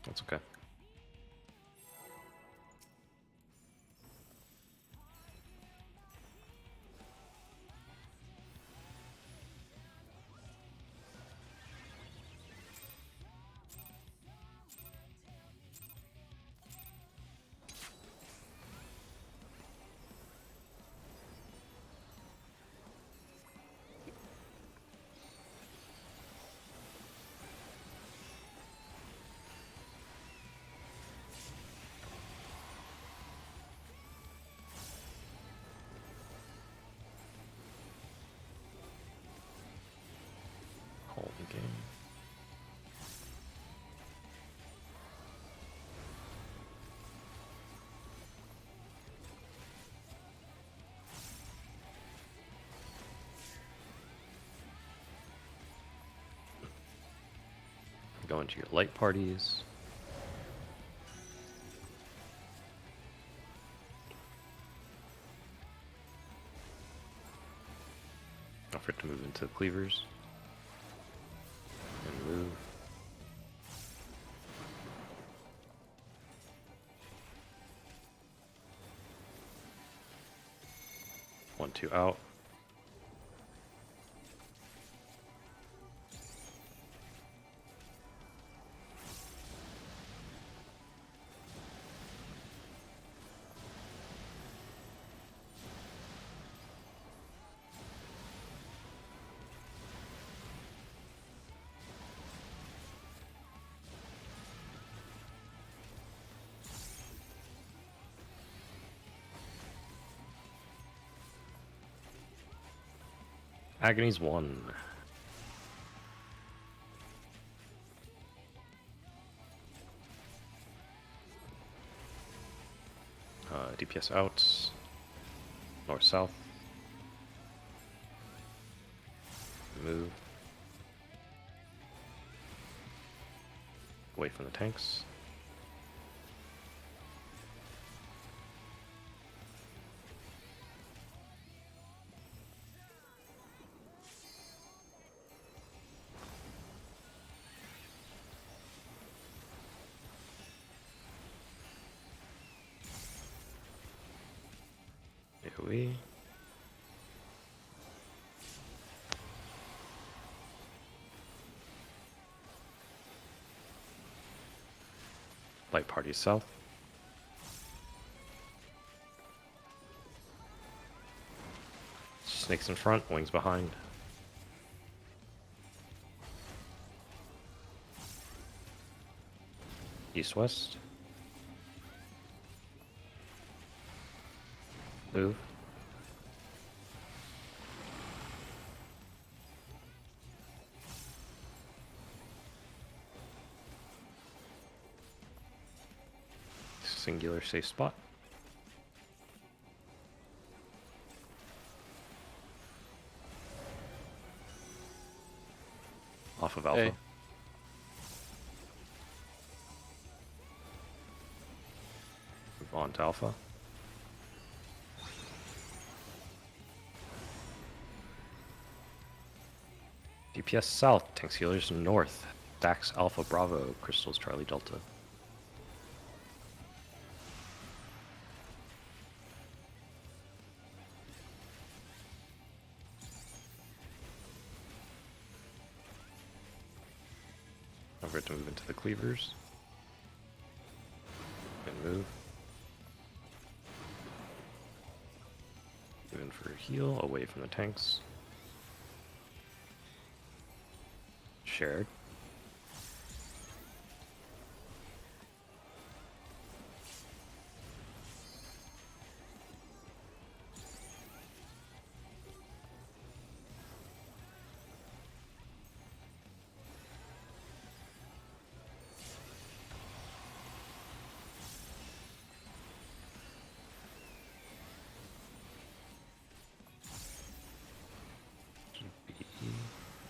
That's okay. Hold the game. Go into your light parties. Offer to move into the cleavers. And move. One, two out. Agony's 1. DPS out. North, south. Move. Away from the tanks. AoE. Light party south. Snakes in front, wings behind. East west. Move. Singular safe spot. Off of alpha. Hey. Move on to alpha. DPS south, tanks healers north. Dax Alpha Bravo, Crystals Charlie Delta. Over to move into the cleavers. And move. Move in for a heal, away from the tanks. Shared.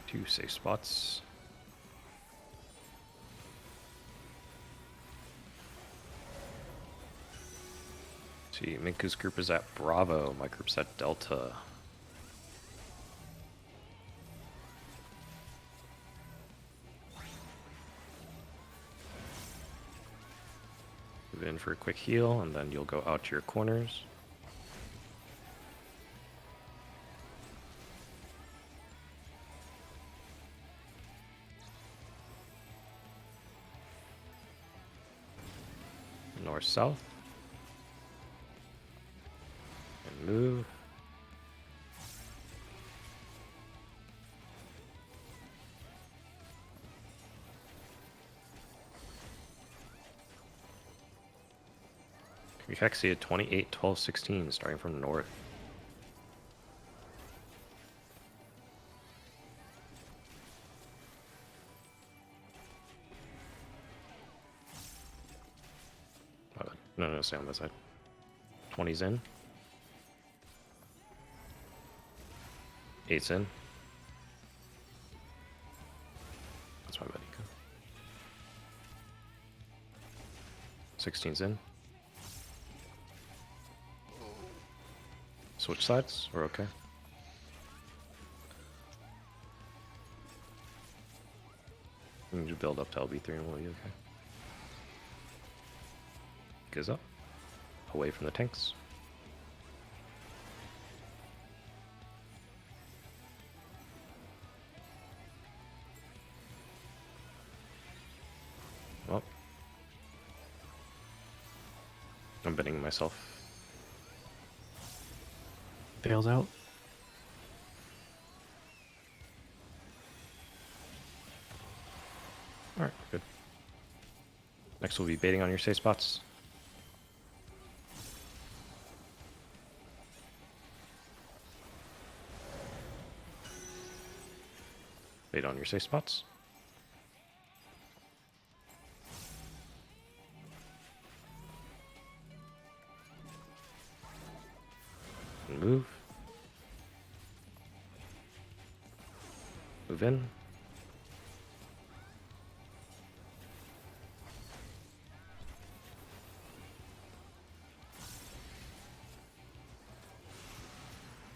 Two safe spots. See, Minku's group is at Bravo, my group's at Delta. Move in for a quick heal, and then you'll go out to your corners. North, south. And move. We can actually see a 28, 12, 16 starting from the north. No, stay on this side. 20's in. 8's in. That's my buddy. 16's in. Switch sides? We're okay. We need to build up to LB3 and we'll be okay. Goes up. Away from the tanks. Well. I'm betting myself. Bails out. Alright, good. Next we'll be baiting on your safe spots. Bait on your safe spots. And move. Move in.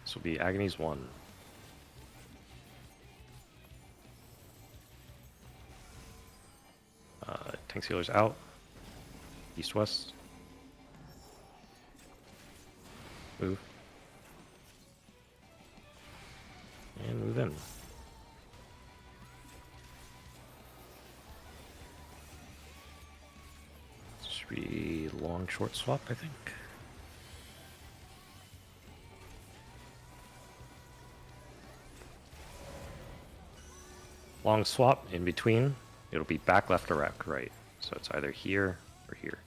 This will be Agony's 1. Tank sealers out. East west. Move. And move in. This should be long short swap, I think. Long swap in between. It'll be back, left, or right. So it's either here or here.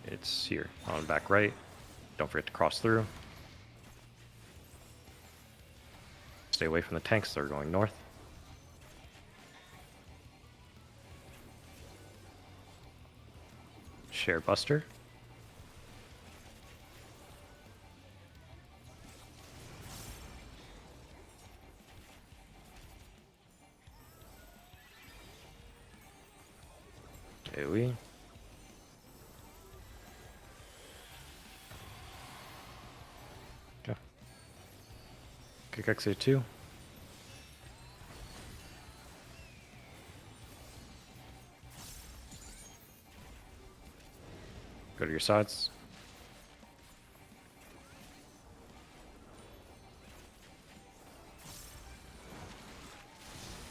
It's here. On back right. Don't forget to cross through. Stay away from the tanks, they're going north. Share Buster. AoE. Okay. Kick XA2. Go to your sides.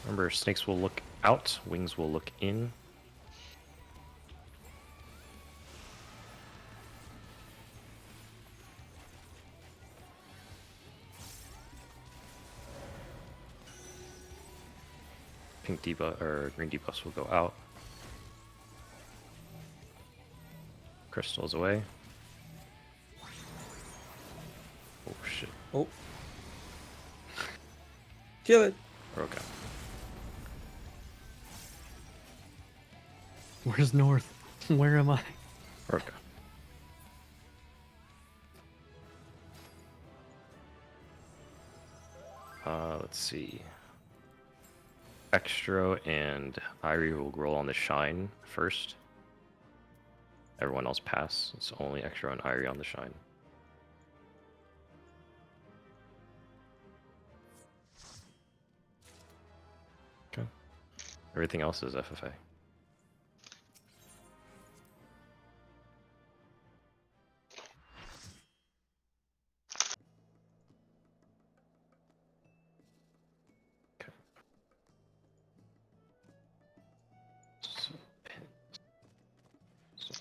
Remember, snakes will look out, wings will look in. Pink debuff or green debuffs will go out. Crystals away. Oh shit. Oh. Kill it. We're okay. Where's north? Where am I? We're okay. Let's see. Extra and Irie will roll on the shine first. Everyone else pass. It's only Extra and Irie on the shine. Okay. Everything else is FFA.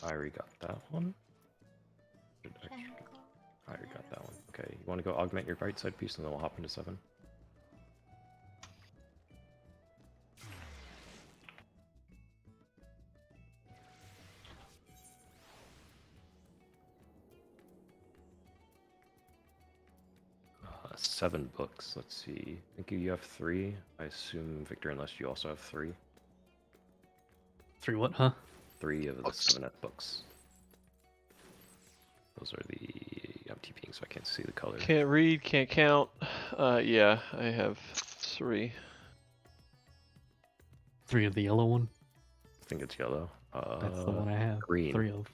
I already got that one. I already got that one. Okay, you want to go augment your right side piece and then we'll hop into 7? Seven books. Let's see. I think you have 3. I assume, Victor, unless you also have 3. 3 what, huh? 3 of the Books. 7F books. Those are the... I'm TPing so I can't see the color. Can't read, can't count. Yeah, I have 3. 3 of the yellow one. I think it's yellow. That's the one I have. Green. 3 of.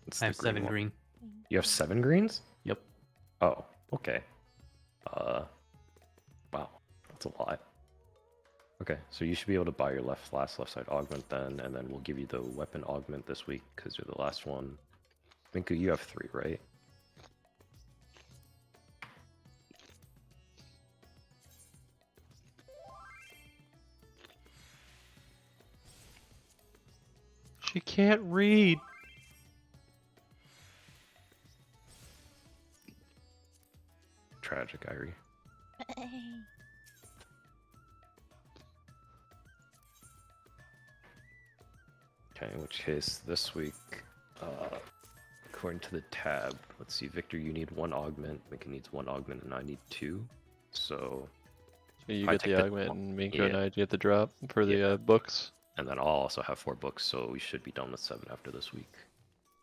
It's I the have 7 one. green. You have 7 greens? Yep. Oh, okay. Wow, that's a lot. Okay, so you should be able to buy your left side augment then, and then we'll give you the weapon augment this week because you're the last one. Minku, you have 3, right? She can't read. Tragic, Irie. Okay, in which case, this week, according to the tab, let's see, Victor, you need 1 augment, Minku needs 1 augment, and I need 2. So, So you I get the take the- augment, and Minko yeah. and I get the drop for the books. and then I'll also have 4 books, so we should be done with 7 after this week.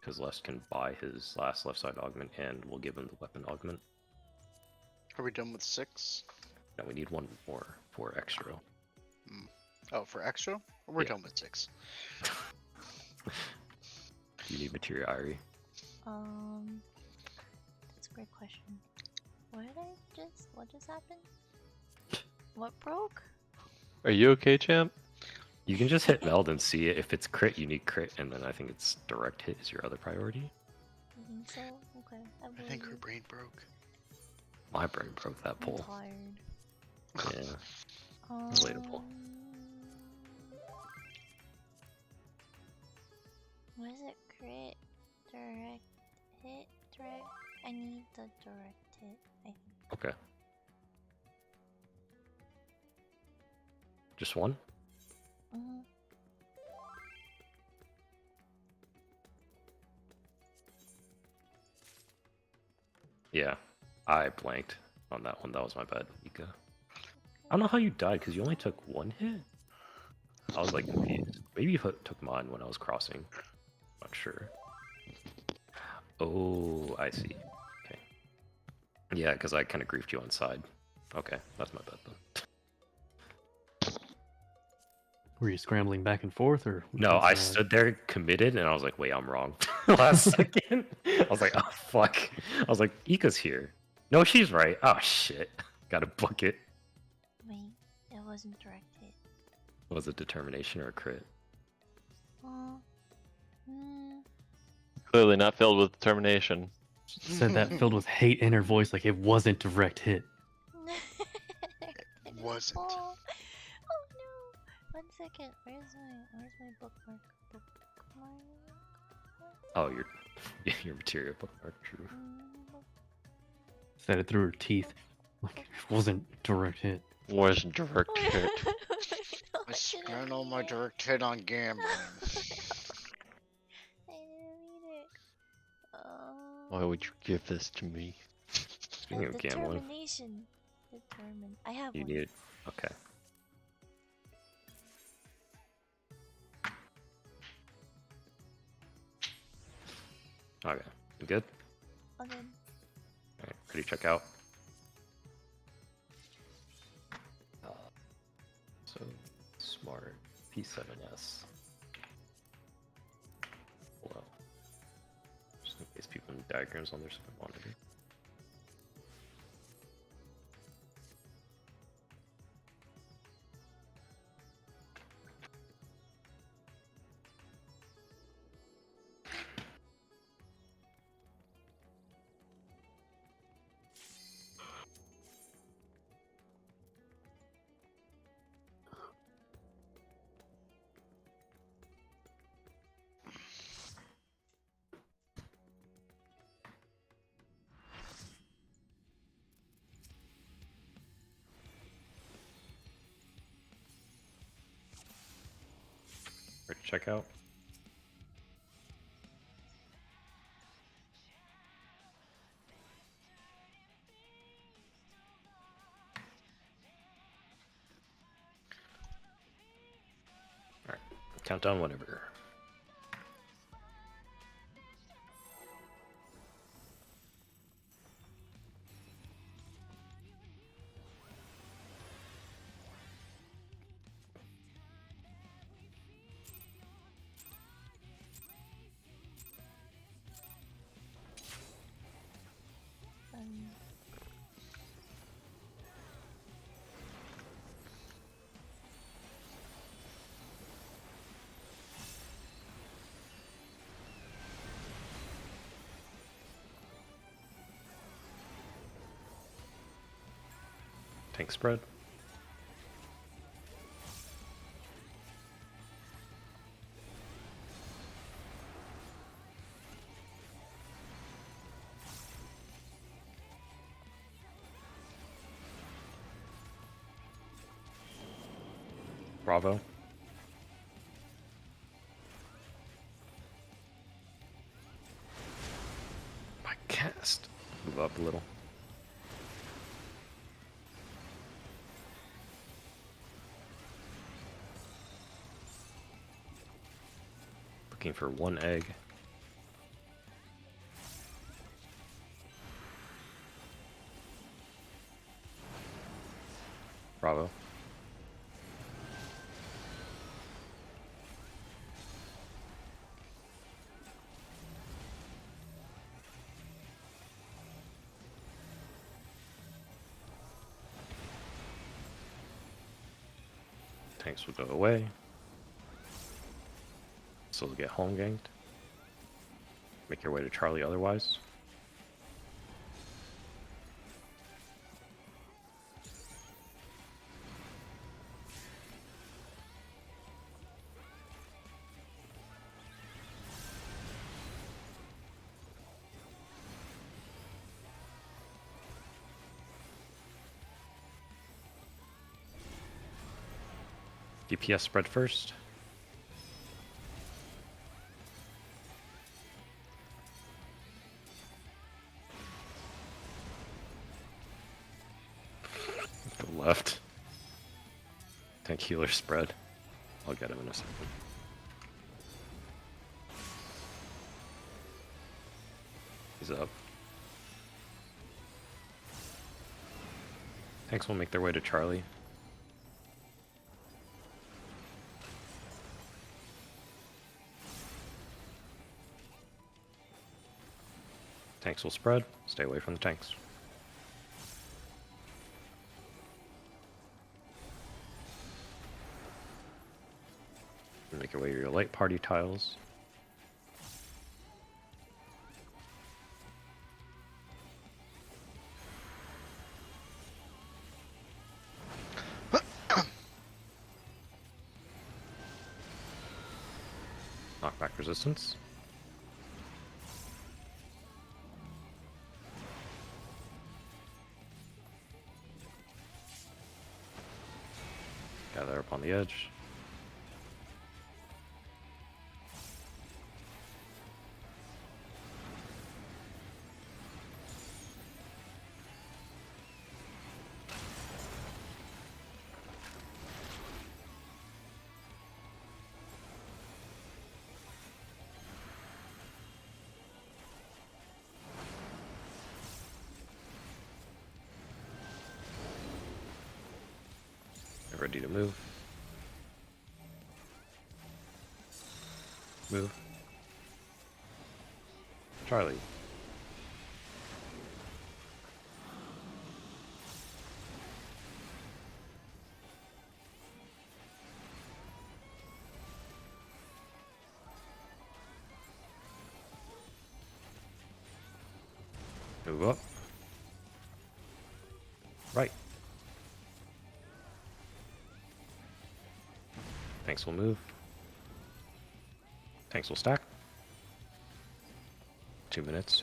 Because Les can buy his last left side augment, and we'll give him the weapon augment. Are we done with 6? Now we need 1 more for extra. Oh, for extra? We're Yeah. done with 6. You need materia, Irie. That's a great question. What just happened? What broke? Are you okay, champ? You can just hit meld and see it. If it's crit, you need crit, and then I think it's direct hit is your other priority. You think so? Okay, I I think her believe brain broke. My brain broke that I'm pull. tired. Yeah. Um, Relatable. What is it? Crit, direct hit, direct. I need the direct hit. I think. Okay. Just 1? Mm-hmm. Yeah. I blanked on that one. That was my bad, Ika. I don't know how you died, because you only took 1 hit? I was like confused. Maybe you took mine when I was crossing. Not sure. Oh, I see. Okay. Yeah, because I kind of griefed you on side. Okay, that's my bad then. Were you scrambling back and forth, or? No, I stood there committed, and I was like, wait, I'm wrong. Last second. I was like, oh, fuck. I was like, Ika's here. No, she's right. Oh, shit. Got a bucket. Wait, it wasn't direct hit. Was it determination or a crit? Clearly not filled with determination. Said that filled with hate in her voice, like it wasn't direct hit. It wasn't. Oh no! 1 second. Where's my bookmark? Oh, your materia bookmark, true. Said it through her teeth. Like it wasn't direct hit. Wasn't direct hit. I spent all my direct hit on gambling. I didn't mean it. Why would you give this to me? Speaking of gambling, Determination. Determined. I have you one. need it. Okay. Okay, you good? Okay. Alright, ready to check out? So, smart. P8s. Well, just in case people need diagrams on their second monitor. check out. Alright, countdown whenever. Um, Tank spread. Bravo. My cast. Move up a little. Looking for one egg. Bravo. Tanks will go away. So they'll get home ganked. Make your way to Charlie otherwise. DPS spread first. Go left. Tank healer spread. I'll get him in a second. He's up. Tanks will make their way to Charlie. Tanks will spread. Stay away from the tanks. Make your way to your light party tiles. Knockback resistance. Gather up on the edge. Ready to move. Move. Charlie. Move up. Right. Tanks will move. Tanks will stack. 2 minutes.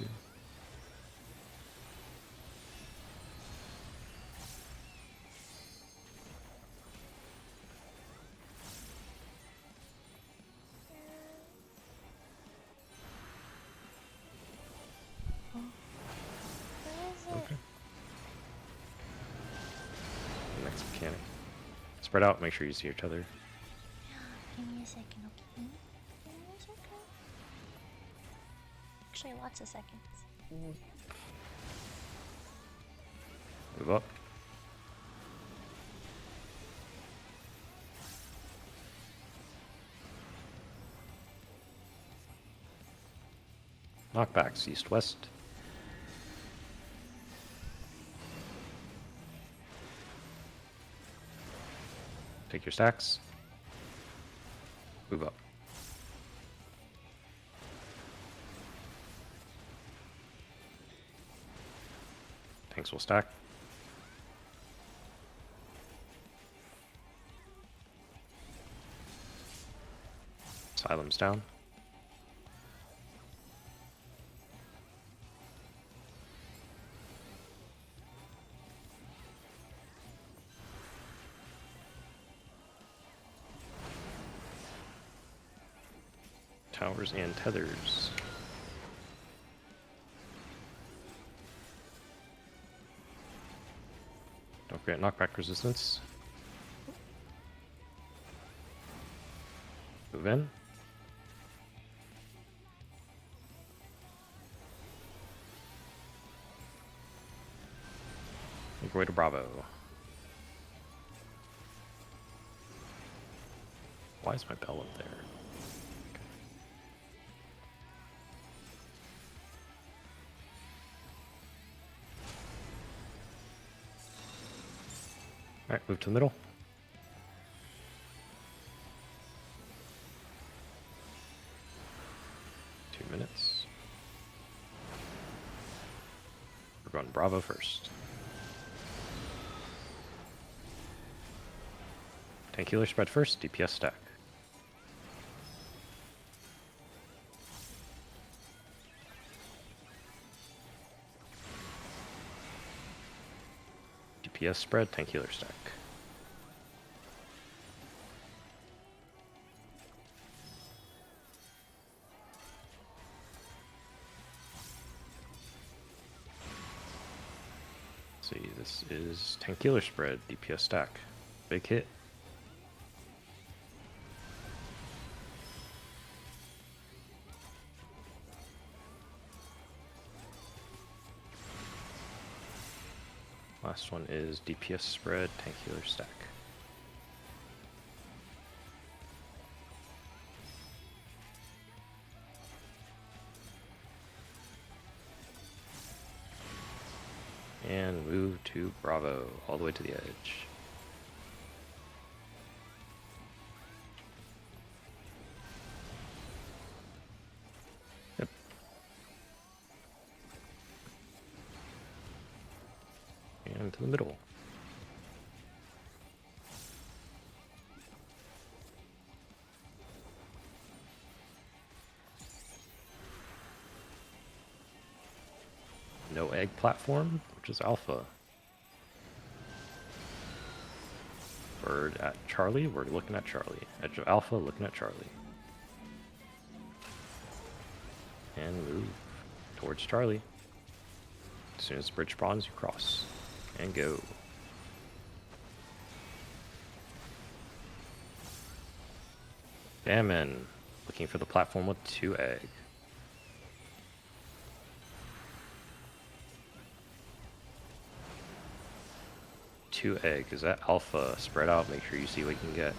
Spread out, make sure you see each other. Give me a second, okay? Give me a second. Actually, lots of seconds. Move up. Knockbacks, east-west. Take your stacks. Move up. Tanks will stack. Asylum's down. Towers and tethers. Don't forget knockback resistance. Move in. Make your way to Bravo. Why is my bell up there? Alright, move to the middle. Two minutes. We're going Bravo first. Tank healer spread first, DPS stack. DPS spread, tank healer stack. Let's see, this is tank healer spread, DPS stack. Big hit. Last one is DPS spread, tank healer stack. And move to Bravo, all the way to the edge. Yep. And to the middle. No egg platform, which is Alpha. Bird at Charlie, we're looking at Charlie. Edge of Alpha, looking at Charlie. And move towards Charlie. As soon as the bridge spawns, you cross. And go. Damon, looking for the platform with 2 egg. Two egg, is that Alpha? Spread out, make sure you see what you can get.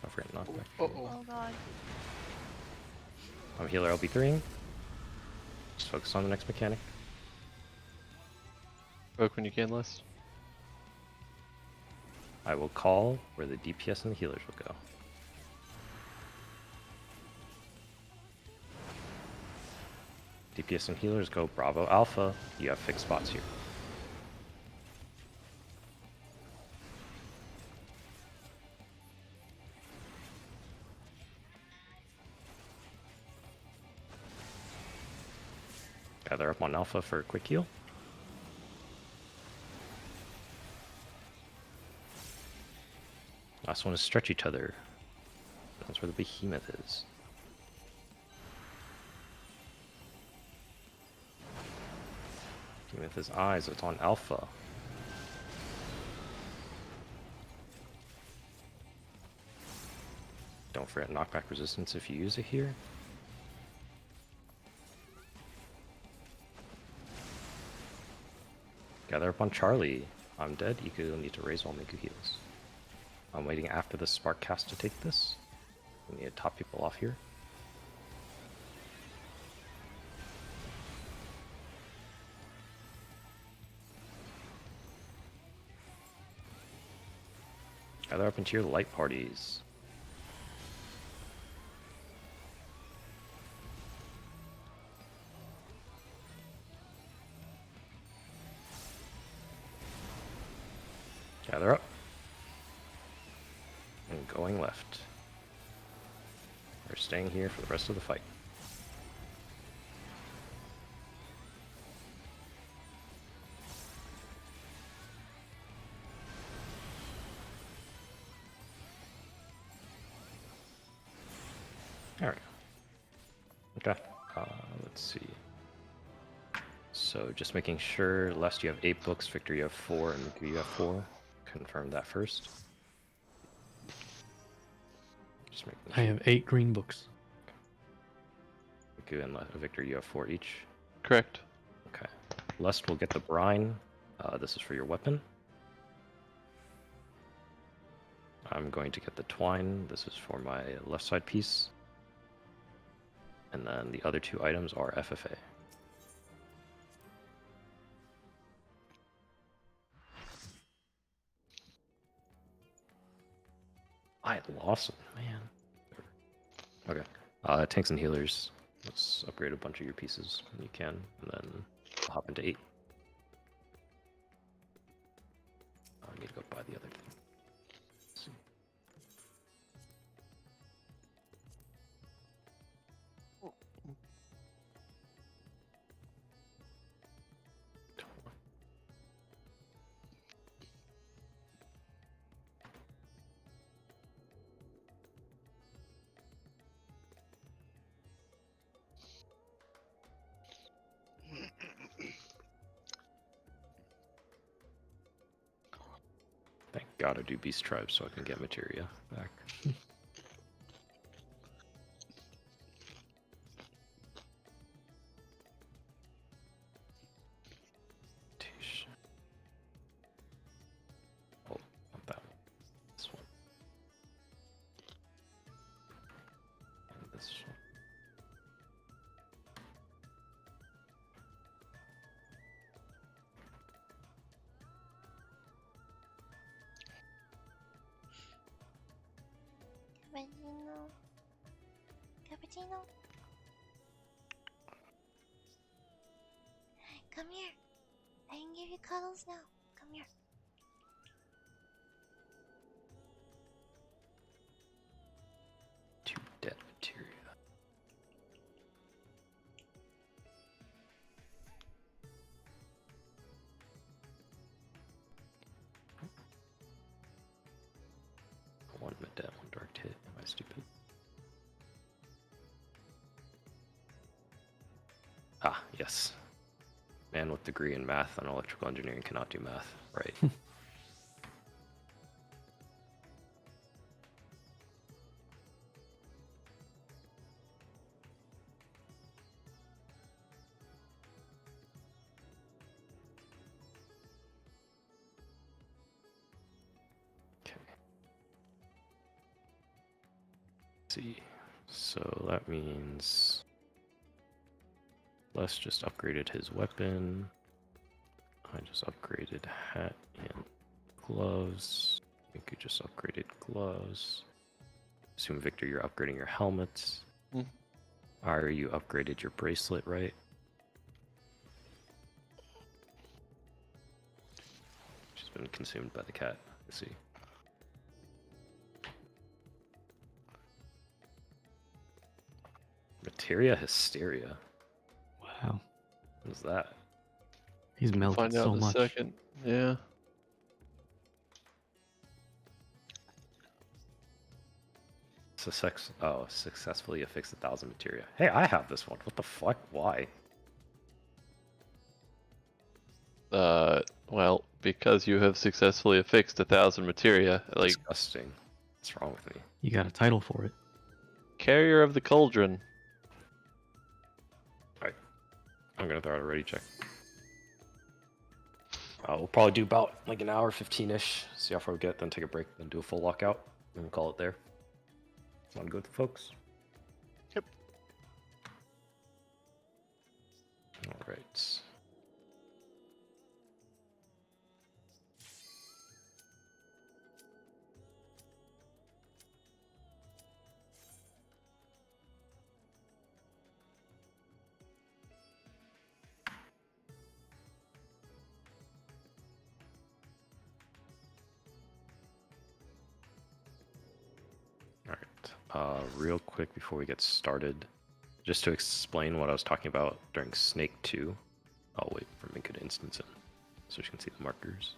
Don't forget knockback. Oh god. I'm healer LB3. Just focus on the next mechanic. Poke when you can, list. I will call where the DPS and the healers will go. DPS and healers go Bravo Alpha. You have fixed spots here. Gather up on Alpha for a quick heal. Last one is stretch each other. That's where the behemoth is. Looking with his eyes, it's on alpha. Don't forget knockback resistance if you use it here. Gather up on Charlie. I'm dead. Iku need to raise while Miku heals. I'm waiting after the spark cast to take this. We need to top people off here. Gather up into your light parties. Gather up. And going left. We're staying here for the rest of the fight. There we go. Okay. Let's see. So just making sure, Lest you have 8 books, Victor you have 4, and Miku you have 4. Confirm that first. Just making I sure. have 8 green books. Miku and Victor you have 4 each. Correct. Okay. Lest will get the brine. This is for your weapon. I'm going to get the twine. This is for my left side piece. And then the other 2 items are FFA. I lost it, man. Okay. Tanks and healers. Let's upgrade a bunch of your pieces when you can, and then I'll hop into 8. I need to go buy the other thing. Let's see. Thank God I do Beast Tribe so I can get materia back. Oh, not that one. This one. And this one. Cappuccino. Cappuccino. Come here. I can give you cuddles now. Come here. 2 dead materia. One mid-dead, 1 dark hit. Am I stupid? Ah, yes. Man with degree in math and electrical engineering cannot do math. Right. Okay. Let's see. So that means Les just upgraded his weapon. I just upgraded hat and gloves. Miku just upgraded gloves. Assume, Victor, you're upgrading your helmets. Mhm. Are you upgraded your bracelet, right? She's been consumed by the cat. Let's see. Materia Hysteria. Wow. What is that? He's melted Find out so in a much. second. Yeah. Successfully affixed 1,000 materia. Hey, I have this one. What the fuck? Why? Well, because you have successfully affixed 1,000 materia, like Disgusting. What's wrong with me? You got a title for it. carrier of the cauldron. I'm gonna throw out a ready check. We'll probably do about like an hour, 15-ish. See how far we get, then take a break, then do a full lockout, and call it there. Sound good, folks? Yep. All right. Real quick before we get started, just to explain what I was talking about during Snake 2. I'll wait for Minka to instance it so you can see the markers.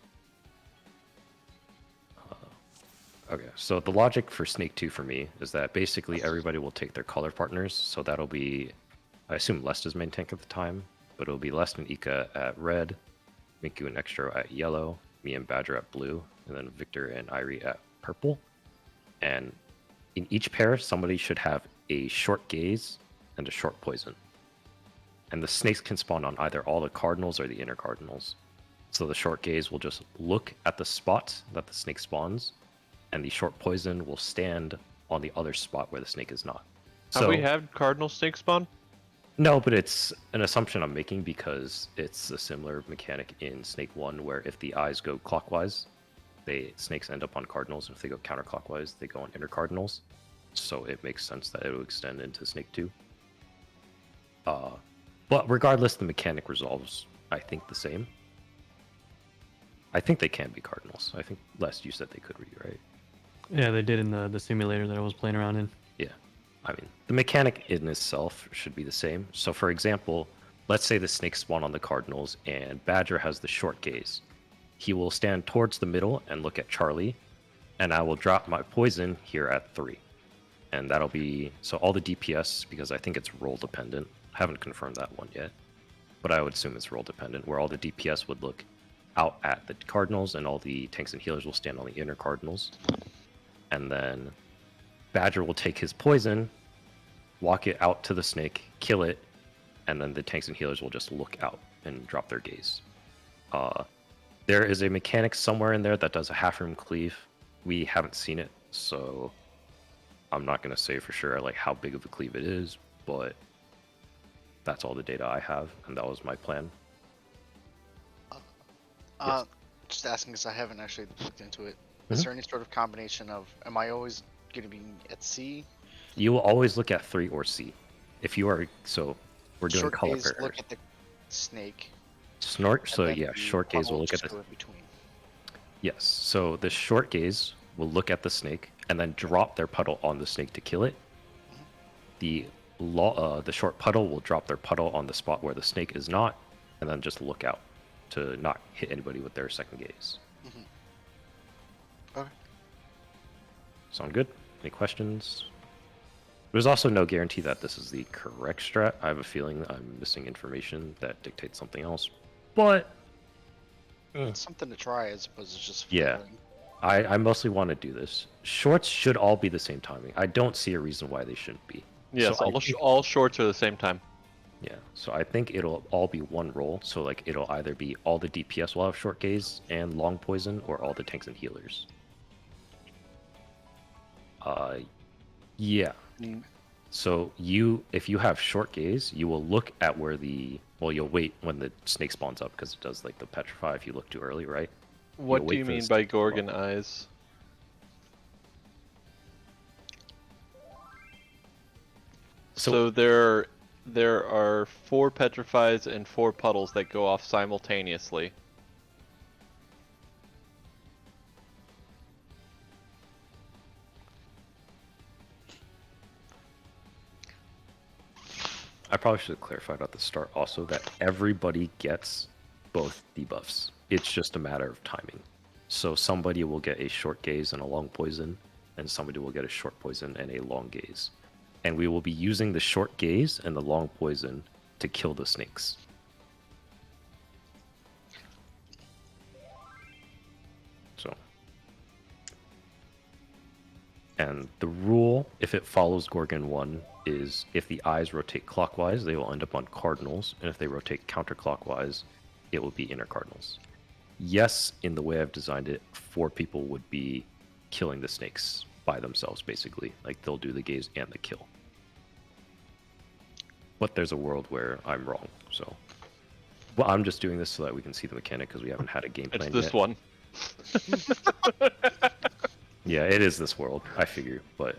Okay, so the logic for Snake 2 for me is that basically everybody will take their color partners, so that'll be, I assume Lest is main tank at the time, but it'll be Lest and Ika at red, Minku and Extro at yellow, me and Badger at blue, and then Victor and Irie at purple. And in each pair, somebody should have a short gaze and a short poison. And the snakes can spawn on either all the cardinals or the inner cardinals. So the short gaze will just look at the spot that the snake spawns, and the short poison will stand on the other spot where the snake is not. Have we had cardinal snake spawn? No, but it's an assumption I'm making because it's a similar mechanic in Snake 1 where if the eyes go clockwise, snakes end up on cardinals. If they go counterclockwise, they go on inner cardinals. So it makes sense that it will extend into Snake 2. But regardless, the mechanic resolves, I think, the same. I think they can be cardinals. I think, Les, you said they could be, right? Yeah, they did in the simulator that I was playing around in. Yeah. I mean, the mechanic in itself should be the same. So, for example, let's say the snakes spawn on the cardinals and Badger has the short gaze. He will stand towards the middle and look at Charlie, and I will drop my poison here at 3. And that'll be, so all the DPS, because I think it's role dependent. I haven't confirmed that one yet, but I would assume it's role dependent, where all the DPS would look out at the cardinals and all the tanks and healers will stand on the inner cardinals. And then Badger will take his poison, walk it out to the snake, kill it, and then the tanks and healers will just look out and drop their gaze. There is a mechanic somewhere in there that does a half-room cleave. We haven't seen it, so I'm not going to say for sure like how big of a cleave it is, but that's all the data I have, and that was my plan. Yes. Just asking because I haven't actually looked into it. Is there any sort of combination of, am I always going to be at C? You will always look at 3 or C. If you are, so we're doing Short color gaze, pairs. look at the snake. Snort, so and then yeah, the short gaze will puddle look at just the... go in between. Yes, so the short gaze will look at the snake and then drop their puddle on the snake to kill it. The short puddle will drop their puddle on the spot where the snake is not, and then just look out to not hit anybody with their second gaze. Okay. Sound good? Any questions? There's also no guarantee that this is the correct strat. I have a feeling I'm missing information that dictates something else, but It's something to try as opposed to just Yeah. failing. I mostly want to do this. Shorts should all be the same timing. I don't see a reason why they shouldn't be. Yes, So I think- all shorts are the same time. Yeah, so I think it'll all be one roll. So like it'll either be all the DPS will have short gaze and long poison, or all the tanks and healers. Yeah. So if you have short gaze, you will look at where you'll wait when the snake spawns up because it does like the petrify if you look too early, right? What You'll do wait you for the mean snake by to spawn. Gorgon eyes? So there are 4 petrifies and 4 puddles that go off simultaneously. I probably should have clarified at the start also that everybody gets both debuffs. It's just a matter of timing. So somebody will get a short gaze and a long poison, and somebody will get a short poison and a long gaze. And we will be using the short gaze and the long poison to kill the snakes. And the rule, if it follows Gorgon 1, is if the eyes rotate clockwise, they will end up on cardinals, and if they rotate counterclockwise, it will be inner cardinals. Yes, in the way I've designed it, 4 people would be killing the snakes by themselves, basically. Like, they'll do the gaze and the kill. But there's a world where I'm wrong, so... Well, I'm just doing this so that we can see the mechanic, because we haven't had a game plan yet. It's this one. Yeah, it is this world, I figure, but...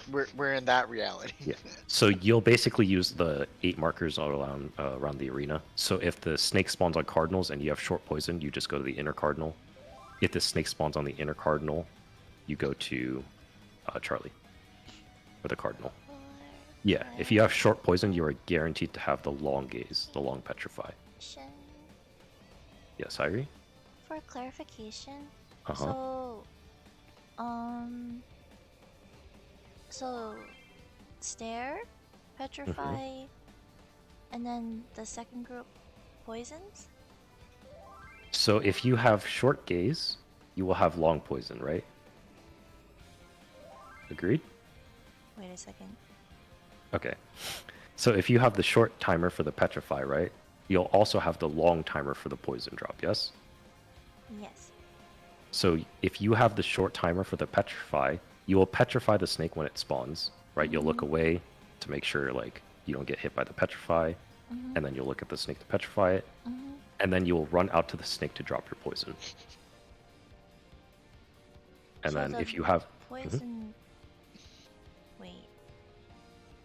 We're in that reality. Yeah. So you'll basically use the 8 markers all around the arena. So if the snake spawns on cardinals and you have short poison, you just go to the inner cardinal. If the snake spawns on the inner cardinal, you go to Charlie, or the cardinal. Yeah, if you have short poison, you are guaranteed to have the long gaze, the long petrify. Yes, Irie? For clarification, Uh-huh. so stare, petrify, and then the second group poisons? So if you have short gaze, you will have long poison, right? Agreed? Wait a second. Okay. So if you have the short timer for the petrify, right? You'll also have the long timer for the poison drop, yes? Yes. So if you have the short timer for the petrify, you will petrify the snake when it spawns, right? You'll look away to make sure like you don't get hit by the petrify, and then you'll look at the snake to petrify it, and then you will run out to the snake to drop your poison. And So then the if you have poison. Wait.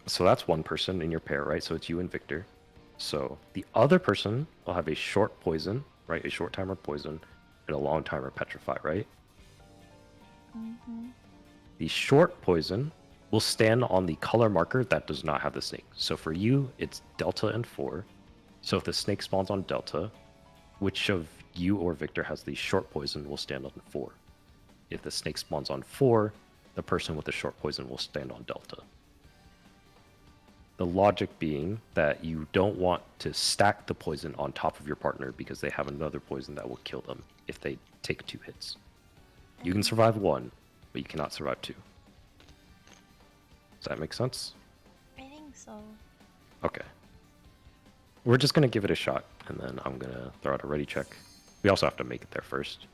So that's one person in your pair, right? So it's you and Victor. So the other person will have a short poison, right? A short timer poison and a long timer petrify, right? The short poison will stand on the color marker that does not have the snake. So for you, it's Delta and 4. So if the snake spawns on Delta, which of you or Victor has the short poison will stand on 4. If the snake spawns on 4, the person with the short poison will stand on Delta. The logic being that you don't want to stack the poison on top of your partner because they have another poison that will kill them if they take 2 hits. You can survive 1, but you cannot survive 2. Does that make sense? I think so. Okay. We're just going to give it a shot, and then I'm going to throw out a ready check. We also have to make it there first.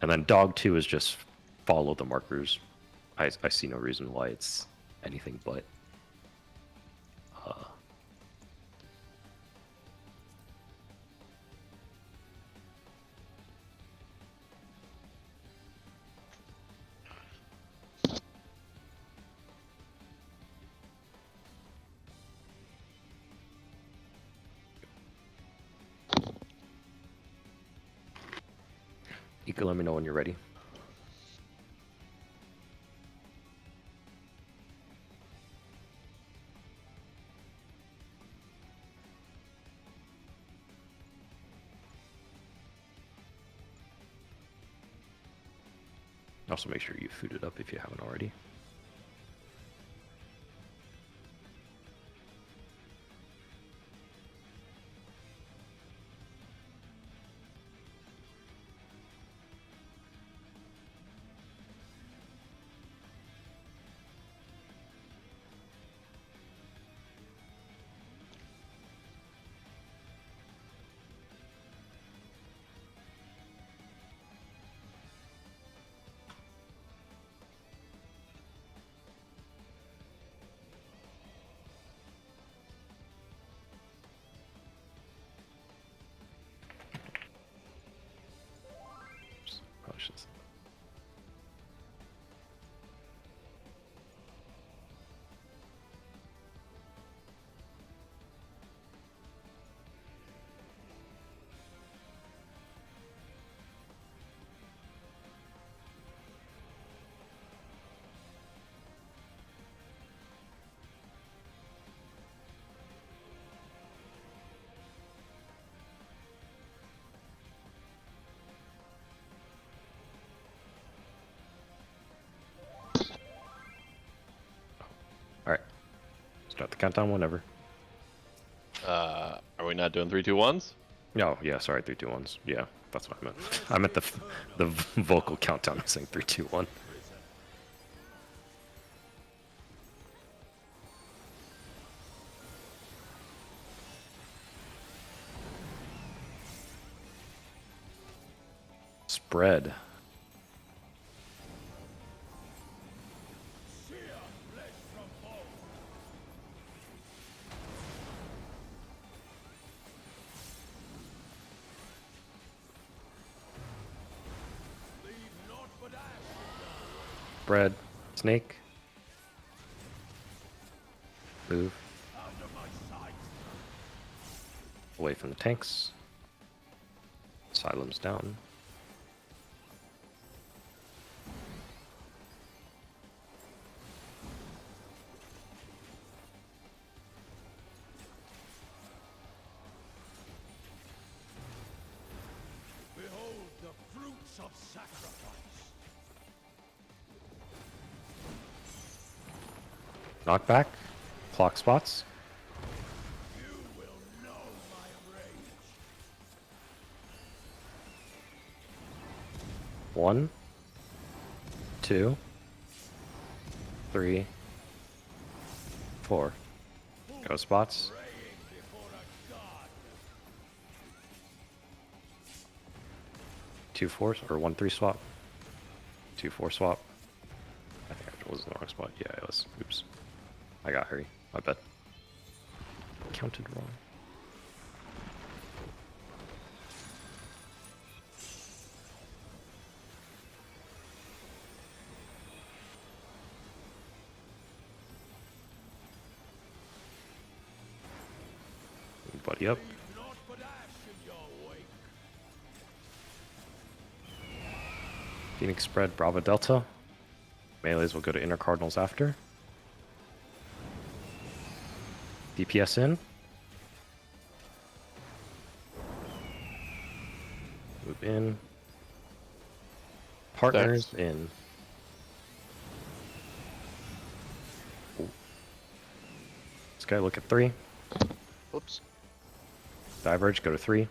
And then dog 2 is just follow the markers. I see no reason why it's anything but. You can let me know when you're ready. Also make sure you food it up if you haven't already. Probably should. Alright. Start the countdown whenever. Are we not doing 3, 2, 1s? No, yeah, sorry, 3, 2, 1s. Yeah, that's what I meant. I meant the vocal countdown. I'm saying 3, 2, 1. spread. Spread. Snake. Move. Away from the tanks. Asylum's down. Behold the fruits of sacrifice. Knockback. Clock spots. You will know my rage. 1, 2, 3, 4. Go spots. Praying before a god. 2-4 or 1-3 swap. 2-4 swap. I think I was in the wrong spot. Yeah, it was. Oops. I got hurry. My bad. Counted wrong. Buddy up. Leave naught but ash in your wake. Phoenix spread, Bravo Delta. Melees will go to inner cardinals after. DPS in. Move in. Partners in. Ooh. This guy look at 3. Whoops. Diverge, go to 3.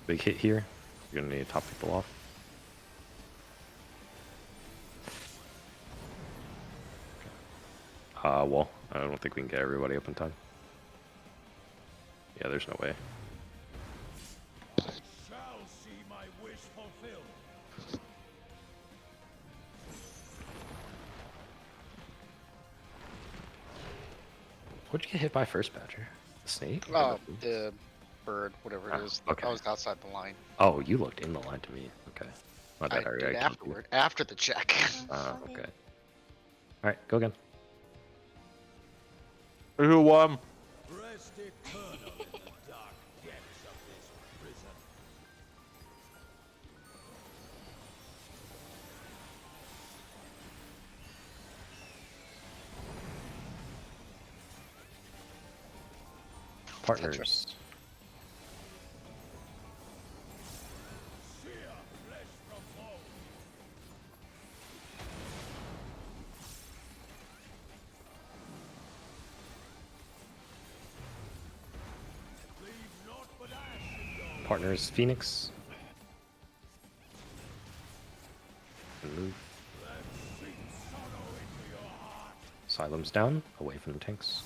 Big hit here. You're gonna need to top people off. Well, I don't think we can get everybody up in time. Yeah, there's no way. I shall see my wish fulfilled. What'd you get hit by first, Badger? The snake? Oh, the bird, whatever it is. okay. I was outside the line. Oh, you looked in the line to me. Okay. My I bad. did killed you. afterward, after the check. Okay. Alright, go again. Who won? Rest eternal in the dark depths of this prison. Partners. Sear flesh from bone. Leave naught but ash in your Partners, Phoenix. And move. sink sorrow into your heart. Asylum's down, away from the tanks.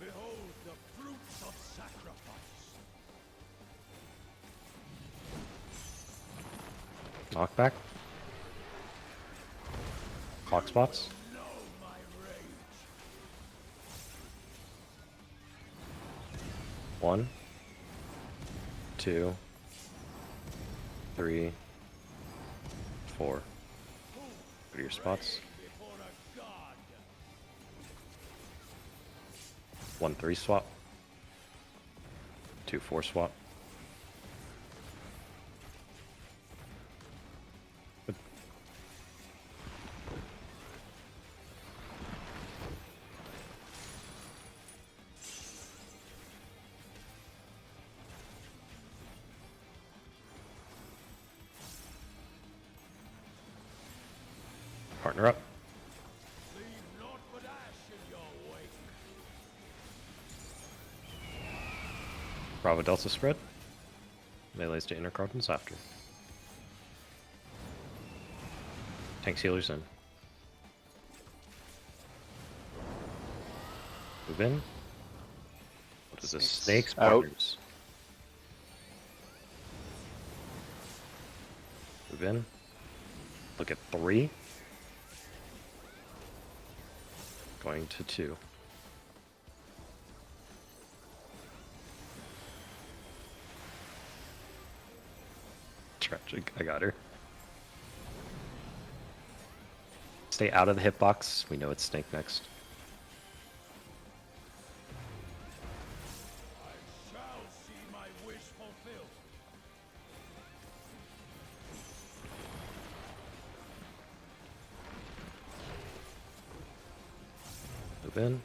Behold the fruits of sacrifice. Knockback. Clock spots. Know my rage. 1, 2, 3, 4. Go to your spots. Before a god. 1-3 swap. 2-4 swap. Partner up. Leave naught but ash in your wake. Bravo Delta spread. Melees to inner cartons after. Tanks healers in. Move in. What is this? Snakes Out. partners. Move in. Look at 3. Going to 2. Tragic. I got her. Stay out of the hitbox. We know it's Snake next. I shall see my wish fulfilled. Move in.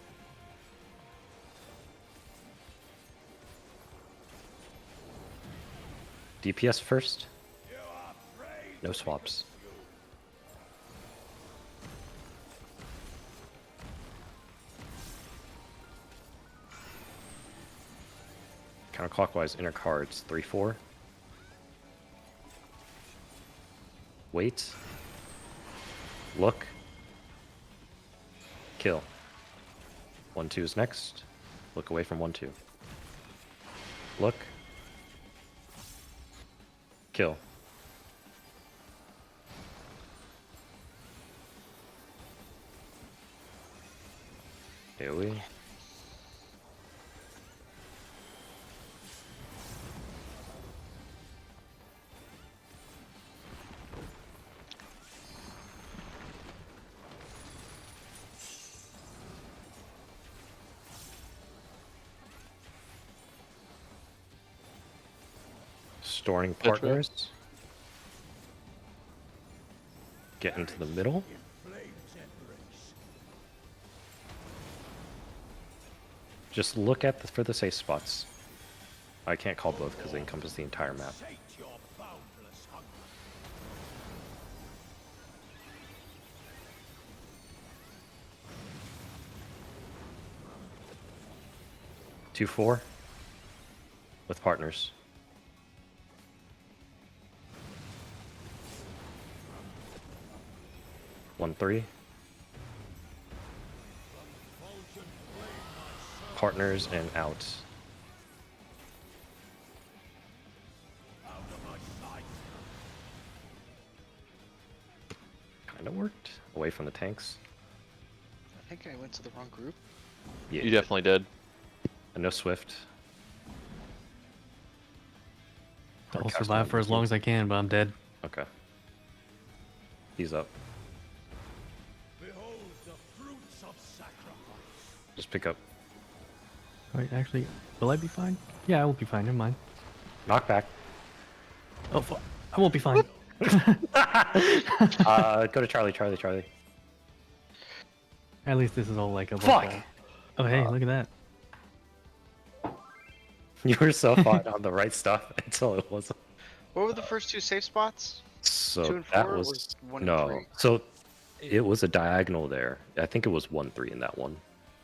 DPS first. You are brave. No swaps. Counterclockwise inner cards. 3-4. Wait. Look. Kill. 1-2 is next. Look away from 1-2. Look. Kill. AoE. Storing That's right. partners. Get into the middle. In flames embrace. Just look at for the safe spots. I can't call both because they encompass the entire map. Sate your boundless hunger. 2-4 with partners. 1-3. Partners and out. Kinda worked. Away from the tanks. I think I went to the wrong group. Yeah, You definitely did. and no Swift. Or I'll cast survive on for as long as I can, but I'm dead. Okay. He's up. Behold the fruits of sacrifice. Just pick up. Wait, actually, will I be fine? Yeah, I will be fine. Never mind. Knockback. Oh, I won't be fine. Go to Charlie, Charlie, Charlie. At least this is all like a Fuck! Oh, hey, look at that. You were so far on the right stuff until it wasn't. What were the first 2 safe spots? So 2 and 4 that or was 1 and no. 3? So it was a diagonal there. I think it was 1-3 in that one,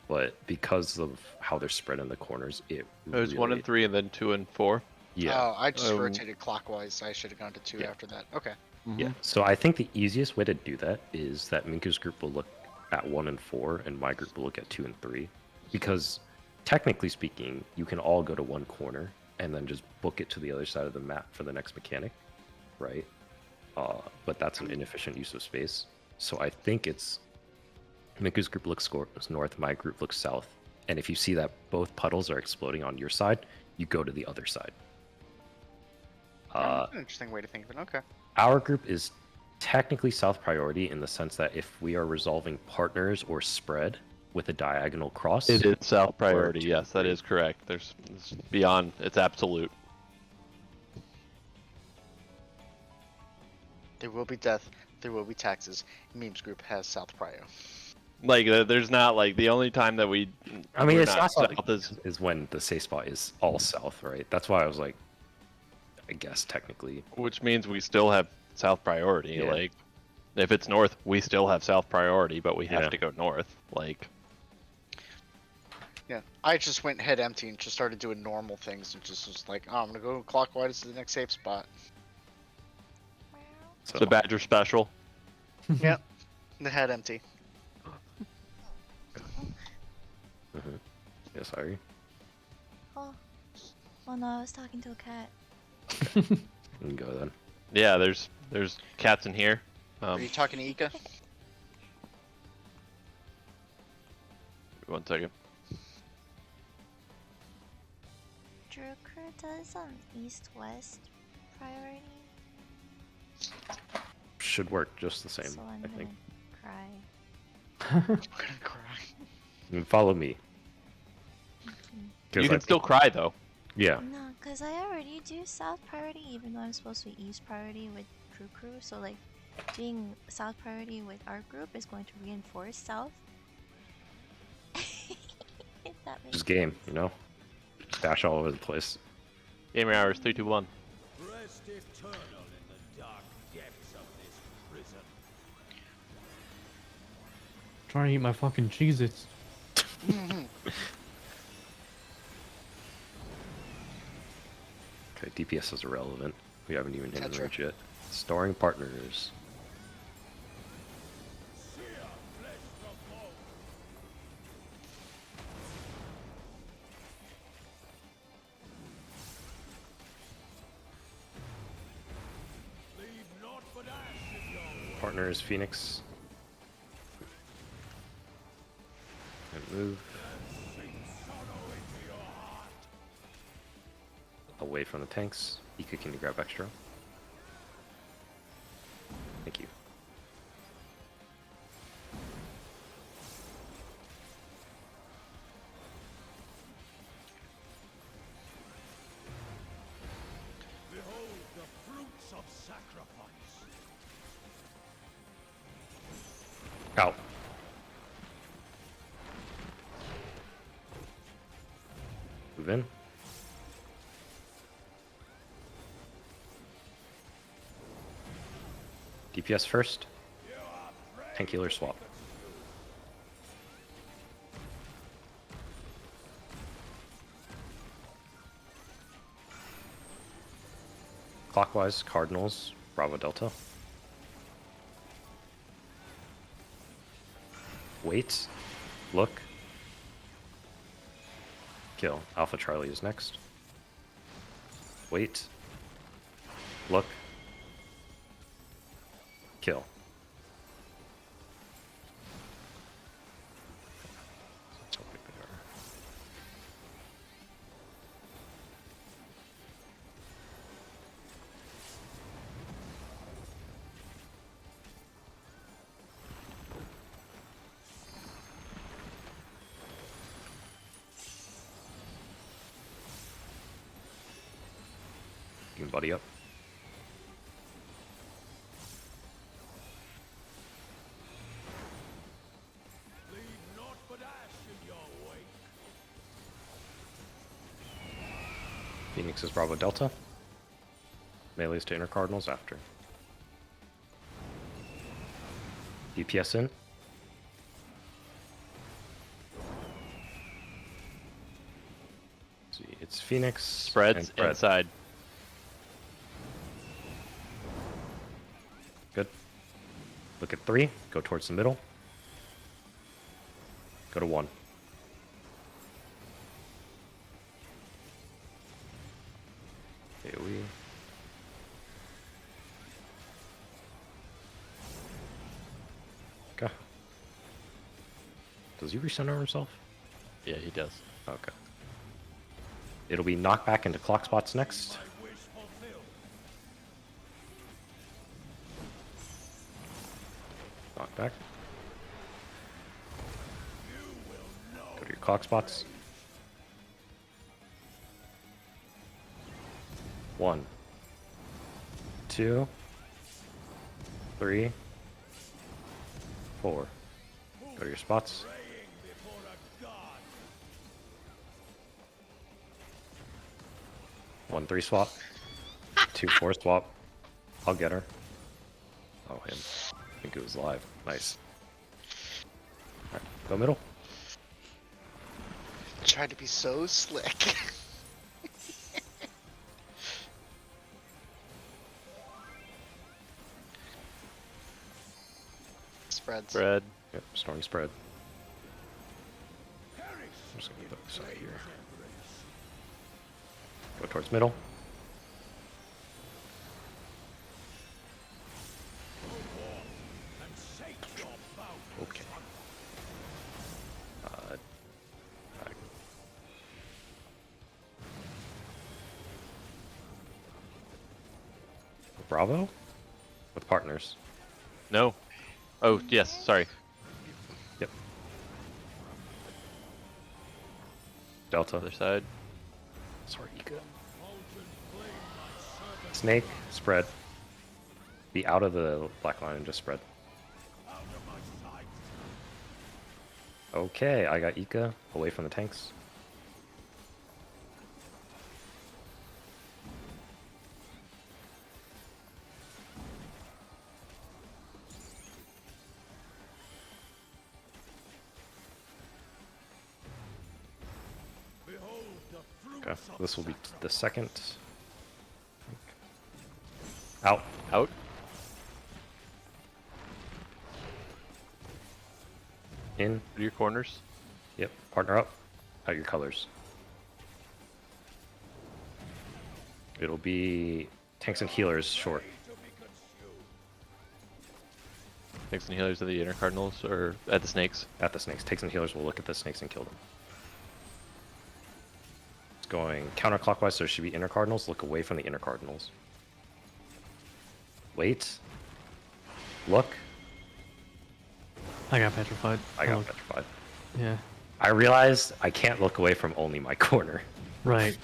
but because of how they're spread in the corners, it It was 1 and 3, and then 2 and 4. Yeah, Oh, I just Um, rotated clockwise. I should have gone to 2 Yeah. after that. Okay. yeah. So I think the easiest way to do that is that Minku's group will look at 1 and 4, and my group will look at 2 and 3, because technically speaking, you can all go to one corner and then just book it to the other side of the map for the next mechanic, right? But that's an inefficient use of space. So I think it's Minku's group looks north, my group looks south, and if you see that both puddles are exploding on your side, you go to the other side. That's an interesting way to think of it. Okay. Our group is technically south priority in the sense that if we are resolving partners or spread with a diagonal cross, It is south priority. two, Yes, that three. is correct. It's beyond. It's absolute. There will be death. There will be taxes. Memes group has South Prio. Like there's not like the only time that we. I mean, we're it's not south is when the safe spot is all south, right? That's why I was like, I guess technically. which means we still have south priority. Yeah. Like, if it's north, we still have south priority, but we Yeah. have to go north. Like, Yeah, I just went head empty and just started doing normal things and just was like, oh, I'm gonna go clockwise to the next safe spot. It's a Badger special. Yep, the head empty. Yeah, sorry. Oh. Oh no, I was talking to a cat. You can go then. Yeah, there's cats in here. Are you talking to Ika? 1 second. Druker does east-west priority, Should work just the same, so I'm I gonna think. cry. I'm gonna cry. You can follow me. You 'Cause can still cry though. Yeah. No, cause I already do south priority, even though I'm supposed to be east priority with Crew Crew. So like, doing south priority with our group is going to reinforce south. If that makes Just game, you know? Just dash all over the place. Gamer hours 3, 2, 1. Rest eternal in the dark depths of this prison. Trying to eat my fucking Cheez-Its. Okay, DPS is irrelevant. We haven't even hit That's the range yet. Storing partners. Sear flesh from bone. Leave naught but ash in your way. Partners, Phoenix. And move. Sink sorrow into your heart. Away from the tanks. Ika, can you grab extra? Thank you. Behold the fruits of sacrifice. Out. Move in. DPS first. Tank healer swap. Clockwise, Cardinals, Bravo Delta. Wait. Look. Kill. Alpha Charlie is next. Wait. Look. Kill. That's how big they are. You can buddy up. Leave naught but ash in your wake. Phoenix is Bravo Delta. Melee's to inner Cardinals after. DPS in. Let's see, it's Phoenix. Spreads and Pred. inside. Good. Look at 3. Go towards the middle. Go to 1. AoE. Okay. Does he recenter himself? Yeah, he does. Okay. It'll be knocked back into clock spots next. My wish fulfilled. Knock back. Go to your clock spots. 1, 2, 3, 4. Go to your spots. Praying before a god. 1, 3 swap. 2, 4 swap. I'll get her. Oh, him. I think it was live. Nice. Alright, go middle. tried to be so slick. Spreads. Spread. Yep, storing spread. I'm just gonna put this out here. Go towards middle. Okay. Back. Bravo? With partners. No. Oh, yes, sorry. Yep. Delta. Other side. Sorry, Ika. Snake, spread. Be out of the black line and just spread. Okay, I got Ika away from the tanks. Okay, this will be the second. Out. Out. In. To your corners. Yep. Partner up. Out your colors. It'll be tanks and healers short. Tanks and healers of the inner cardinals or at the snakes. At the snakes. Tanks and healers will look at the snakes and kill them. It's going counterclockwise, so it should be inner cardinals. Look away from the inner cardinals. Wait. Look. I got petrified. I got Oh, petrified. Yeah. I realized I can't look away from only my corner. Right.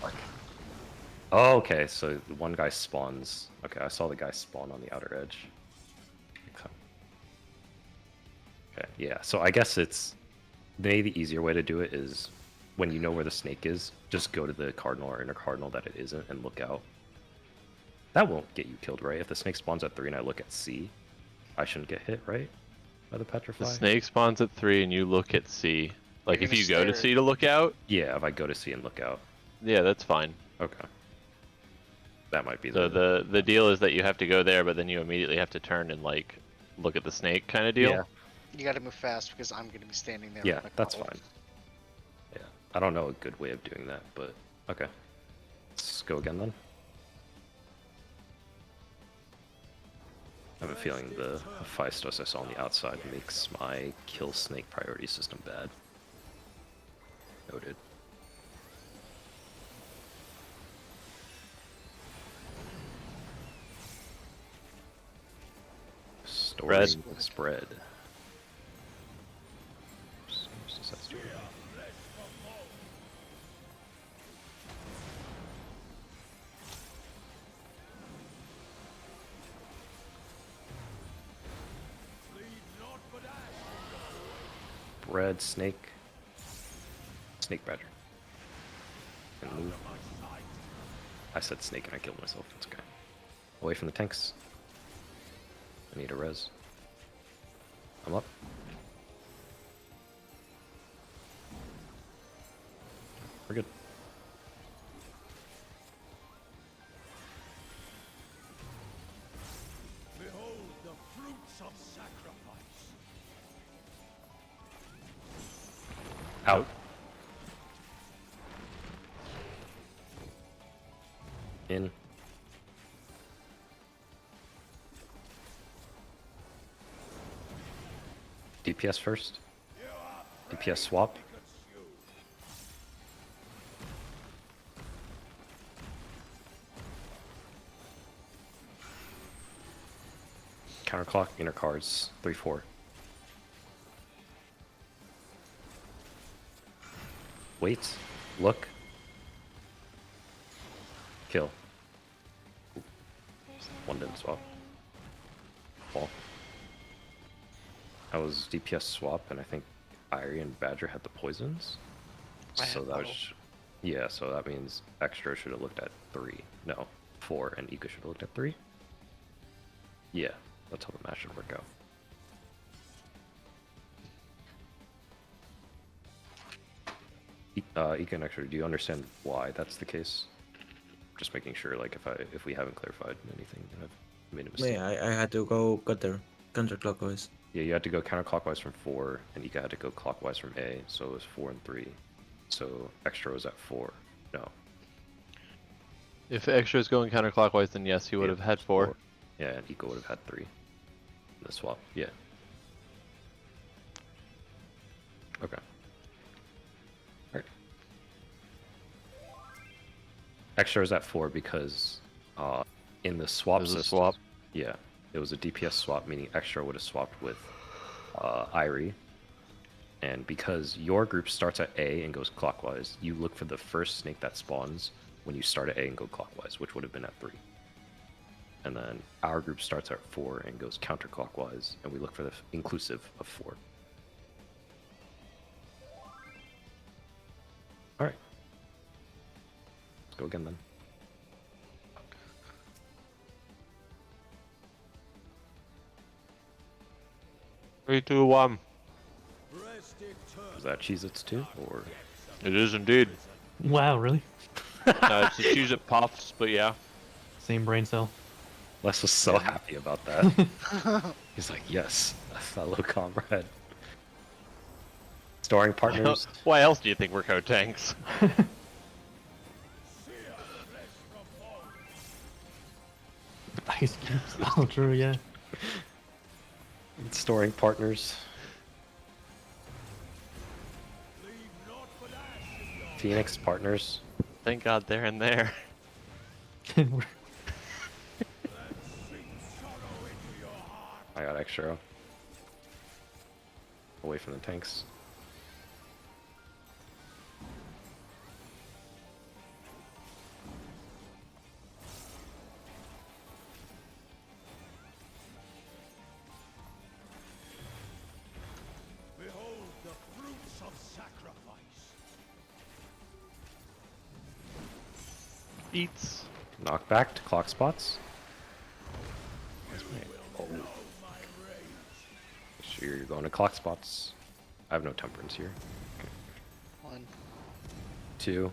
Oh, okay, so one guy spawns. Okay, I saw the guy spawn on the outer edge. Okay, yeah, so I guess it's... Maybe the easier way to do it is when you know where the snake is, just go to the cardinal or inner cardinal that it isn't and look out. That won't get you killed, right? If the snake spawns at 3 and I look at C, I shouldn't get hit, right? By the petrify? The snake spawns at 3 and you look at C. Like You're if gonna you go to stare- C to look out, Yeah, if I go to C and look out. yeah, that's fine. Okay. That might be So the deal is that you have to go there, but then you immediately have to turn and like look at the snake kind of deal. Yeah, You gotta move fast because I'm gonna be standing there. yeah, with my that's bottle. fine. Yeah, I don't know a good way of doing that, but okay. Let's go again then. I have a feeling the Hephaestus I saw on the outside makes my kill snake priority system bad. Noted. Storing spread. Bread, snake, snake badger, and move. I said snake and I killed myself. It's okay. Away from the tanks. I need a res. I'm up. We're good. Behold the fruits of sacrifice. Out. In. DPS first. DPS swap. Counterclock, inner cards, 3-4. Wait, look. Kill. There's One didn't swap. Fall. I was DPS swap, and I think Irie and Badger had the poisons. I So had that was... both. Yeah, so that means Extra should have looked at 3. No, 4, and Ika should have looked at 3. Yeah, that's how the match should work out. Eek. Ika and Extra, do you understand why that's the case? Just making sure, like, if we haven't clarified anything, I've made a mistake. Yeah, I had to go counterclockwise. Yeah, you had to go counterclockwise from 4, and Ika had to go clockwise from A, so it was 4 and 3. So Extra was at 4. No. If Extra is going counterclockwise, then yes, he would have had 4. Yeah, and Ika would have had 3. The swap, yeah. Okay. Alright. Extra is at 4 because in the swap There's a system, swap. yeah, it was a DPS swap, meaning Extra would have swapped with Irie. And because your group starts at A and goes clockwise, you look for the first snake that spawns when you start at A and go clockwise, which would have been at 3. And then our group starts at 4 and goes counterclockwise, and we look for the inclusive of 4. Alright. Let's go again then. Three, two, one. Is that Cheez-Its too, or? It is indeed. Wow, really? It's the cheese it pops, but yeah. Same brain cell. Les was so happy about that. He's like, yes, a fellow comrade. Storing partners. Why else do you think we're co-tanks? Ice cubes. Oh, true, yeah. Storing partners. Phoenix partners. Thank God they're in there. I got Extra. Away from the tanks. Behold the fruits of sacrifice. Eats. Knock back to clock spots. Oh. Sure, you're going to clock spots. I have no temperance here. 1. 2,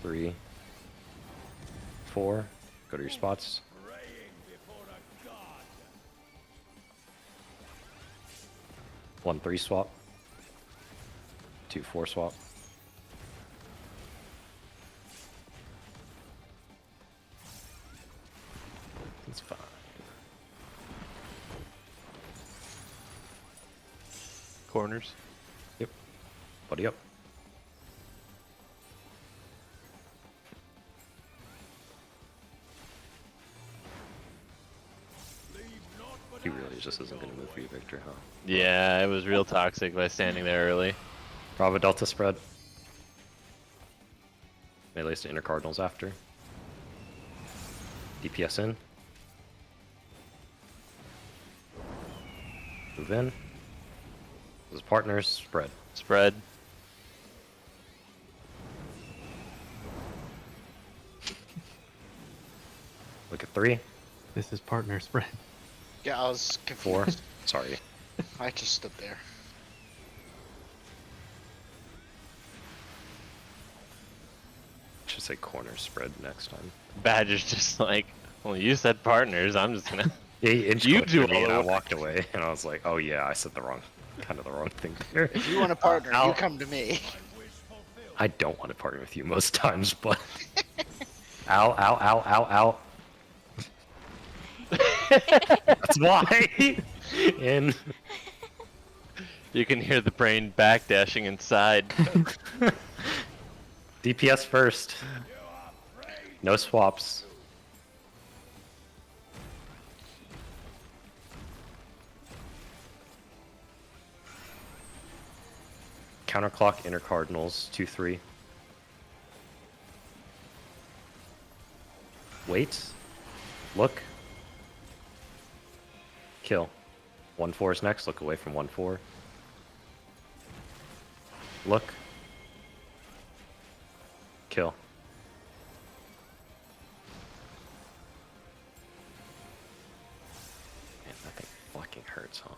3, 4. Go to your spots. Praying before a god. 1, 3 swap. 2, 4 swap. It's fine. Corners. Yep. Buddy up. He really just isn't going to move for you, Victor, huh? Yeah, it was real toxic by standing there early. Bravo Delta spread. Melee's to inner cardinals after. DPS in. Move in. Those partners, spread. Spread. Look at 3, This is partner spread. Yeah, I was 4. confused. Sorry. I just stood there. Should say corner spread next time. Badger's just like, well, you said partners. I'm just gonna. Yeah, he inch You clipped do me all and the I work. walked away, and I was like, oh yeah, I said the wrong thing there. If you want a partner, I'll- you come to me. I don't want to partner with you most times, but ow, ow, ow, ow, ow. That's why. And You can hear the brain backdashing inside. DPS first. No swaps. Counterclock inner cardinals 2-3. Wait. Look. Kill. 1-4 is next. Look away from 1-4. Look. Kill. Man, that thing fucking hurts, huh?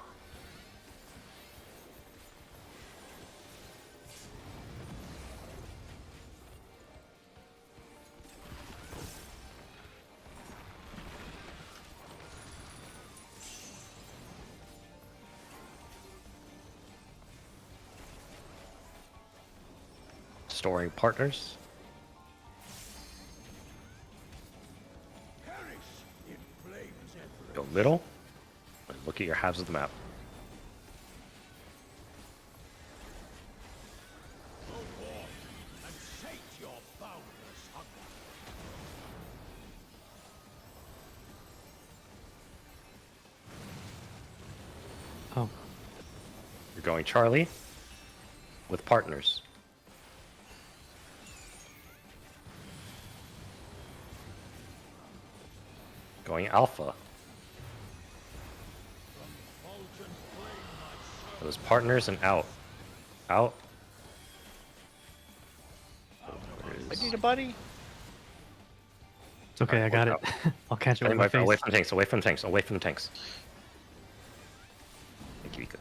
storing partners. Perish in flames everywhere. Go middle. And look at your halves of the map. Go forth and sate your boundless hunger. Oh, You're going Charlie with partners. Going Alpha. Fulgent flame my Those partners and out. Out. I need a buddy. it's okay. I got it. I'll catch it with my face. Away from the tanks, away from the tanks, away from the tanks. Thank you, Ika.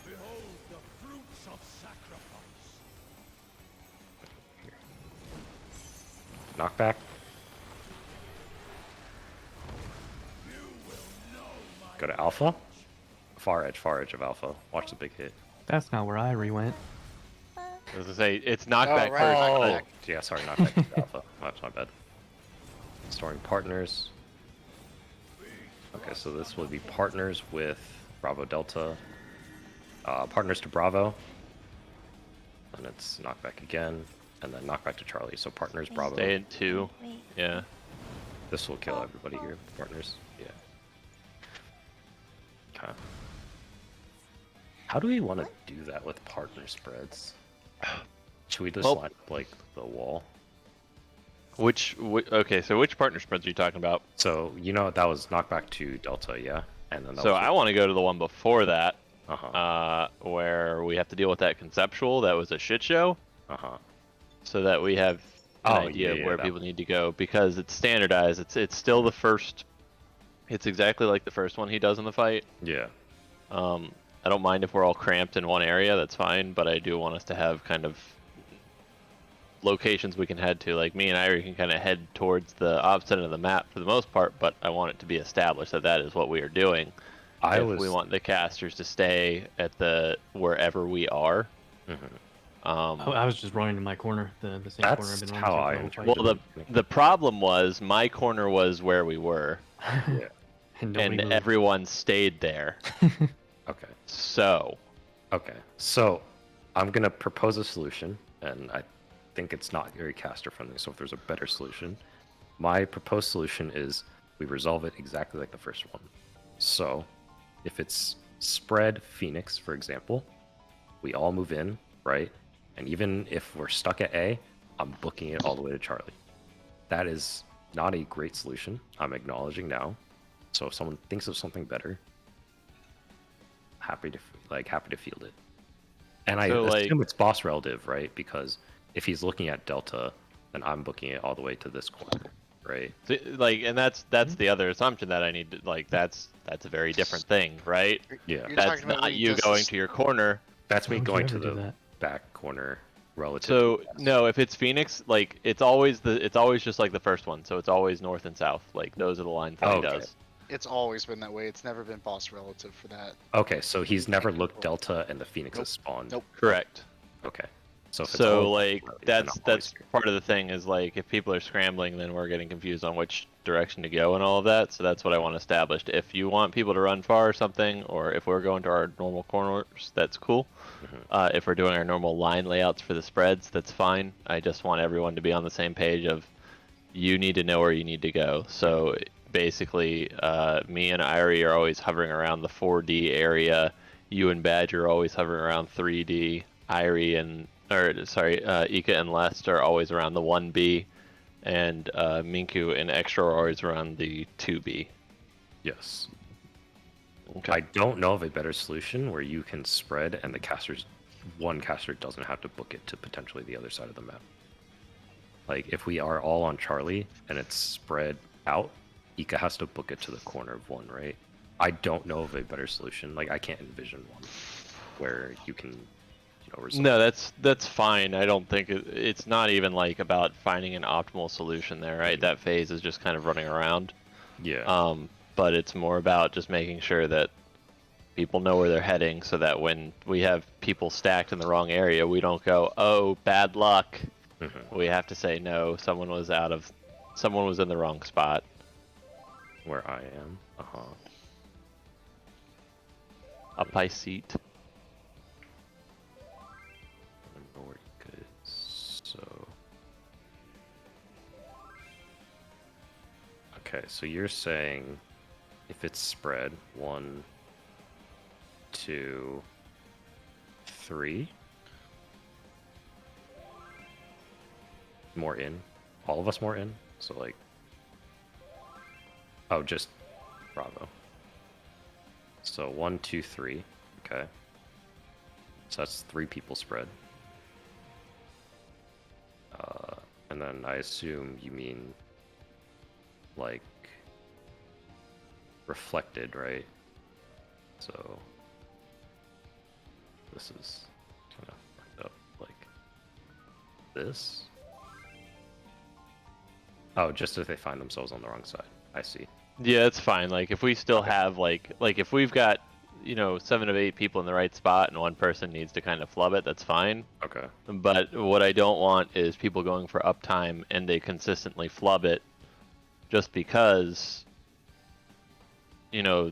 behold the fruits of sacrifice. Knockback. Go to Alpha. Far edge of Alpha. Watch the big hit. That's not where Irie went. I was gonna say it's knockback right. first. Oh. but- Yeah, sorry, knockback to Alpha. Oh, that's my bad. Storing partners. Okay, so this will be partners with Bravo Delta. Partners to Bravo. And it's knockback again. And then knockback to Charlie. So partners, Bravo. Stay in 2. Wait. Yeah. This will kill everybody here. Partners. Yeah. Okay. How do we want to do that with partner spreads? Should we just Well- line up like the wall? Okay, so which partner spreads are you talking about? So you know that was knockback to Delta, yeah, and then that So was I want to go to the one before that, uh-huh. where we have to deal with that conceptual that was a shit show, Uh-huh. so that we have an Oh, idea yeah, of where that people need to go, because it's standardized. It's still the first. It's exactly like the first one he does in the fight. Yeah. I don't mind if we're all cramped in one area. That's fine, but I do want us to have kind of locations we can head to. Like me and Irie can kind of head towards the opposite end of the map for the most part, but I want it to be established that that is what we are doing. We want the casters to stay at the wherever we are. Mhm. I was just running in my corner, the same corner I've That's been how I running to. enjoy Well, the problem was my corner was where we were, Yeah. and nobody and moved. everyone stayed there. Okay. So Okay. So I'm gonna propose a solution, and I think it's not very caster friendly. So if there's a better solution, my proposed solution is we resolve it exactly like the first one. So if it's spread Phoenix, for example, we all move in, right? And even if we're stuck at A, I'm booking it all the way to Charlie. That is not a great solution. I'm acknowledging now. So if someone thinks of something better, happy to field it. And I So, assume it's boss relative, right? Because if he's looking at Delta, then I'm booking it all the way to this corner, right? and that's the other assumption that I need to, that's a very different thing, right? Yeah. You're That's talking about not when you this going is- to your corner. That's me Why would you going ever to do the that? back corner relative. So to the no, if it's Phoenix, like it's always just like the first one. So it's always north and south. Like those are the lines that he Okay. does. It's always been that way. It's never been boss relative for that. Okay, so he's never looked Delta and the Phoenix has spawned. Nope. Correct. Okay. So if it's So all like Charlie, then that's I'm always here. part of the thing is like if people are scrambling, then we're getting confused on which direction to go and all of that. So that's what I want established. If you want people to run far or something, or if we're going to our normal corners, that's cool. If we're doing our normal line layouts for the spreads, that's fine. I just want everyone to be on the same page of you need to know where you need to go. So basically, me and Irie are always hovering around the 4D area. You and Badger are always hovering around 3D. Ika and Lest are always around the 1B, and Minku and Extra are always around the 2B. Yes. Okay. I don't know of a better solution where you can spread and one caster doesn't have to book it to potentially the other side of the map. Like if we are all on Charlie and it's spread out, Ika has to book it to the corner of one, right? I don't know of a better solution. Like I can't envision one where you can, no result. No, that's fine. I don't think it's not even like about finding an optimal solution there, right? That phase is just kind of running around. Yeah. But it's more about just making sure that people know where they're heading, so that when we have people stacked in the wrong area, we don't go, "Oh, bad luck." We have to say, "No, someone was in the wrong spot." Where I am. Up high seat. Good. So. Okay, so you're saying if it's spread 1, 2, 3. More in. All of us more in. So like. Oh, just Bravo. So 1, 2, 3. Okay. So that's 3 people spread. And then I assume you mean like reflected, right? So this is kind of fucked up, like this. Oh, just if they find themselves on the wrong side. I see. Yeah, that's fine. Like if we still have like if we've got 7 of 8 people in the right spot and one person needs to kind of flub it, that's fine. Okay. But what I don't want is people going for uptime and they consistently flub it just because no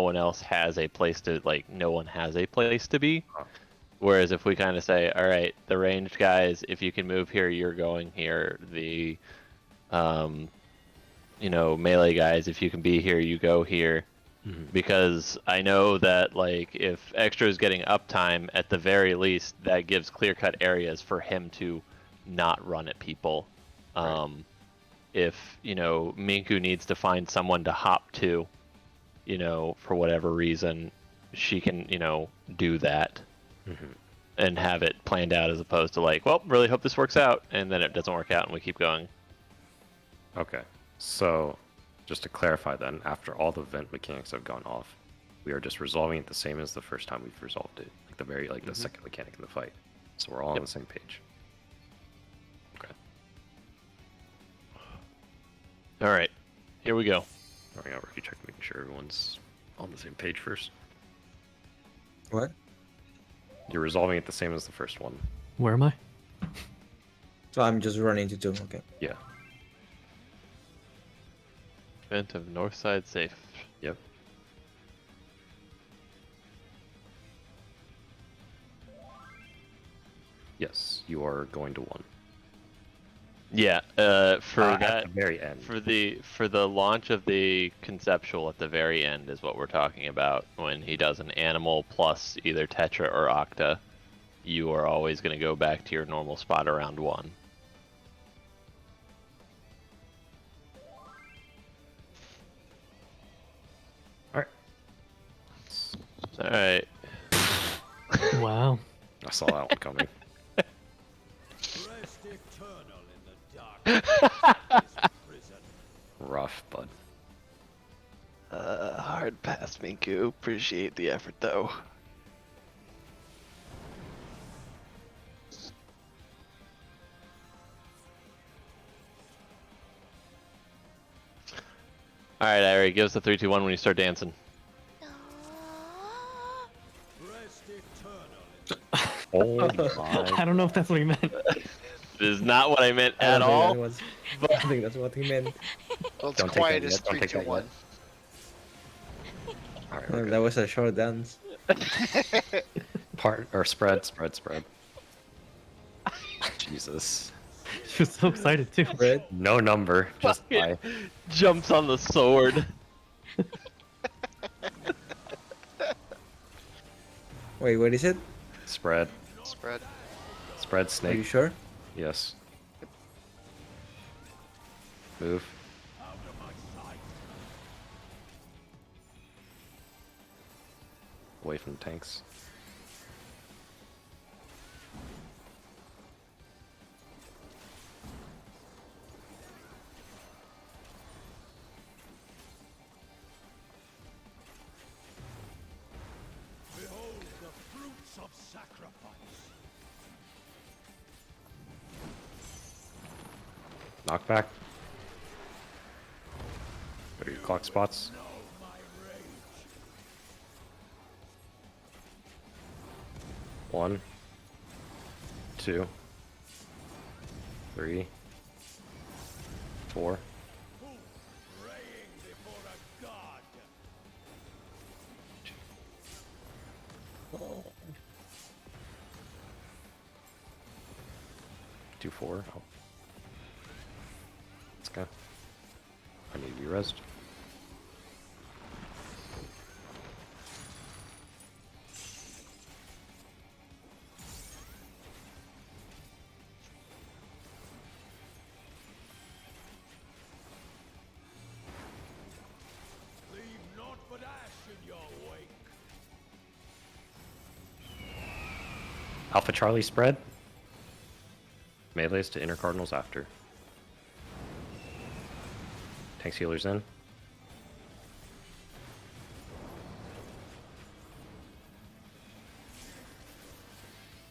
one else has a place to be. Whereas if we kind of say, all right, the ranged guys, if you can move here, you're going here. The melee guys, if you can be here, you go here. Because I know that like if Extra is getting uptime, at the very least that gives clear-cut areas for him to not run at people. Right. If Minku needs to find someone to hop to, for whatever reason, she can do that and have it planned out, as opposed to like, well, really hope this works out, and then it doesn't work out and we keep going. Okay. So just to clarify then, after all the vent mechanics have gone off, we are just resolving it the same as the first time we've resolved it. Like the second mechanic in the fight. So we're all on the same page. Okay. Alright. Here we go. Alright, I'll rookie check, making sure everyone's on the same page first. What? You're resolving it the same as the first one. Where am I? So I'm just running to 2, okay. Yeah. Vent of north side safe. Yep. Yes, you are going to 1. Yeah, for at that the very end. for the launch of the conceptual at the very end is what we're talking about. When he does an animal plus either Tetra or Octa, you are always going to go back to your normal spot around 1. Alright. Wow. I saw that one coming. Rest eternal in the dark prison. Rough, bud. Hard pass, Minku. Appreciate the effort, though. Alright, Irie, give us a 3, 2, 1 when you start dancing. Rest eternal in Oh my. I don't know if that's what he meant. It is not what I meant I at don't think all. that was- I don't think that's what he meant. Well, it's Don't take quiet that as yet, don't 3, take 2, that 1. Alright, we're That good. was a short dance. Spread. Jesus. She was so excited too. Red? No number, just Fucking by. jumps on the sword. Wait, what is it? Spread. Spread. Spread Are snake. you sure? Yes. Move. Away from tanks. behold the fruits of sacrifice. Knockback. What are your clock spots? One, 2, 3, 4. Praying before a god. 2, 4. Oh. Let's go. I need to be rezzed. Leave naught but ash in your wake. Alpha Charlie spread. Melees to inner cardinals after. Tanks healers in.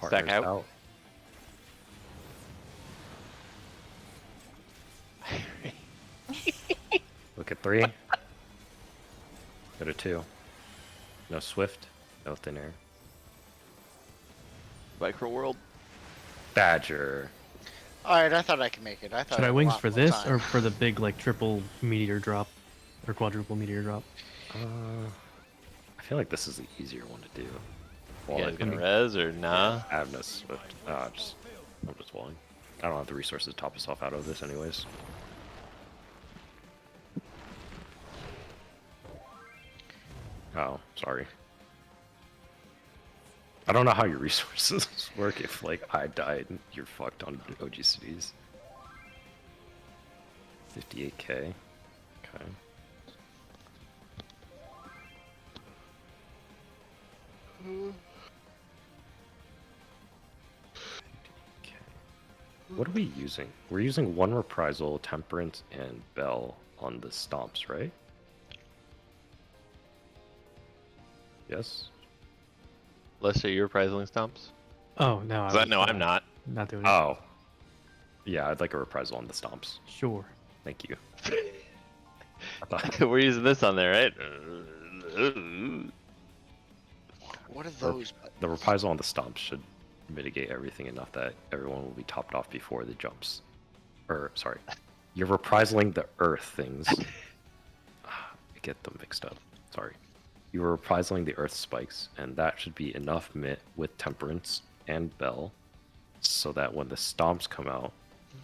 Stack Partners out. Look at 3. Go to 2. No Swift. No Thin Air. Micro world. Badger. Alright, I thought I could make it. I thought Should I had a wings lot for more this time. or for the big like triple meteor drop or quadruple meteor drop? I feel like this is the easier one to do. You Well, guys I gonna mean, res or nah? I have no Swift. I'm just walling. I don't have the resources to top myself out of this anyways. Oh, sorry. I don't know how your resources work if, like, I died and you're fucked on OG cities. 58k. Okay. Okay. What are we using? We're using 1 Reprisal, Temperance, and Bell on the stomps, right? Yes? Let's say you're prizing stomps. Oh no, I 'Cause I was, know I'm not. Not doing it. Oh. Yeah, I'd like a Reprisal on the stomps. Sure. Thank you. I thought We're using this on there, right? What are those? the Reprisal on the stomps should mitigate everything enough that everyone will be topped off before the jumps. Or, sorry. You're reprisaling the earth things. I get them mixed up. Sorry. You were reprisaling the earth spikes, and that should be enough mit with Temperance and Bell so that when the stomps come out,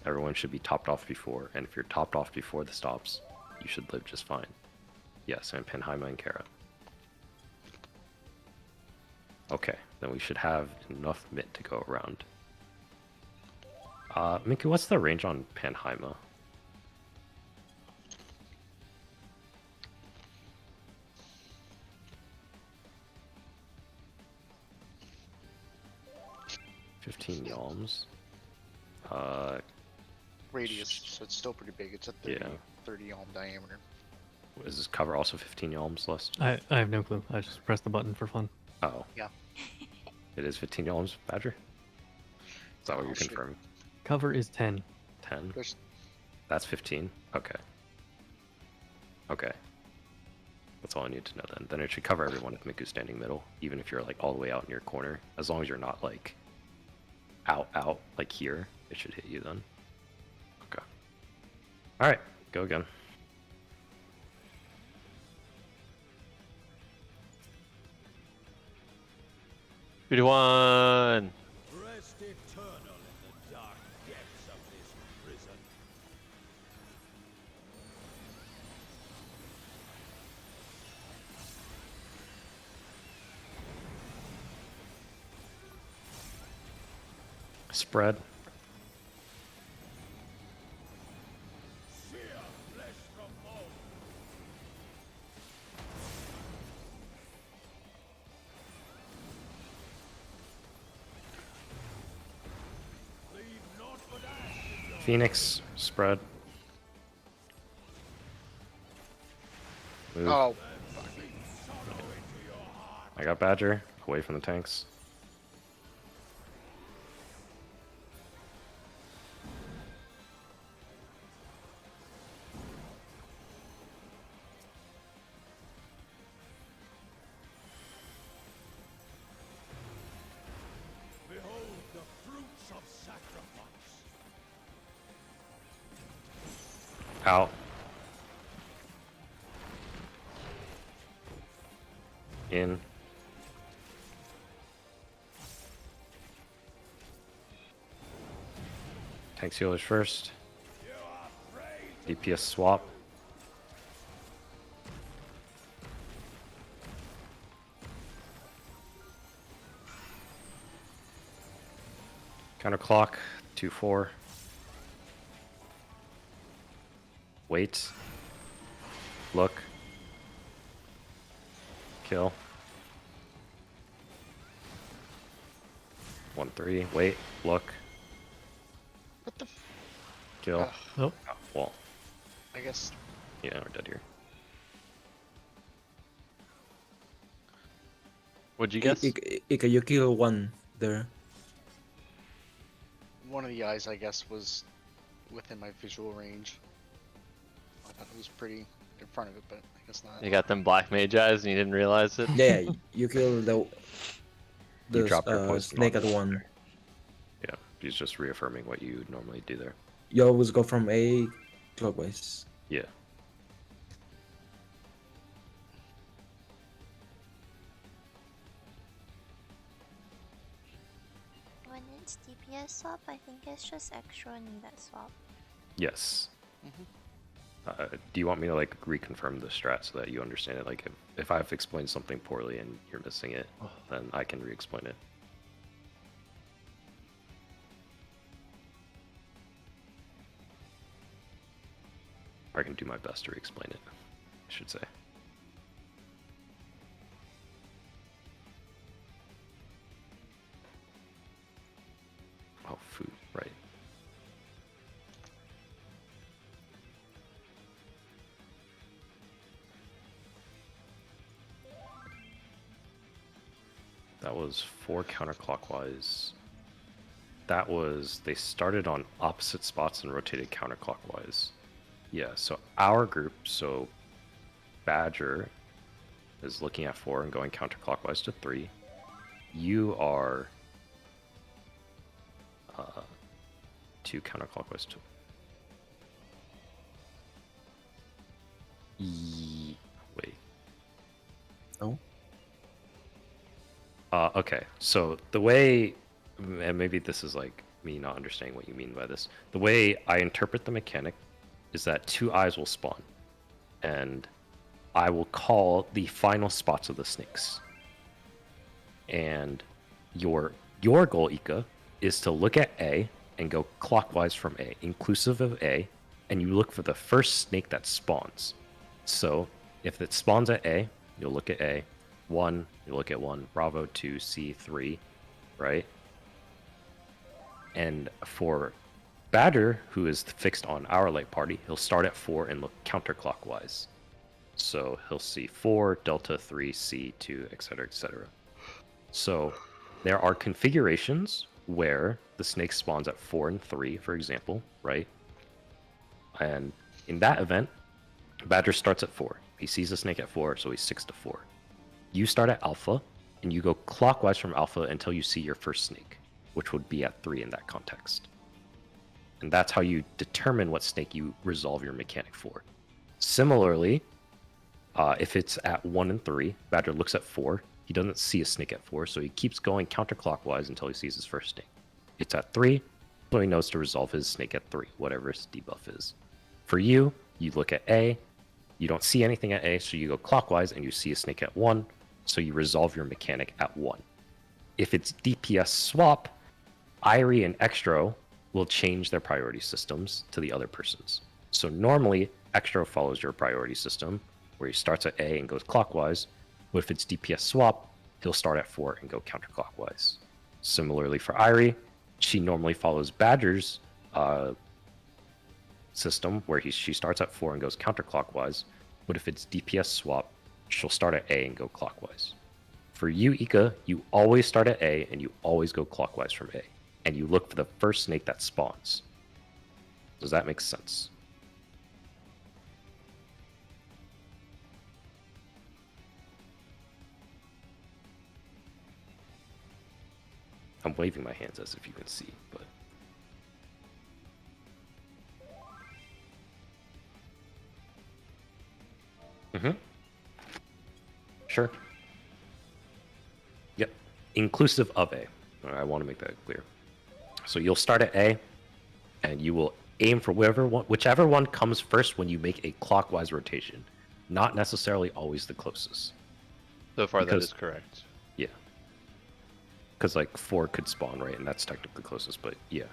everyone should be topped off before. And if you're topped off before the stomps, you should live just fine. Yes, and Penheima and Kara. Okay, then we should have enough mit to go around. Miku, what's the range on Penheima? $15 yalms. Radius, so it's still pretty big. It's a 30, Yeah. 30 ohm diameter. Is this cover also 15 yalms less? I have no clue. I just pressed the button for fun. Oh. Yeah. It is 15 yalms, Badger? Is that what Oh, you're shit. confirming? Cover is 10. 10? There's That's 15? Okay. Okay. That's all I need to know then. Then it should cover everyone if Miku's standing middle, even if you're like all the way out in your corner. As long as you're not like out, like here, it should hit you then. Okay. Alright, go again. Three to 1. Rest eternal in the dark depths of this prison. Spread. Sear flesh from bone. Leave naught but ash in your Phoenix, spread. Move. oh, I got Badger, away from the tanks. Out. In. Tank sealers first. DPS swap. Counterclock. 2-4. Wait. Look. Kill. 1-3. Wait. Look. What the? Kill. Ugh. Oh, Oh, well, I guess. yeah, we're dead here. What'd you guess? Ika, you kill one there. One of the eyes, I guess, was within my visual range. I thought it was pretty in front of it, but I guess not. You got them black mage eyes and you didn't realize it? Yeah, you kill You the dropped your poison snake on at it one. there. Yeah, he's just reaffirming what you normally do there. You always go from A clockwise. Yeah. When it's DPS swap, I think it's just extra need that swap. Yes. Mhm. Do you want me to like reconfirm the strat so that you understand it? Like if I've explained something poorly and you're missing it, then I can re-explain it. Or I can do my best to re-explain it, I should say. Oh, food, right. That was 4 counterclockwise. That was, they started on opposite spots and rotated counterclockwise. Yeah, so our group, so Badger is looking at 4 and going counterclockwise to 3. You are 2 counterclockwise to... Wait. No? Okay, so the way, and maybe this is like me not understanding what you mean by this. The way I interpret the mechanic is that 2 eyes will spawn, and I will call the final spots of the snakes. And your goal, Ika, is to look at A and go clockwise from A, inclusive of A, and you look for the first snake that spawns. So if it spawns at A, you'll look at A. 1, you look at 1. Bravo, 2, C, 3, right? And for Badger, who is fixed on our light party, he'll start at 4 and look counterclockwise. So he'll see 4, Delta, 3, C, 2, etc., etc. So there are configurations where the snake spawns at 4 and 3, for example, right? And in that event, Badger starts at 4. He sees the snake at 4, so he's 6 to 4. You start at Alpha, and you go clockwise from Alpha until you see your first snake, which would be at 3 in that context. And that's how you determine what snake you resolve your mechanic for. Similarly, if it's at 1 and 3, Badger looks at 4. He doesn't see a snake at 4, so he keeps going counterclockwise until he sees his first snake. It's at 3, so he knows to resolve his snake at 3, whatever his debuff is. For you, you look at A. You don't see anything at A, so you go clockwise and you see a snake at 1, so you resolve your mechanic at 1. If it's DPS swap, Irie and Extro will change their priority systems to the other person's. So normally, Extro follows your priority system, where he starts at A and goes clockwise, but if it's DPS swap, he'll start at 4 and go counterclockwise. Similarly for Irie, she normally follows Badger's system, where she starts at 4 and goes counterclockwise, but if it's DPS swap, she'll start at A and go clockwise. For you, Ika, you always start at A and you always go clockwise from A, and you look for the first snake that spawns. Does that make sense? I'm waving my hands as if you can see, but... Mm-hmm. Sure. Yep. Inclusive of A. I want to make that clear. So you'll start at A, and you will aim for whichever one comes first when you make a clockwise rotation. Not necessarily always the closest. So far, that Because- is correct. Yeah. Because like 4 could spawn, right? And that's technically closest, but yeah.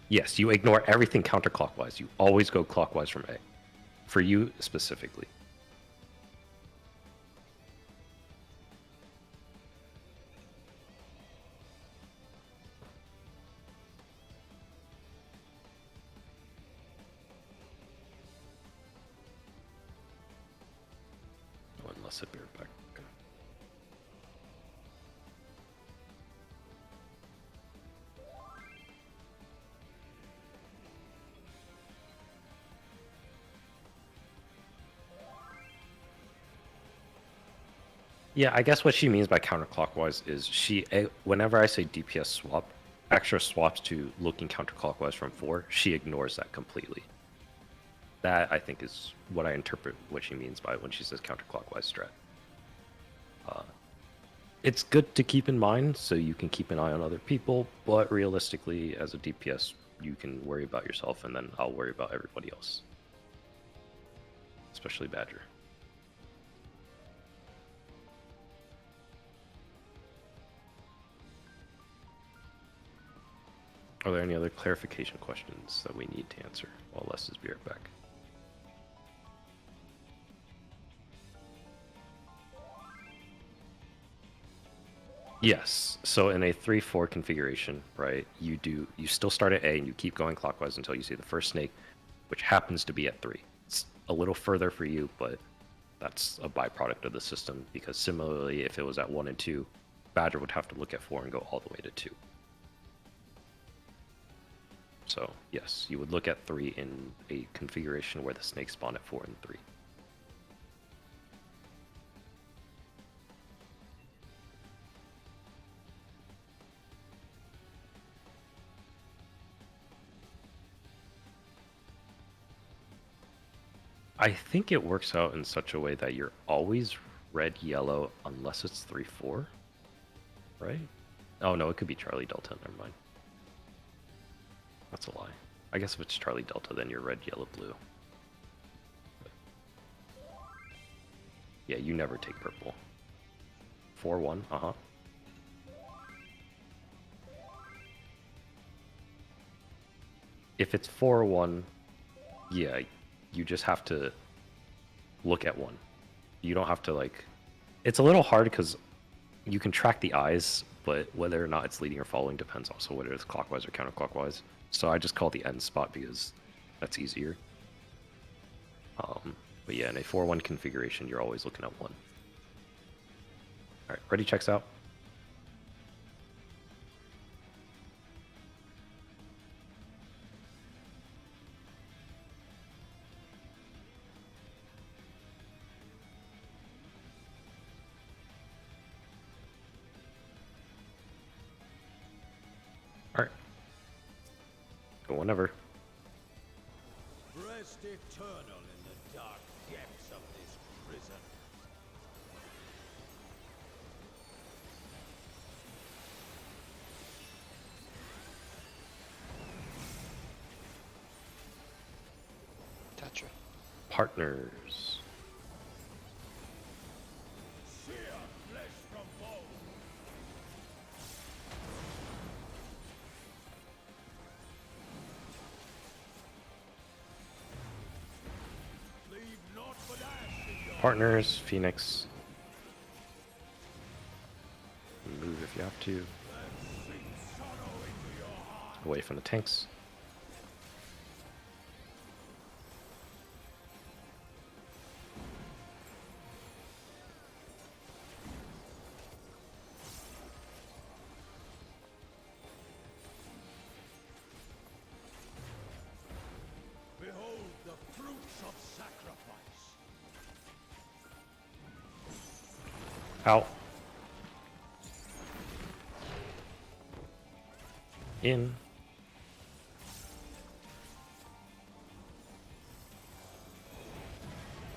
Yes, you ignore everything counterclockwise. You always go clockwise from A. For you specifically. Oh, unless it bear back. Okay. Yeah, I guess what she means by counterclockwise is whenever I say DPS swap, extra swaps to looking counterclockwise from 4, she ignores that completely. That, I think, is what I interpret what she means by when she says counterclockwise strat. It's good to keep in mind so you can keep an eye on other people, but realistically, as a DPS, you can worry about yourself and then I'll worry about everybody else. Especially Badger. Are there any other clarification questions that we need to answer while Les is right back? Yes. So in a 3-4 configuration, right, you still start at A and you keep going clockwise until you see the first snake, which happens to be at 3. It's a little further for you, but that's a byproduct of the system because similarly, if it was at 1 and 2, Badger would have to look at 4 and go all the way to 2. So yes, you would look at 3 in a configuration where the snakes spawn at 4 and 3. I think it works out in such a way that you're always red, yellow, unless it's 3-4, right? Oh no, it could be Charlie Delta, never mind. That's a lie. I guess if it's Charlie Delta, then you're red, yellow, blue. But yeah, you never take purple. 4-1, uh-huh. If it's 4-1, yeah, you just have to look at 1. You don't have to, like... It's a little hard because you can track the eyes, but whether or not it's leading or following depends also whether it's clockwise or counterclockwise. So I just call the end spot because that's easier. But yeah, in a 4-1 configuration, you're always looking at 1. Alright, ready, checks out. Alright. Go whenever. Rest eternal in the dark depths of this prison. Tetra. Partners. Sear flesh from bone. Leave naught but ash in your Partners, Phoenix. Move if you have to. sink sorrow into your heart. Away from the tanks. Behold the fruits of sacrifice. Out. In.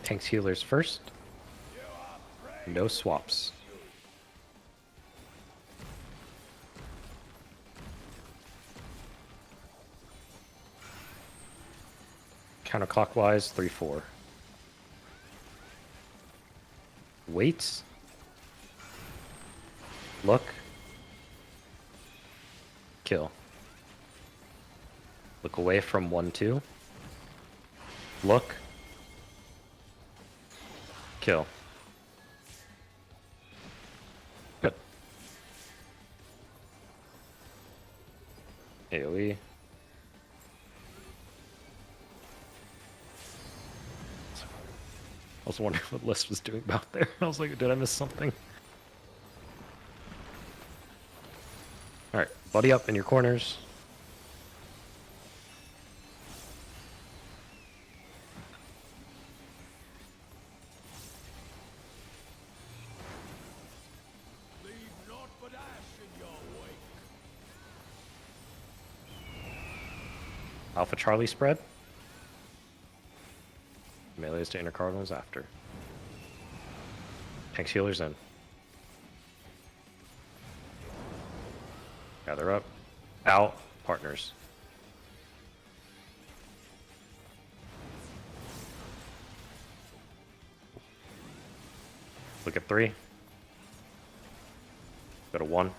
Tanks healers first. No swaps. Counterclockwise, 3-4. Wait. Look. Kill. Look away from 1-2. Look. Kill. Good. AoE. I was wondering what List was doing back there. I was like, did I miss something? Alright, buddy up in your corners. Leave naught but ash in your wake. Alpha Charlie spread. Melees to inner cardinals after. Tanks healers in. Gather up. Out. Partners. Look at 3. Go to 1.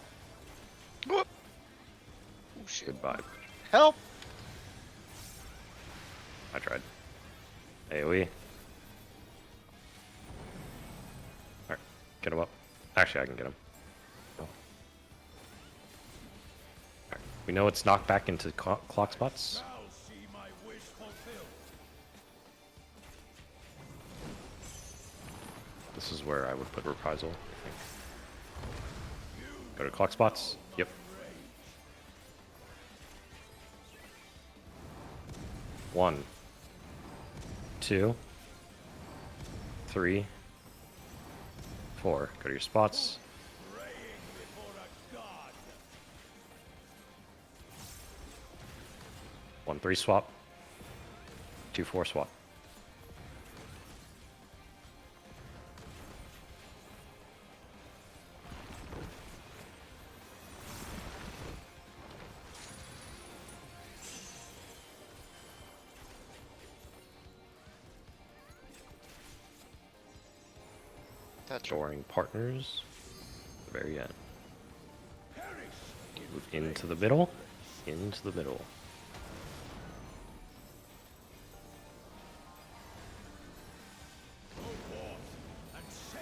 Oh shit. Goodbye. Help! I tried. AoE. Alright, get him up. Actually, I can get him. Oh. Alright, we know it's knocked back into clock spots. Now see my wish fulfilled. This is where I would put reprisal, I think. Go to clock spots. Yep. 1, 2, 3, 4. Go to your spots. Praying before a god. 1-3 swap. 2-4 swap. That's Storing partners. The very end. Move into the middle. Into the middle.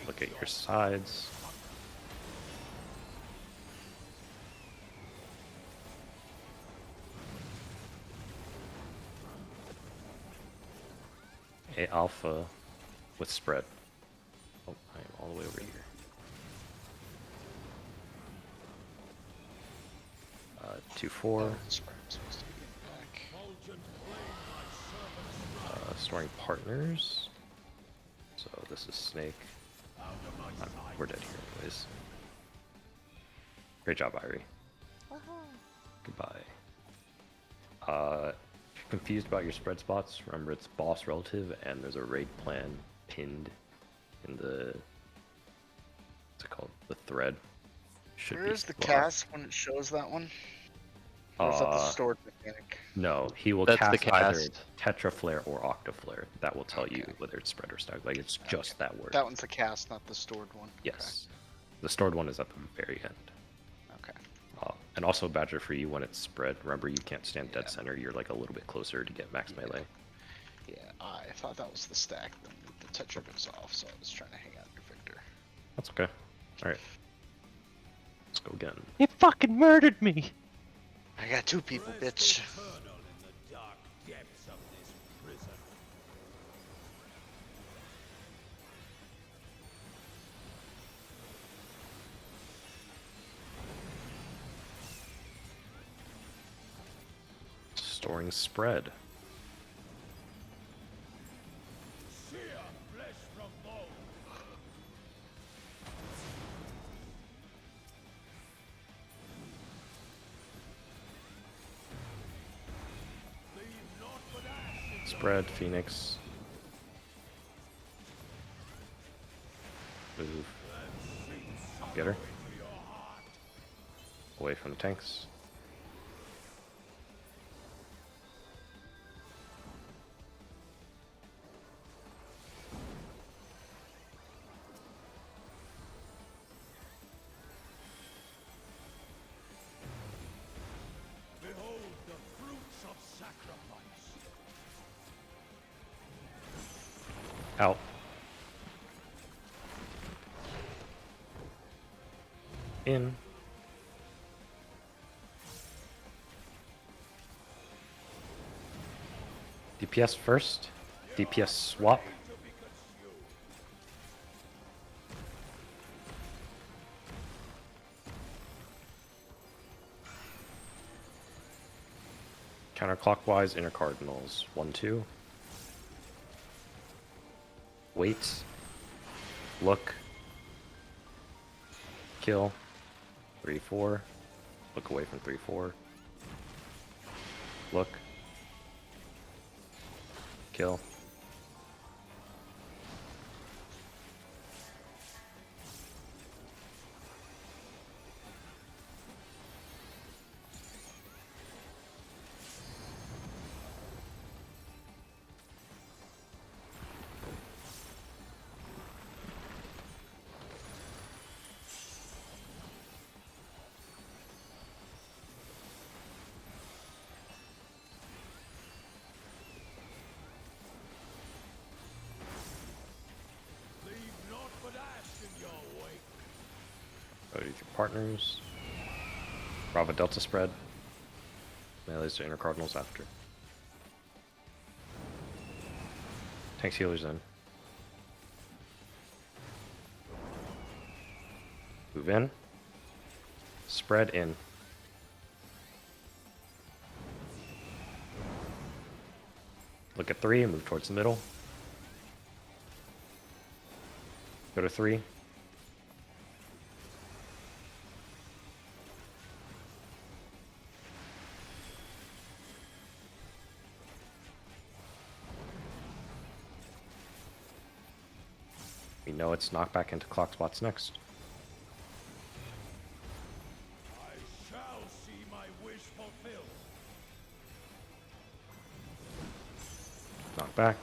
Look at your sides. A alpha with spread. Oh, I am all the way over here. 2-4. That's where I'm supposed to be getting back. Storing partners. So this is Snake. We're dead here anyways. Great job, Irie. Woohoo. Goodbye. If you're confused about your spread spots, remember it's boss relative and there's a raid plan pinned in the, what's it called? The thread. Should Where be is the well, cast when it shows that one? Or is that the stored mechanic? No, he will That's the cast either cast. Tetra Flare or Octa Flare. That will tell you Okay. whether it's spread or stacked. Like it's just that word. That one's the cast, not the stored one. Yes. The stored one is at the very end. Okay. And also Badger for you when it's spread. Remember you can't stand dead Yeah. center. You're like a little bit closer to get max melee. Yeah, I thought that was the stack. Then the Tetra goes off, so I was trying to hang out near Victor. That's okay. Alright. Let's go again. He fucking murdered me. I got 2 people, bitch. Eternal in the dark depths of this prison. Storing spread. Sear flesh from bone. Leave naught but ash in Spread, Phoenix. Move. Get her. Away from the tanks. Behold the fruits of sacrifice. Out. In. DPS first. DPS swap. Counterclockwise, inner cardinals. 1, 2. Wait. Look. Kill. 3, 4. Look away from 3, 4. Look. Kill. Leave naught but ash in your wake. Go to your partners. Bravo Delta spread. Melees to inner cardinals after. Tanks healers in. Move in. Spread in. Look at 3 and move towards the middle. Go to 3. We know it's knocked back into clock spots next. I shall see my wish fulfilled. Knock back.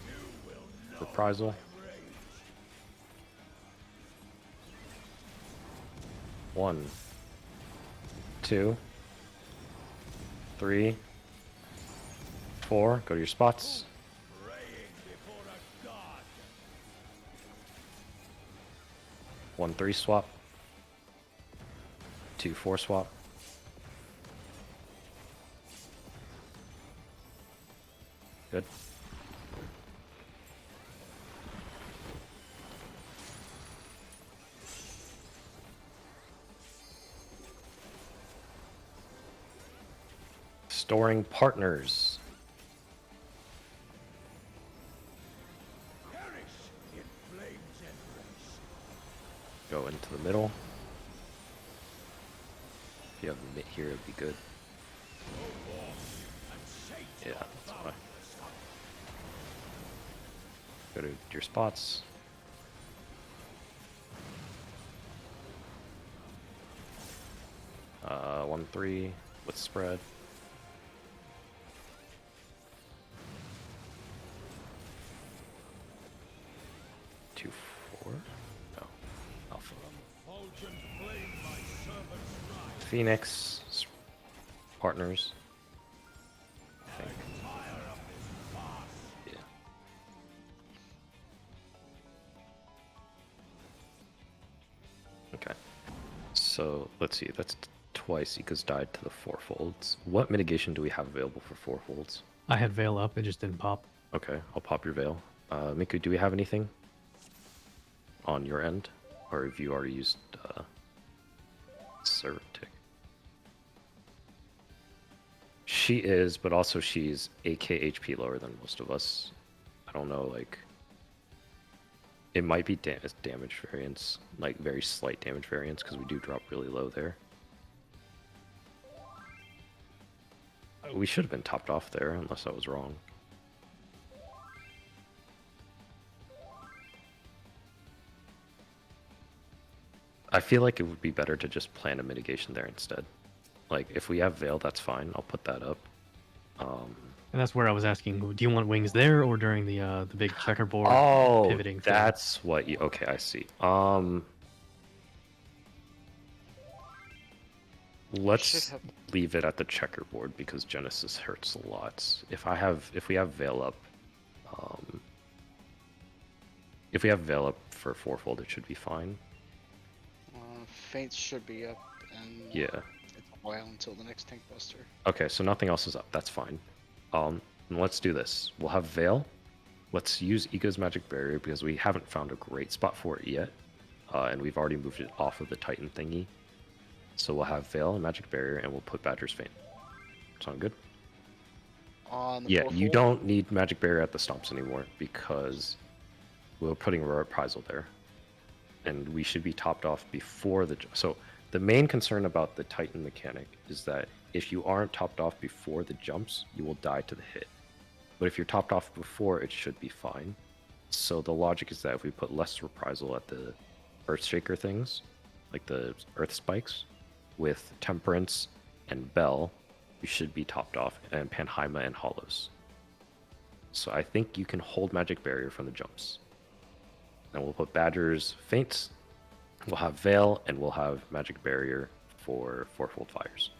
You will know Reprisal. my rage. 1, 2, 3, 4. Go to your spots. Praying before a god. 1, 3 swap. 2, 4 swap. Good. Storing partners. Perish in flames embrace. Go into the middle. If you have a mid here, it'd be good. Yeah, that's fine. Go to your spots. Uh, 1, 3 with spread. 2, 4. No, alpha. Fulgent flame my servants rise. Phoenix partners. I think. Tire of this farce. Yeah. Okay. So let's see. That's twice Ika's died to the 4 folds. What mitigation do we have available for 4 folds? I had Veil up, it just didn't pop. Okay, I'll pop your veil. Miku, do we have anything on your end? Or have you already used Sertic? She is, but also she's 8k HP lower than most of us. I don't know, like... It might be damage variance, like very slight damage variance, because we do drop really low there. We should have been topped off there, unless I was wrong. I feel like it would be better to just plan a mitigation there instead. Like, if we have Veil, that's fine. I'll put that up. And that's where I was asking, do you want wings there or during the big checkerboard Oh, pivoting thing? that's what you... Okay, I see. Let's have- leave it at the checkerboard because Genesis hurts a lot. If we have Veil up, if we have Veil up for fourfold, it should be fine. Faints should be up, and Yeah. it's a while until the next tank buster. Okay, so nothing else is up. That's fine. Let's do this. We'll have Veil. Let's use Ego's Magic Barrier because we haven't found a great spot for it yet. And we've already moved it off of the Titan thingy. So we'll have Veil and Magic Barrier, and we'll put Badger's Feint. Sound good? On the Yeah, you fourfold? don't need Magic Barrier at the stomps anymore because we're putting Reprisal there. And we should be topped off before the... So the main concern about the Titan mechanic is that if you aren't topped off before the jumps, you will die to the hit. But if you're topped off before, it should be fine. So the logic is that if we put less Reprisal at the Earthshaker things, like the Earth Spikes, with Temperance and Bell, you should be topped off, and Panheima and Hollows. So I think you can hold Magic Barrier from the jumps. And we'll put Badger's Feints, we'll have Veil, and we'll have Magic Barrier for fourfold fires.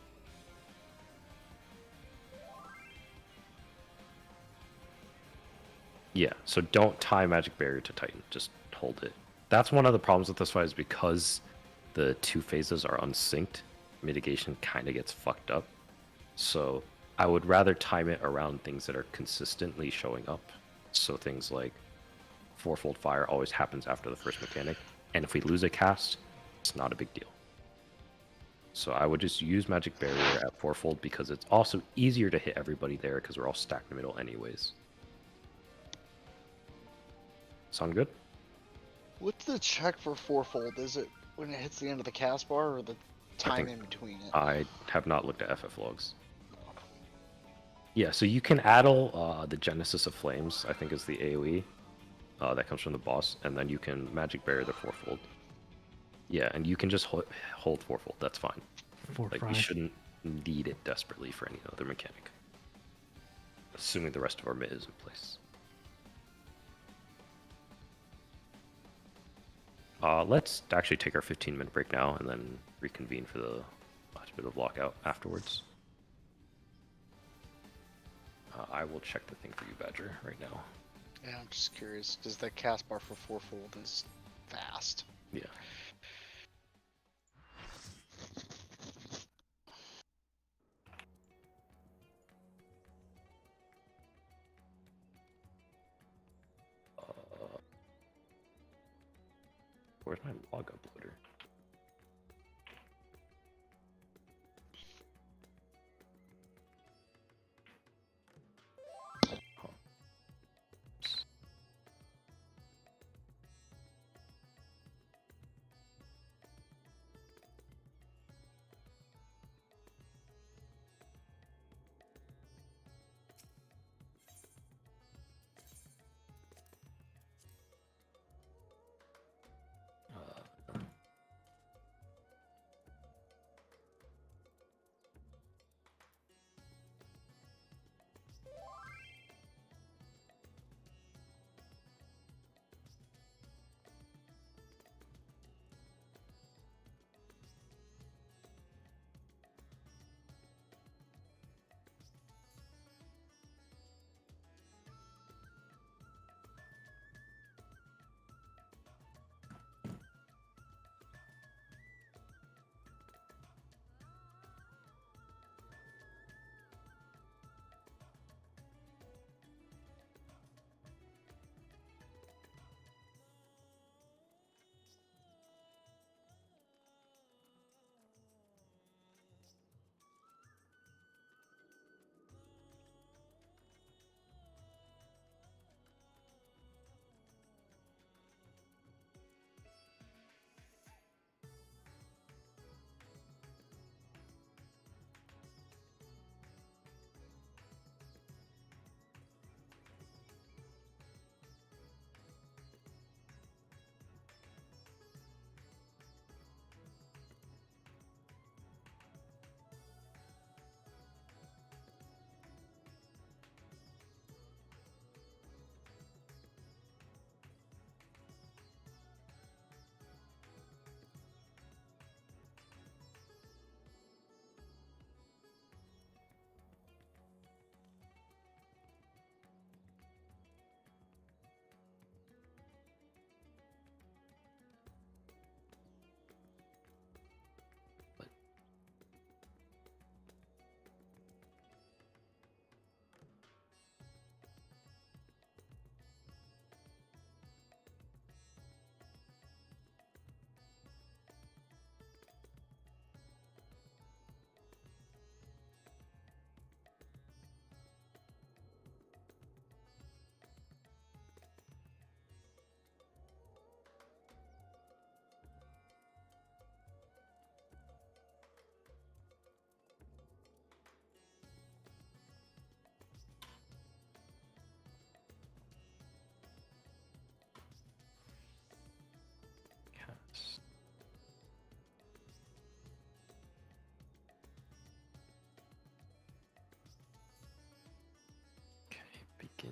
Yeah, so don't tie Magic Barrier to Titan, just hold it. That's one of the problems with this fight is because the two phases are unsynced, mitigation kind of gets fucked up. So I would rather time it around things that are consistently showing up. So things like fourfold fire always happens after the first mechanic, and if we lose a cast, it's not a big deal. So I would just use Magic Barrier at fourfold because it's also easier to hit everybody there because we're all stacked in the middle anyways. Sound good? What's the check for fourfold? Is it when it hits the end of the cast bar or the time think- in between it? I have not looked at FF logs. Yeah, so you can addle the Genesis of Flames, I think is the AoE that comes from the boss, and then you can Magic Barrier the fourfold. Yeah, and you can just hold fourfold, that's fine. Like, we shouldn't need it desperately for any other mechanic. Assuming the rest of our mid is in place. Let's actually take our 15-minute break now and then reconvene for the last bit of lockout afterwards. I will check the thing for you, Badger, right now. Yeah, I'm just curious because the cast bar for fourfold is fast. Yeah. Where's my log uploader? Oh.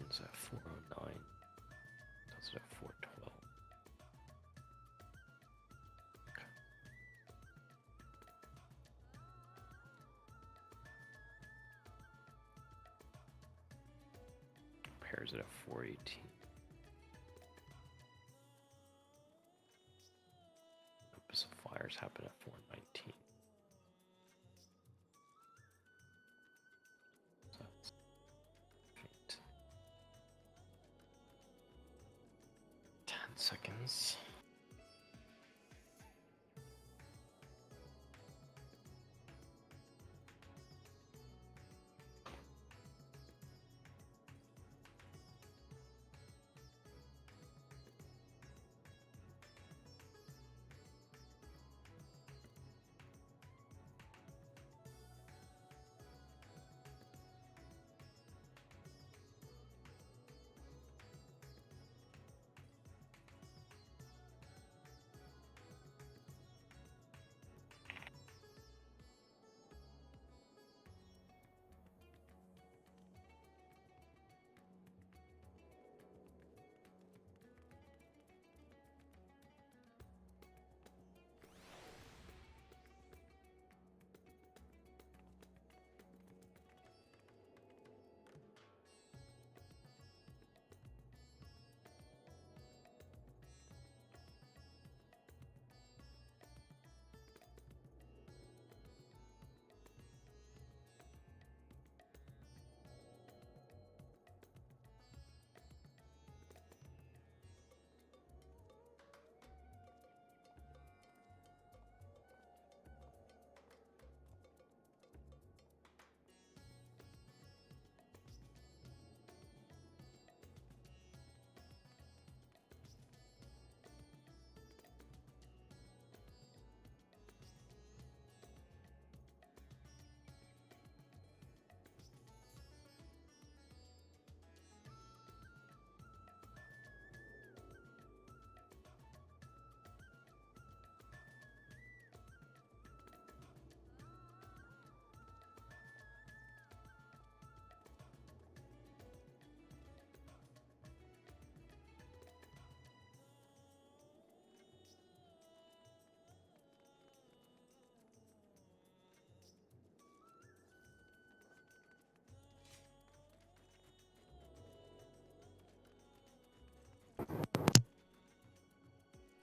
One's at 409. That's at 412. Okay. Pairs it at 418. Opposite flyers happen at 419. So that's 8. 10 seconds.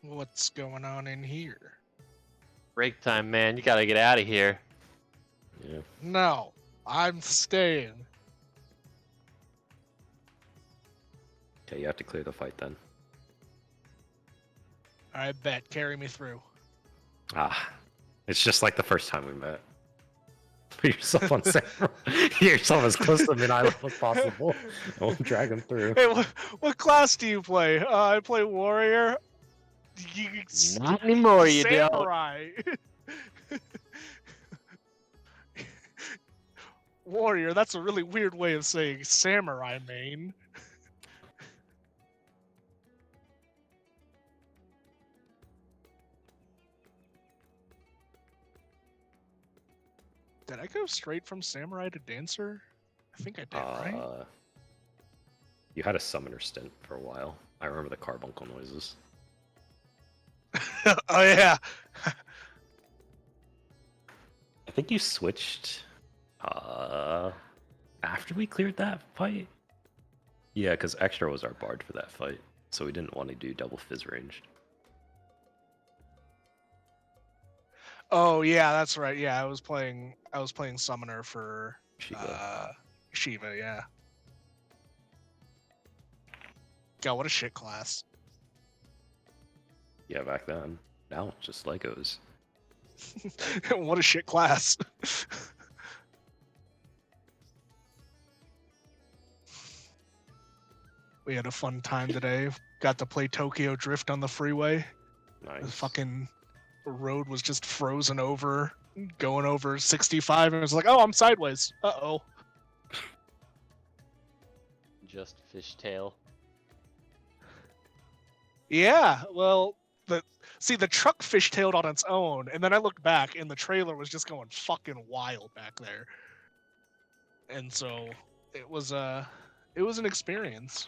What's going on in here? Break time, man. You gotta get out of here. Yeah. No, I'm staying. Okay, you have to clear the fight then. I bet. Carry me through. Ah, it's just like the first time we met. Put yourself on Samurai. Get yourself as close to mid-island as possible. I won't drag him through. Hey, what class do you play? I play warrior. Not anymore, you don't. Samurai. Warrior. That's a really weird way of saying samurai, main. Did I go straight from samurai to dancer? I think I did, right? You had a summoner stint for a while. I remember the carbuncle noises. Oh yeah. I think you switched after we cleared that fight. Yeah, because Extra was our bard for that fight, so we didn't want to do double fizz range. Oh yeah, that's right. Yeah, I was playing summoner for Shiva. Shiva, yeah. God, what a shit class. Yeah, back then. Now it's just Legos. What a shit class. We had a fun time today. Got to play Tokyo Drift on the freeway. Nice. The fucking road was just frozen over, going over 65, and it was like, oh, I'm sideways. Uh-oh. Just fishtail. Yeah, well, the truck fishtailed on its own, and then I looked back, and the trailer was just going fucking wild back there. And so it was It was an experience.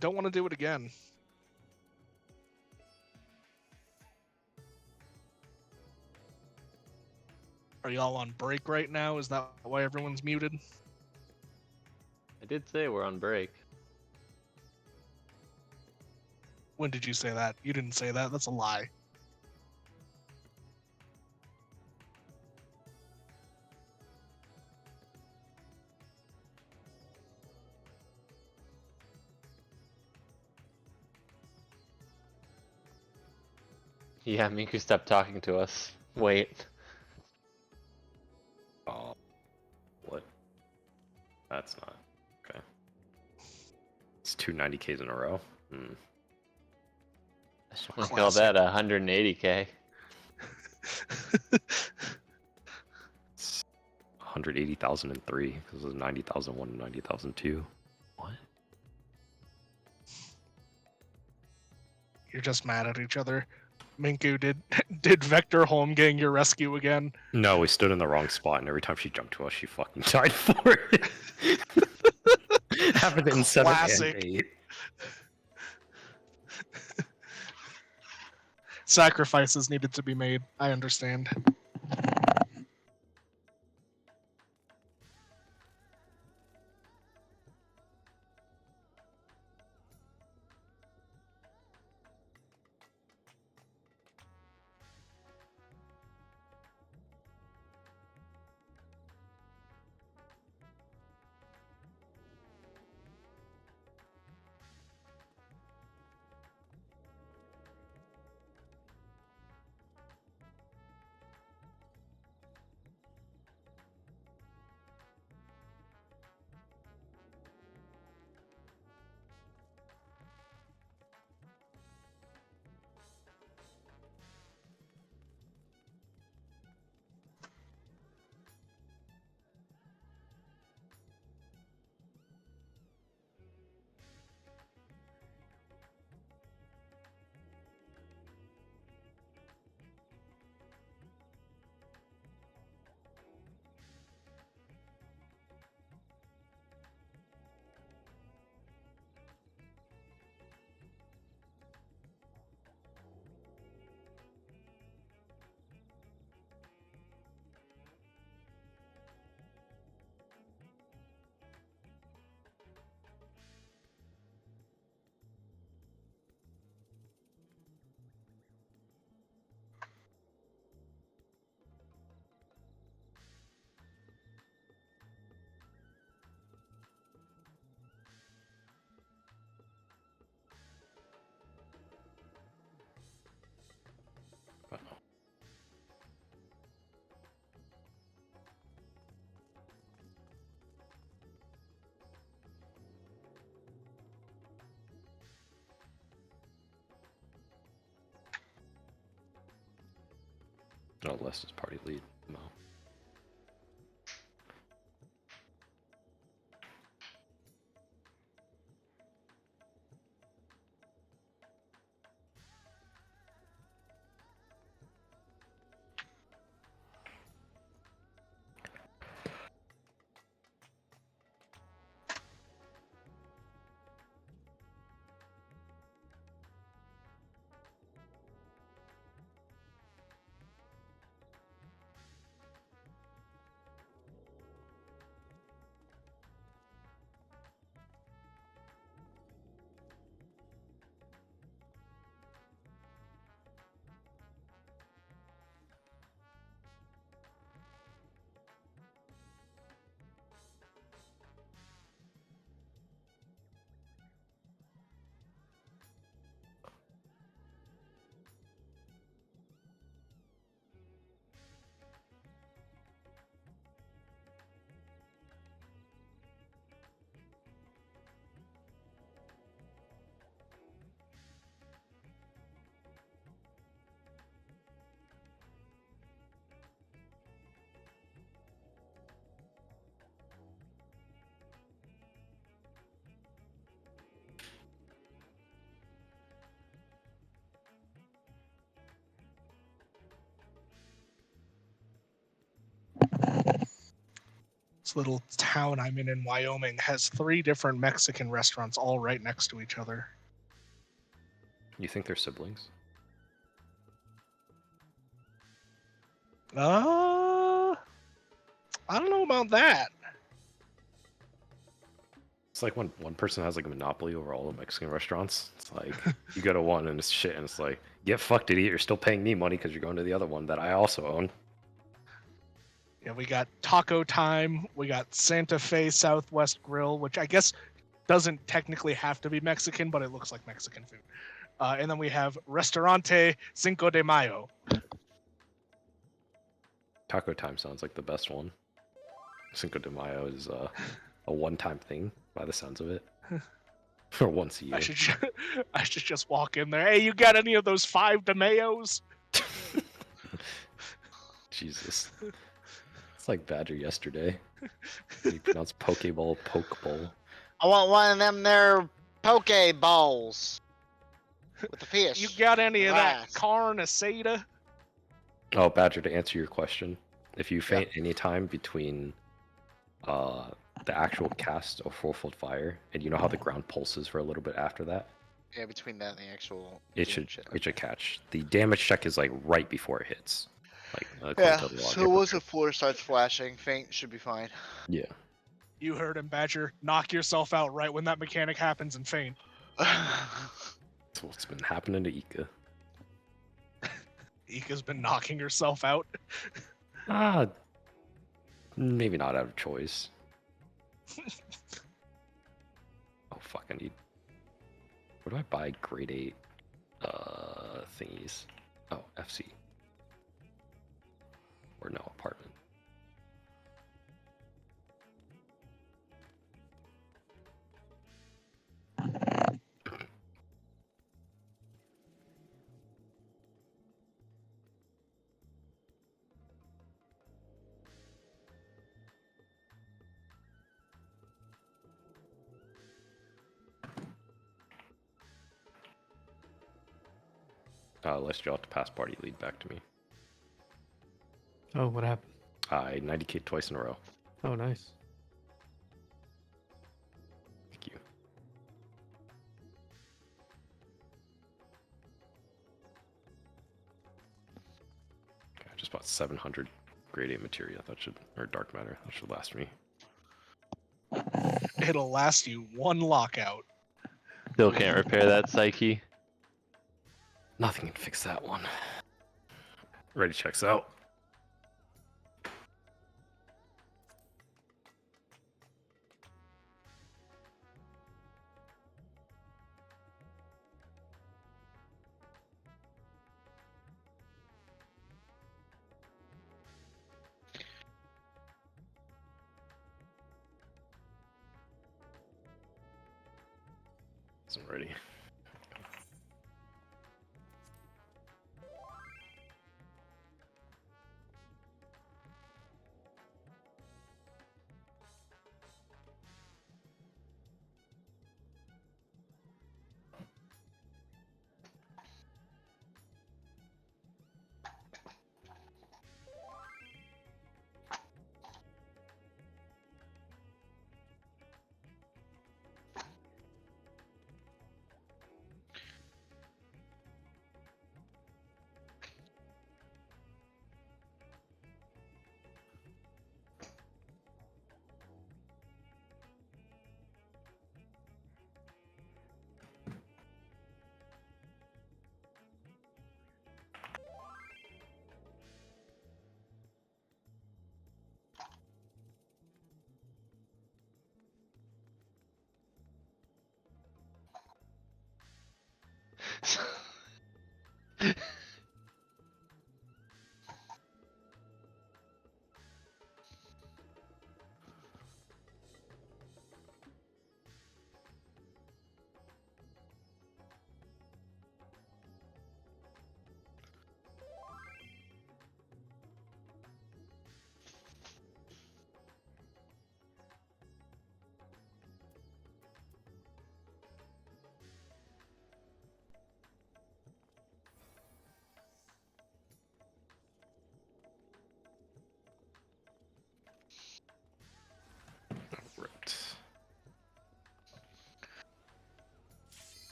Don't want to do it again. Are y'all on break right now? Is that why everyone's muted? I did say we're on break. When did you say that? You didn't say that. That's a lie. Yeah, Miku stopped talking to us. Wait. Oh, what? That's not okay. It's 290Ks in a row. Hmm. We call that 180K. It's 180,003 because it was 90,001 and 90,002. What? You're just mad at each other. Minku, did Vector Holmgang your rescue again? No, we stood in the wrong spot, and every time she jumped to us, she fucking died for it. Happened in 7 and Classic. 8. Sacrifices needed to be made. I understand. No, Les is party lead. No. this little town I'm in Wyoming has 3 different Mexican restaurants all right next to each other. You think they're siblings? I don't know about that. It's like when one person has like a monopoly over all the Mexican restaurants. It's like you go to one and it's shit, and it's like get fucked, idiot. You're still paying me money because you're going to the other one that I also own. Yeah, we got Taco Time, we got Santa Fe Southwest Grill, which I guess doesn't technically have to be Mexican, but it looks like Mexican food. And then we have Restaurante Cinco de Mayo. Taco Time sounds like the best one. Cinco de Mayo is a one-time thing by the sounds of it, or once a year. I should just walk in there. Hey, you got any of those 5 de Mayos? Jesus, it's like Badger yesterday. He pronounced Pokeball, Pokeball. I want one of them there poke balls with the fish. You got any of that Rice. carne asada? Oh, Badger, to answer your question, if you faint any time between the actual cast of Fourfold Fire, and you know how the ground pulses for a little bit after that, Yeah, between that and the actual. it should catch. The damage check is like right before it hits. Like Yeah. according to the log. So once the floor starts flashing, faint should be fine. Yeah. You heard him, Badger. Knock yourself out right when that mechanic happens and faint. That's what's been happening to Ika. Ika's been knocking herself out. Maybe not out of choice. Oh fuck! I need. Where do I buy grade 8 thingies? Oh, FC. Or no, apartment. Let's draw to pass party lead back to me. Oh, what happened? I 90k twice in a row. Oh, nice. Thank you. Okay, I just bought 700 grade 8 materia. That should, or dark matter. That should last me. It'll last you 1 lockout. Still can't repair that psyche. Nothing can fix that one. Ready checks out. Isn't ready.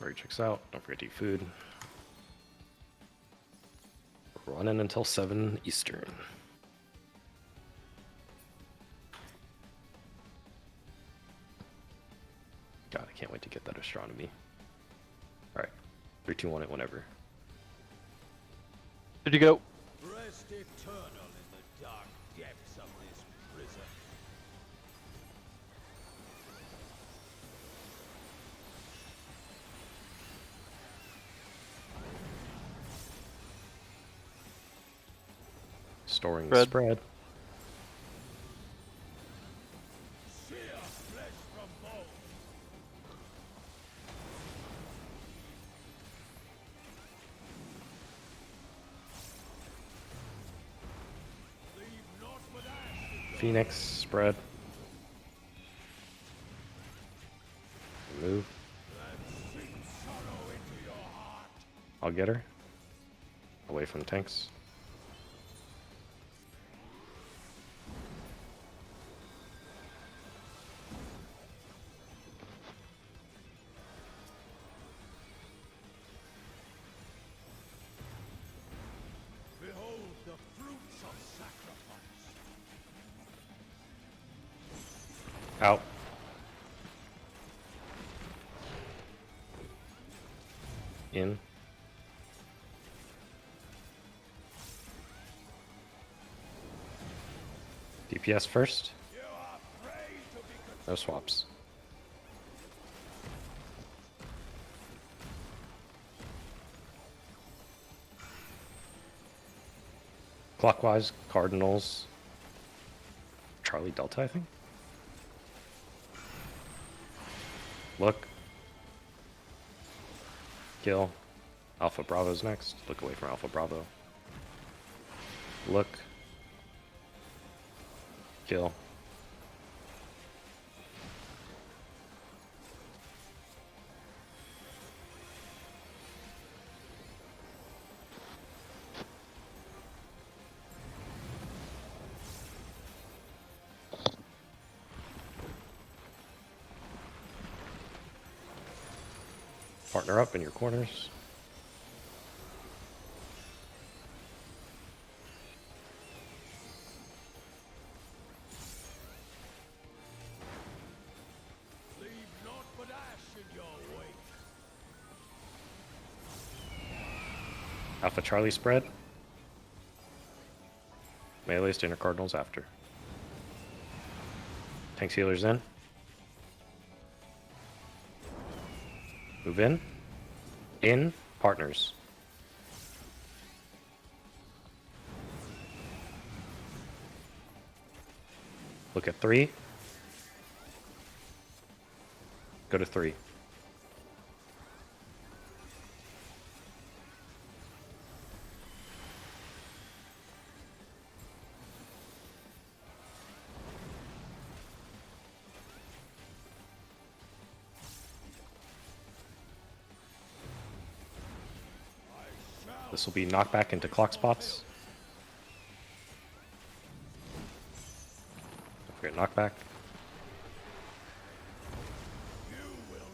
Already checks out. Don't forget to eat food. Running until 7 Eastern. God, I can't wait to get that astronomy. Alright. 3, 2, 1 it whenever. Did you go? Rest eternal in the dark depths of this prison. Storing Spread. spread. Sear flesh from bone. Leave naught but ash. Phoenix spread. Move. Sink sorrow into your heart. I'll get her. Away from tanks. Behold the fruits of sacrifice. Out. In. DPS first. You are prey to be No swaps. Clockwise, Cardinals. Charlie Delta, I think. Look. Kill. Alpha Bravo's next. Look away from Alpha Bravo. Look. Kill. Partner up in your corners. leave naught but ash in your wake. Alpha Charlie spread. Melee Standard Cardinals after. Tanks healers in. Move in. In. Partners. Look at 3. Go to 3. This will be knockback into clock spots. Don't forget knockback.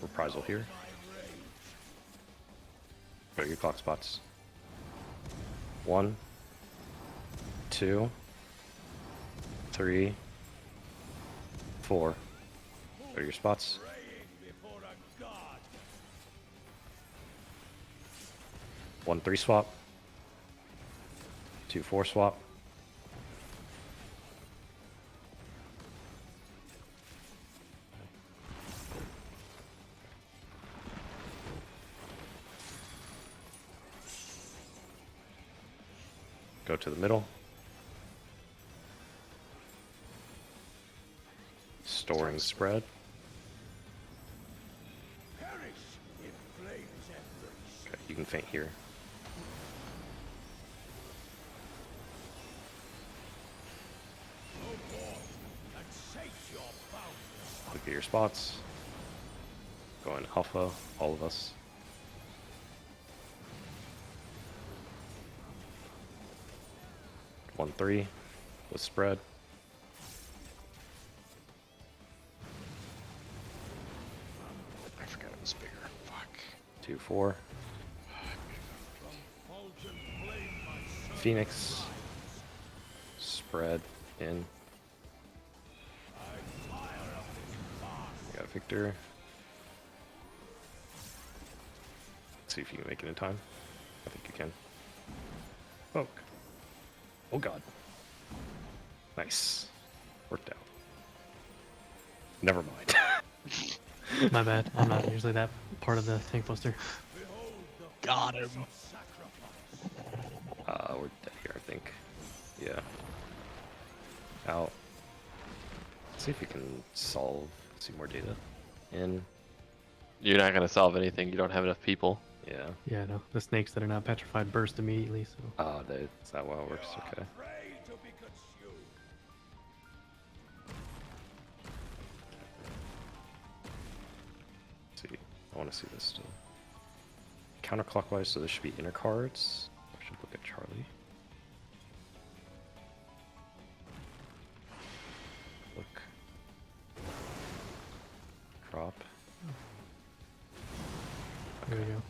Reprisal here. Go to your clock spots. 1, 2, 3, 4. Go to your spots. Praying before a god. 1, 3 swap. 2, 4 swap. Go to the middle. Storing spread. Perish in flames embrace. Okay, you can feint here. Go forth and sate your boundless Look at your spots. Going alpha, all of us. One, 3 with spread. I forgot it was bigger. Fuck. 2, 4. Phoenix. Spread in. We got Victor. Let's see if you can make it in time. I think you can. Poke. Oh god. Nice. Worked out. Never mind. My bad. I'm not usually that part of the tank poster. Got him. We're dead here, I think. Yeah. Out. Let's see if we can solve. See more data. In. You're not gonna solve anything. You don't have enough people. Yeah. Yeah, no. The snakes that are not petrified burst immediately, so. Oh, is that how it works? Okay. Let's see. I want to see this still. Counterclockwise, so this should be inner cards. I should look at Charlie. Look. Drop. There we go.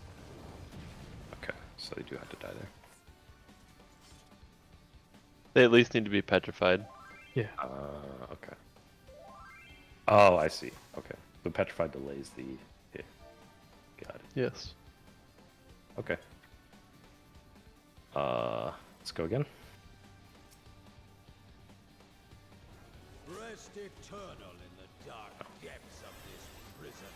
Okay, so they do have to die there. They at least need to be petrified. Yeah. Okay. Oh, I see. Okay. The petrified delays the hit. Got it. Yes. Okay. Let's go again. Rest eternal in the dark depths of this prison.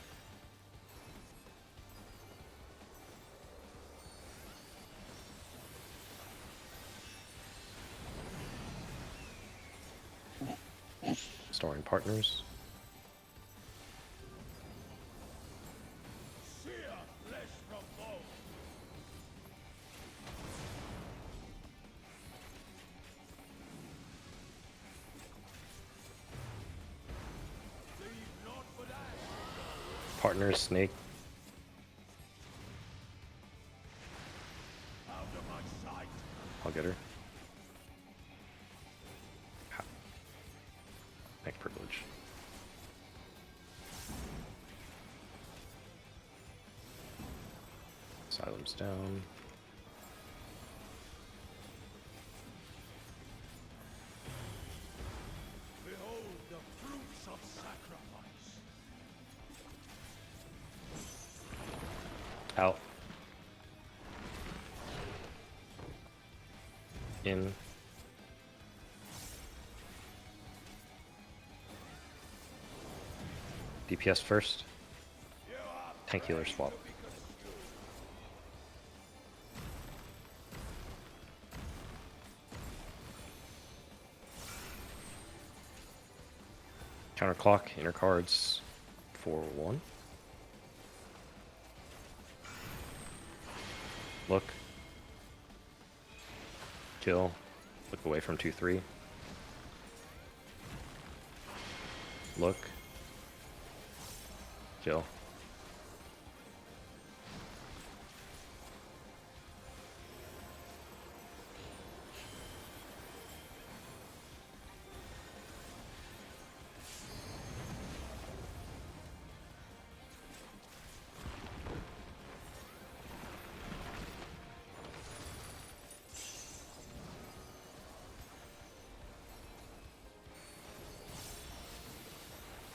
Storing partners. Sear flesh from bone. Leave naught but ash. Partners, snake. Out of my sight. I'll get her. Neck privilege. Asylum's down. Behold the fruits of sacrifice. Out. In. DPS first. Tank healer swap. Counterclock, inner cards, 4-1. Look. Kill. Look away from 2-3. Look. Kill.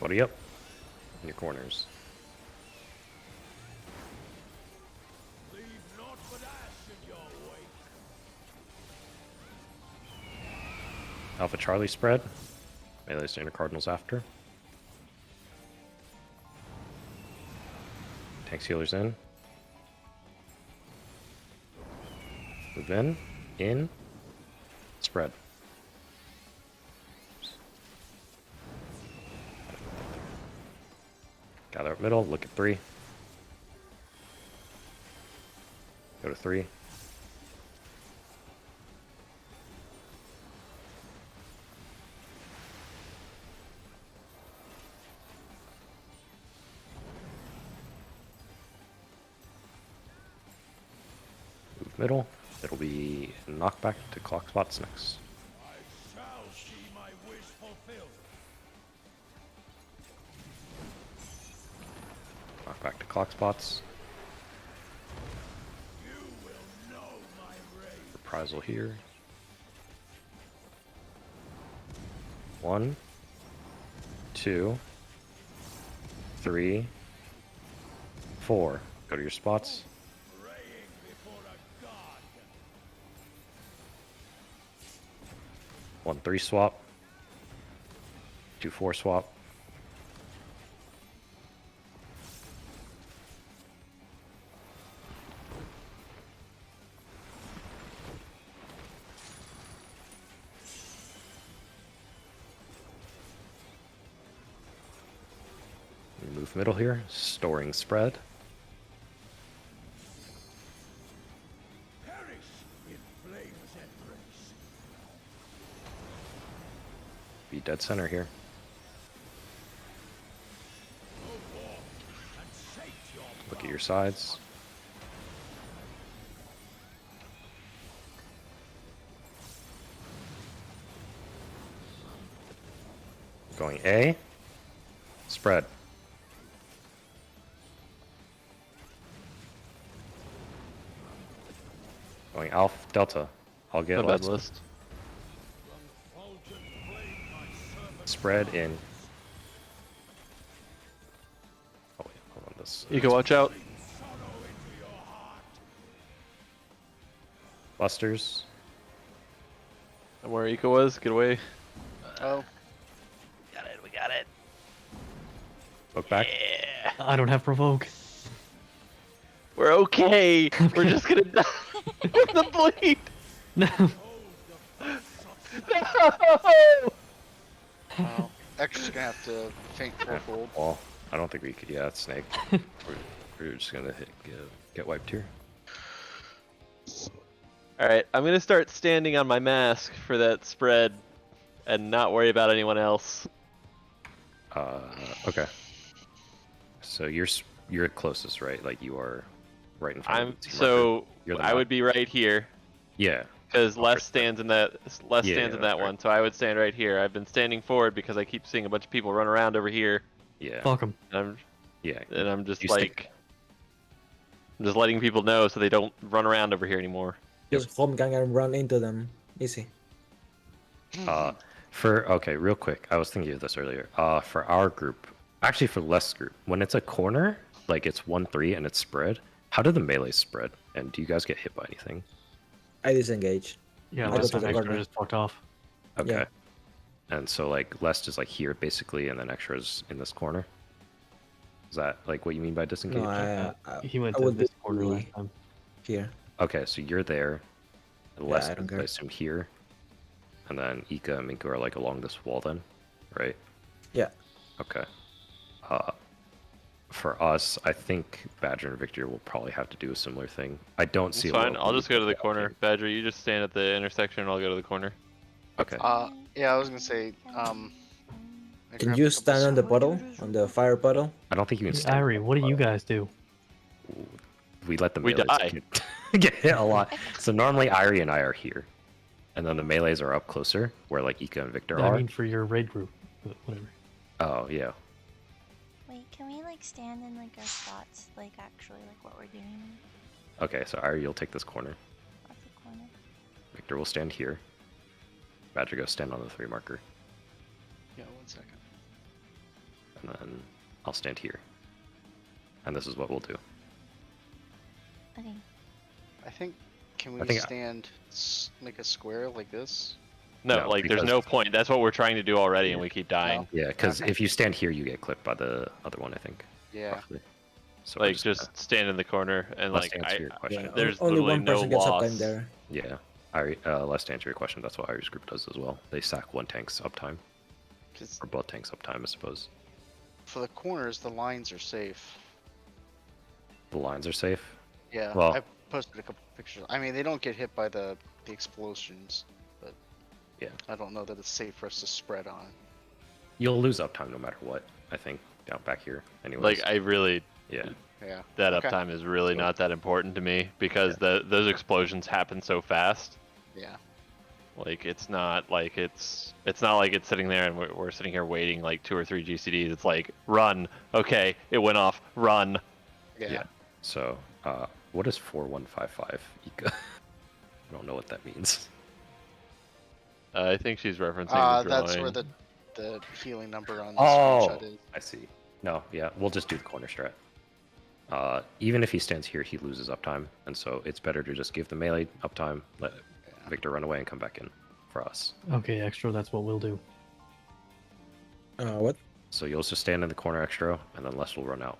Buddy up in your corners. Leave naught but ash in your wake. Alpha Charlie spread. Melee standard cardinals after. Tanks healers in. Move in, spread. Gather up middle, look at 3. Go to 3. Move middle. It'll be knockback to clock spots next. I shall see my wish fulfilled. Knockback to clock spots. Reprisal here. 1, 2, 3, 4. Go to your spots. Praying before a god. 1, 3 swap. 2, 4 swap. Move middle here, storing spread. Perish in flames embrace. Be dead center here. Go forth and sate your Look at your sides. Going A. Spread. Going Alpha Delta. I'll get No bad left. list. fulgent flame my servant. Spread in. Oh wait, hold on this. You can watch out. Sorrow into your heart. Busters. And where Eco was, get away. Oh, Got it, we got it. Look back. Yeah. I don't have provoke. We're okay. We're just gonna die with the bleed. No. No! well, X's gonna have to faint fourfold. Well, I don't think we could. Yeah, it's snake. we're just gonna get wiped here. Alright, I'm gonna start standing on my mask for that spread and not worry about anyone else. Okay. So you're closest, right? Like you are right in front of I'm the team so marker. You're the I map. would be right here Yeah. because Oh, Les right. stands in that Yeah, stands in that's that right. one, so I would stand right here. I've been standing forward because I keep seeing a bunch of people run around over here, Yeah. Fuck him. and Yeah. I'm just You like I'm just letting people know so they don't run around over here anymore. Just home gang and run into them. Easy. Okay, real quick. I was thinking of this earlier. For our group, actually for less group, when it's a corner, like it's 1-3 and it's spread. How do the melees spread? And do you guys get hit by anything? I disengage. Yeah, I go last to time the extra corner. just fucked off. Okay. Yeah. And so like less is like here basically, and then extras in this corner. Is that like what you mean by disengage? No, He went I to would this be corner last time. here. Okay, so you're there. And Yeah, less I don't is, care. I assume here. And then Ika and Minko are like along this wall then, right? Yeah. Okay. For us, I think Badger and Victor will probably have to do a similar thing. I don't It's see. a fine. lot of I'll just go to the movement. corner. Badger, you just stand at the intersection and I'll go to the corner. Okay. Yeah, I was gonna say, I Can grabbed you a couple stand on the puddle? On the fire puddle? I don't think you can stand. Irie, what do you guys do? We let the We melees die. get hit a lot. So normally Irie and I are here, and then the melees are up closer, where like Ika and Victor I are. mean, for your raid group. But whatever. Oh yeah. Wait, can we like stand in like our spots, like actually like what we're doing Okay, so Irie, you'll take this corner. at the corner? Victor will stand here. Badger, go stand on the 3 marker, Yeah, 1 second. and then I'll stand here. And this is what we'll do. Okay. I think, can I we think stand, make a square like this? No, No, like there's because- no point. That's what we're trying to do already, and we keep dying. Yeah, because Okay. if you stand here, you get clipped by the other one, I think. Yeah. Roughly. So we're Like just stand in the corner and let's like answer your question. Yeah. There's Only literally one no person gets loss. uptime there. Yeah. Let's answer your question. That's what Irie's group does as well. They sack one tank's uptime, 'Cause or both tanks' uptime, I suppose. for the corners, the lines are safe. The lines are safe. Yeah, Well- I posted a couple pictures. I mean, they don't get hit by the explosions, but Yeah. I don't know that it's safe for us to spread on. You'll lose uptime no matter what, I think, down back here. Anyways. Like I really Yeah. Yeah. that Okay. uptime is really So- not that important to me because those explosions happen so fast. Yeah. Like it's not like it's not like it's sitting there and we're sitting here waiting like 2 or 3 GCDs. It's like run. Okay, it went off. Run. Yeah. Yeah. So, what is 4155 Ika? I don't know what that means. I think she's referencing the drawing. That's where the healing number on the Oh, screenshot is. I see. No, yeah, we'll just do the corner strat. Even if he stands here, he loses uptime, and so it's better to just give the melee uptime, let Victor run away and come back in for us. Okay, extra. That's what we'll do. What? So you'll just stand in the corner extra, and then Les will run out.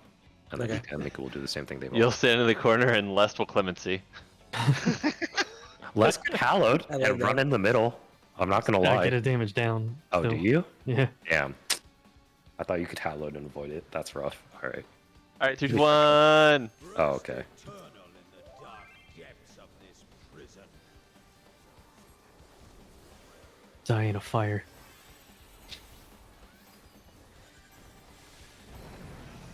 And then Okay. Ika and Mika will do the same thing they've You'll all. stand in the corner and Lest will clemency. Les get hallowed I like and run that. in the middle. I'm not gonna I lie. get a damage down. Oh, still. do you? Yeah. Damn. I thought you could hallowed and avoid it. That's rough. All right. All right, 3, 2, 1. Oh, okay. Eternal in the dark depths of this prison. Die in a fire.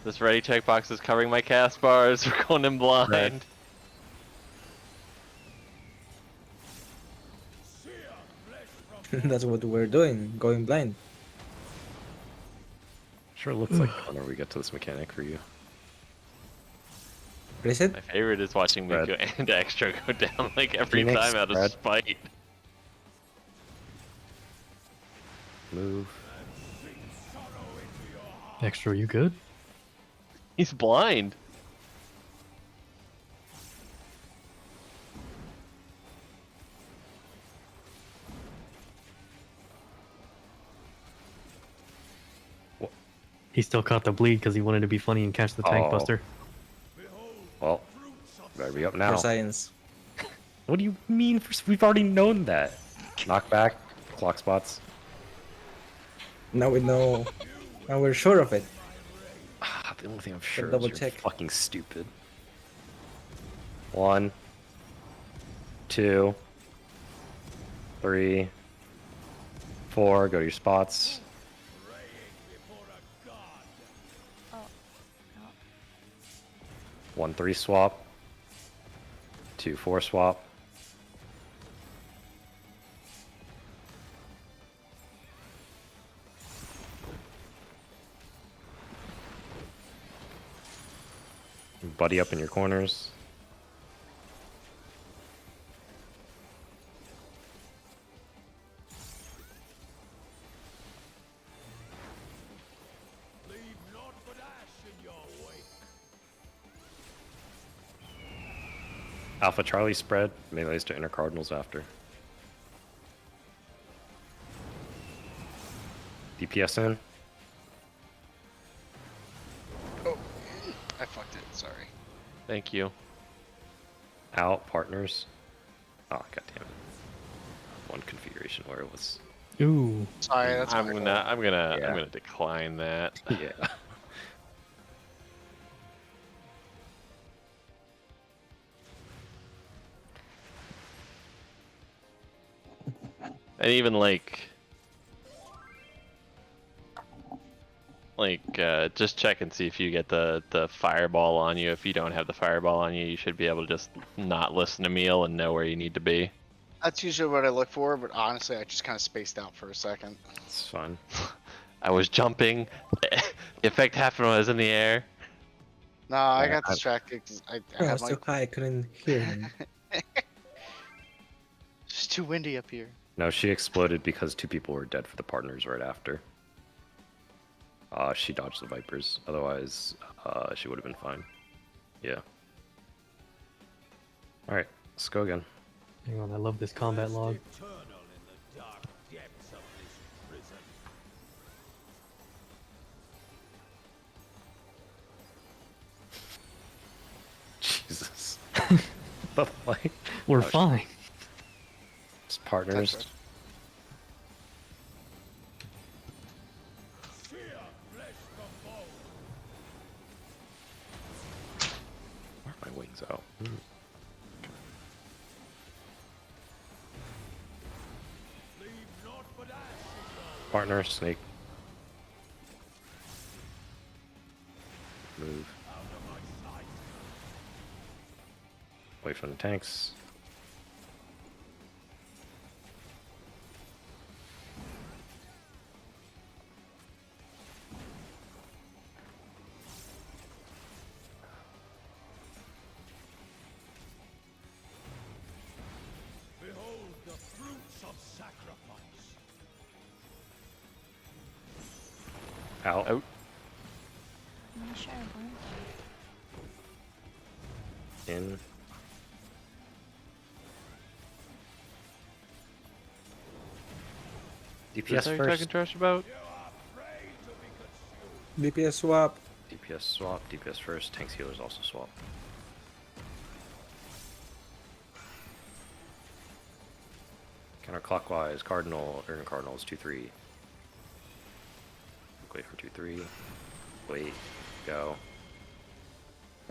This ready checkbox is covering my cast bars. We're going in blind. Red. Sear flesh from That's what we're doing, going blind. Sure looks like whenever we get to this mechanic for you. Reset? My favorite is watching Spread. Miko and Extra go down like every Phoenix, time out of spread. spite. Move. Extra, you good? He's blind. He still caught the bleed because he wanted to be funny and catch the tank Oh. buster. Well, better be up For now. science. What do you mean? We've already known that. Knockback, clock spots. Now we know. Now we're sure of it. Ah, the only thing I'm sure double is you're check. fucking stupid. 1, 2, 3, 4. Go to your spots. Oh, no. 1, 3 swap. 2, 4 swap. Buddy up in your corners. leave naught but ash in your wake. Alpha Charlie spread. Melees to inner cardinals after. DPS in. Oh, I fucked it. Sorry. Thank you. Out partners. Oh, god damn it. One configuration where it was. Ooh. Sorry, that's I'm my gonna, fault. I'm gonna, Yeah. I'm gonna decline that. Yeah. And even like, just check and see if you get the fireball on you. If you don't have the fireball on you, you should be able to just not listen to Meal and know where you need to be. That's usually what I look for, but honestly, I just kind of spaced out for a second. It's fun. I was jumping. The effect happened when I was in the air. No, I Yeah, got I- distracted because I I had was my. so high I couldn't hear him. It's too windy up here. No, she exploded because 2 people were dead for the partners right after. She dodged the Vipers. Otherwise, she would have been fine. Yeah. Alright, let's go again. Hang on, I love this combat log. Eternal in the dark depths of this prison. Jesus. the fuck? We're Oh, fine. Just partners. Touch Sear flesh from bone. Why are my wings out? Hmm. Leave naught but ash in your Partner, snake. Move. out of my sight. Away from the tanks. Out. Out. I'm not sure. One. In. Is DPS that what you're first. talking trash about? DPS swap. DPS swap. DPS first. Tanks healers also swap. Counterclockwise. Cardinal. Cardinals 2-3. Wait for 2-3. Wait. Go.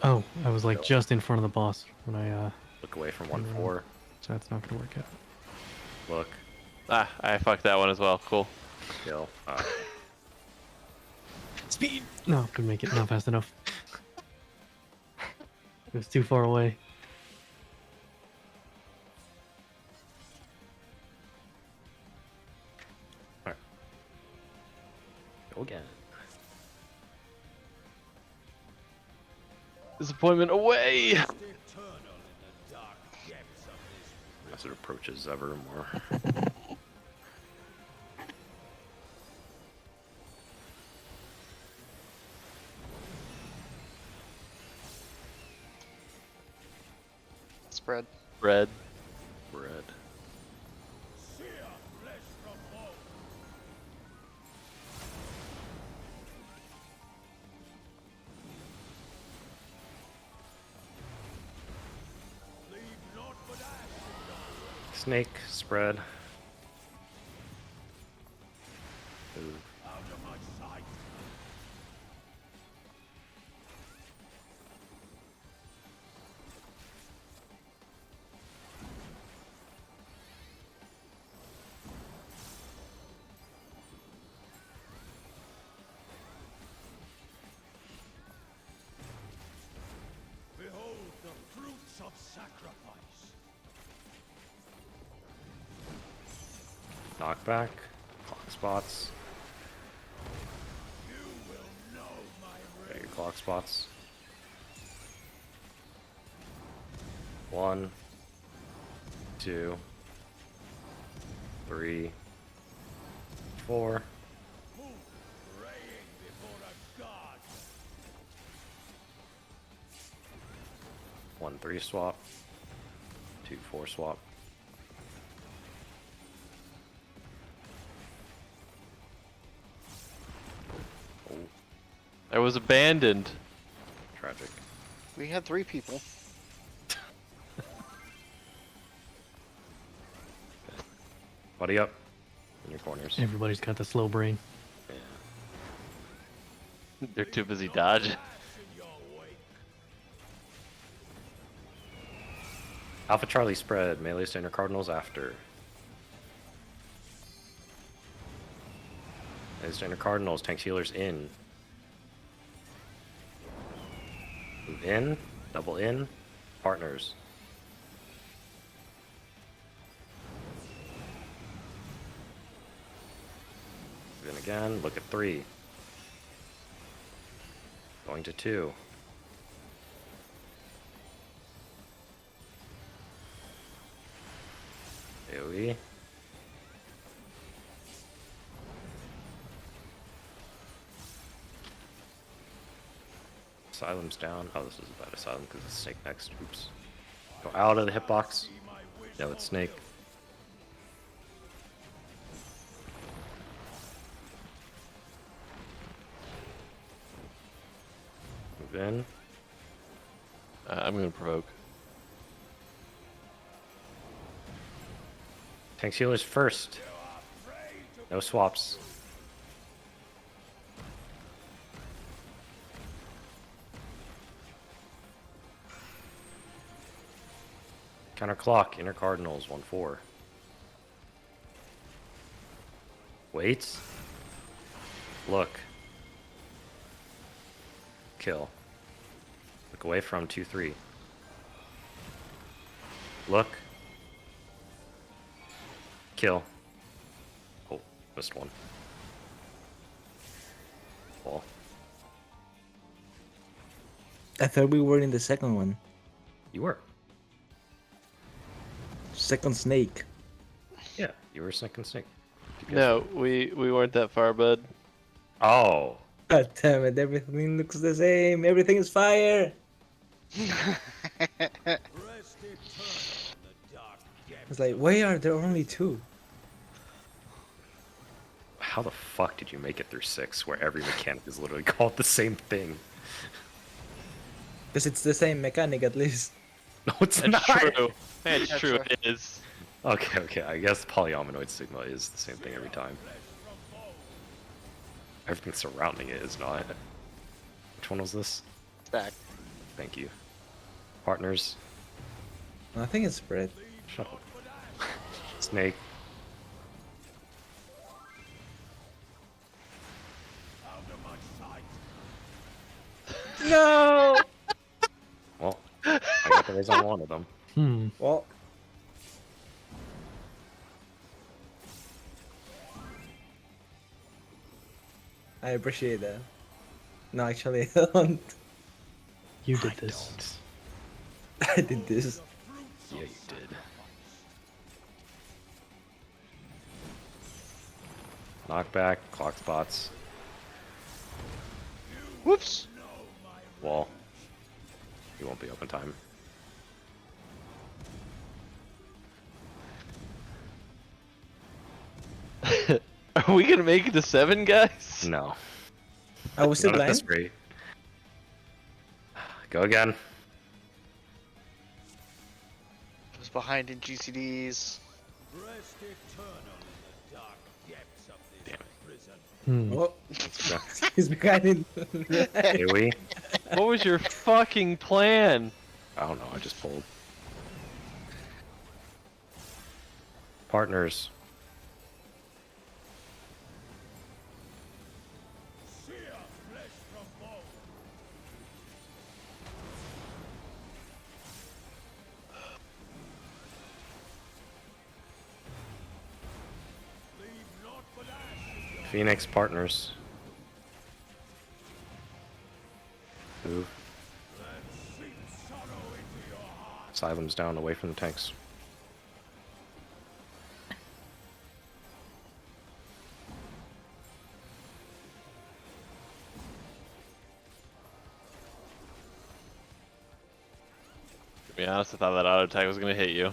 Oh, I was like just in front of the boss when I Look away from 1-4. so that's not gonna work out. Look. Ah, I fucked that one as well. Cool. Kill. Speed! No, couldn't make it. Not fast enough. It was too far away. Go again. Disappointment away! Eternal in the dark depths of this As it approaches ever more. Spread. Red. Red. sear flesh from bone. Leave naught but ash. Snake. Spread. Ooh. Out of my sight. Behold the fruits of sacrifice. Knockback. Clock spots. You will know my Got your clock spots. 1, 2, 3, 4. who praying before a god. 1-3 swap. 2-4 swap. Oh, I was abandoned. tragic. We had 3 people. Buddy up. In your corners. Everybody's got the slow brain. Yeah. They're too busy dodging. Ash in your wake. Alpha Charlie spread. Melee standard cardinals after. Melee standard cardinals. Tanks healers in. Move in. Double in. Partners. Move in again. Look at 3. Going to 2. AoE. Asylum's down. Oh, this is a bad asylum because it's snake next. Oops. Go out of the hitbox. No, it's snake. Move in. I'm gonna provoke. Tanks healers first. No swaps. Counter clock, inner cardinals, 1-4. Waits. Look. Kill. Look away from 2-3. Look. Kill. Oh, missed one. Ball. I thought we were in the second one. You were. Second snake. Yeah, you were second snake. No, we weren't that far, bud. Oh, God damn it, everything looks the same. Everything is fire. Rest eternal in the dark It's depths like, of why are there only two? How the fuck did you make it through 6 where every mechanic is literally called the same thing? Because it's the same mechanic at least. No, it's That's not. true. That's That's true. right. It is. Okay, okay. I guess polyominoid sigma is the same thing every time. Everything surrounding it is not. Which one was this? Back. Thank you. Partners. I think it's spread. Shut up. Snake. No! Well, I got the raise on one of them. Well. I appreciate that. No, actually, I don't. You did this. Don't. I did this. Yeah, you did. Knockback, clock spots, Whoops. wall. You won't be open time. Are we gonna make it to 7, guys? No. I was still Not at this blind. rate. Go again. I was behind in GCDs. rest eternal in the dark depths of this Damn it. prison. Oh, Let's go. he's behind in. AoE? What was your fucking plan? I don't know, I just pulled. Partners. Sear flesh from bone. Leave naught but ash. Phoenix, partners. Move. And seep sorrow into your heart. Asylum's down, away from the tanks. To be honest, I thought that auto attack was gonna hit you.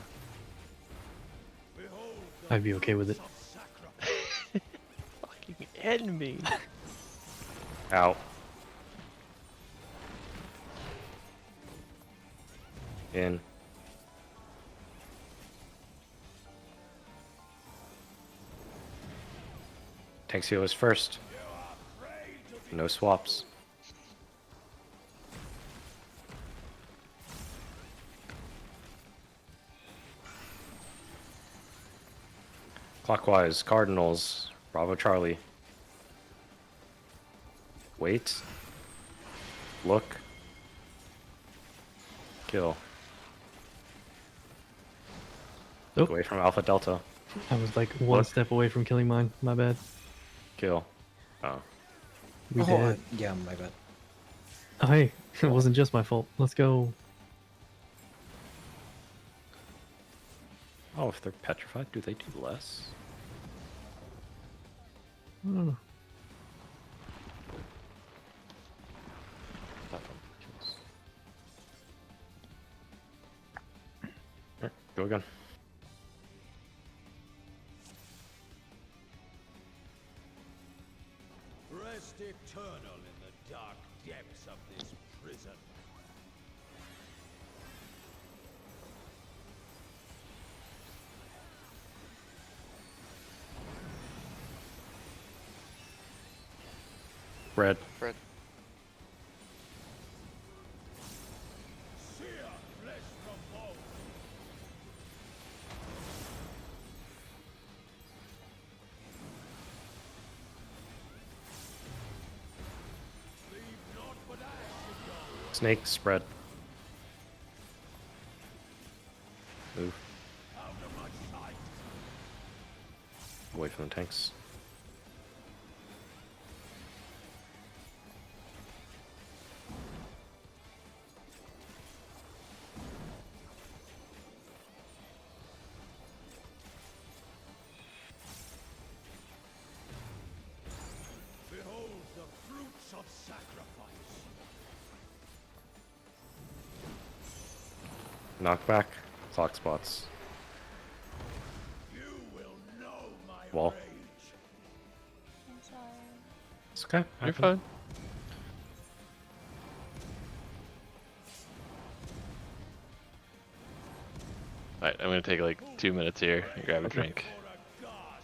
Behold I'd be okay with it. the sacrifice. Fucking enemy. Out. In. Tanks heal is first. No swaps. Clockwise, Cardinals, Bravo Charlie. Wait. Look. Kill. Oh, Away from Alpha Delta. I was like one Look. step away from killing mine. My bad. Kill. Oh. We Oh, did. yeah, my bad. Oh, hey, it wasn't just my fault. Let's go. Oh, if they're petrified, do they do less? I don't know. That one kills. Alright, go again. Rest eternal in the dark depths of this prison. Red. Fred. Sear flesh from bone. Leave naught but ash in your Snake, spread. Move. out of my sight. Away from the tanks. Behold the fruits knockback, clock spots. You will know my Wall. rage. I'm sorry. It's okay. You're happen. fine. Alright, I'm gonna take like 2 minutes here and grab a drink. For a god.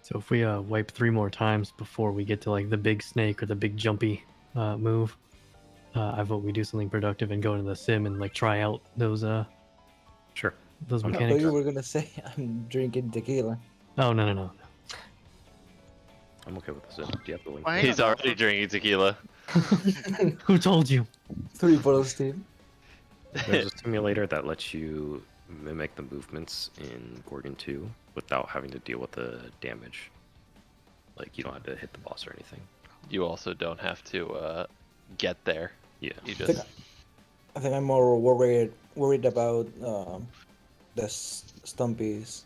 So if we wipe 3 more times before we get to like the big snake or the big jumpy move, I vote we do something productive and go into the sim and like try out those Sure. those Okay. I thought mechanics. you were gonna say I'm drinking tequila. Oh no. I'm okay with this. Do you have the link? Why? He's already drinking tequila. Who told you? 3 bottles, Steve. There's a simulator that lets you mimic the movements in Gorgon 2 without having to deal with the damage. Like, you don't have to hit the boss or anything. You also don't have to get there. Yeah. You I think, just I think I'm more worried about the stumpies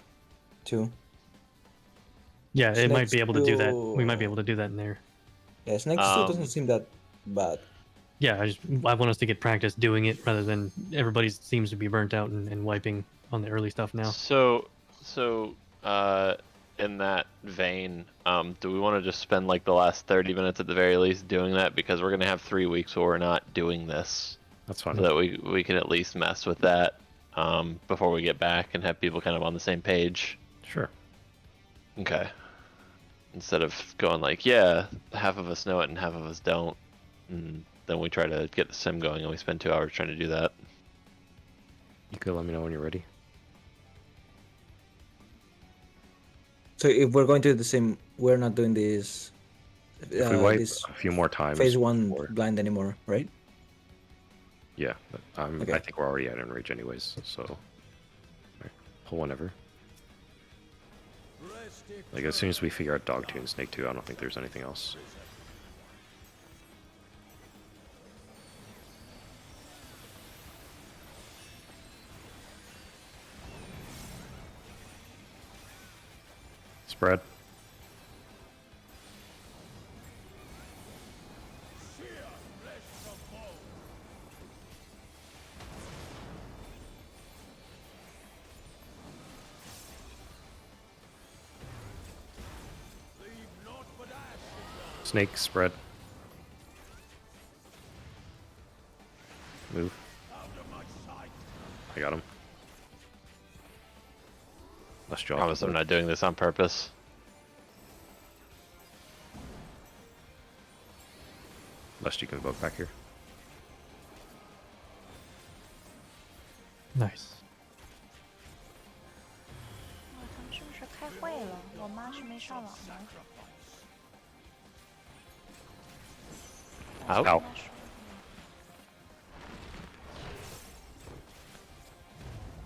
too. Yeah, it might Snakes be able to do that. We might be too- able to do that in there. Yeah, snakes too doesn't Um, seem that bad. Yeah, I want us to get practice doing it rather than everybody seems to be burnt out and wiping on the early stuff now. So in that vein, do we want to just spend like the last 30 minutes at the very least doing that, because we're gonna have 3 weeks where we're not doing this, That's fine. so that we can at least mess with that before we get back and have people kind of on the same page. Sure. Okay. Instead of going like, yeah, half of us know it and half of us don't, and then we try to get the sim going and we spend 2 hours trying to do that. You could let me know when you're ready. So if we're going to do the same, we're not doing this. If we wipe This a few more times. phase 1 before- blind anymore, right? Yeah, but Okay. I think we're already at Enrage anyways, so. Alright, pull whenever. Rest Like, as soon as we figure out Dog 2 and Snake 2, I don't think there's anything else. Spread. Snake, spread. Move. I got him. Let's I drop. promise I'm not doing this on purpose. Lest you can vote back here. Nice. 哇，他们是不是开会了？我妈是没上网的。 Ow. Ow. 她说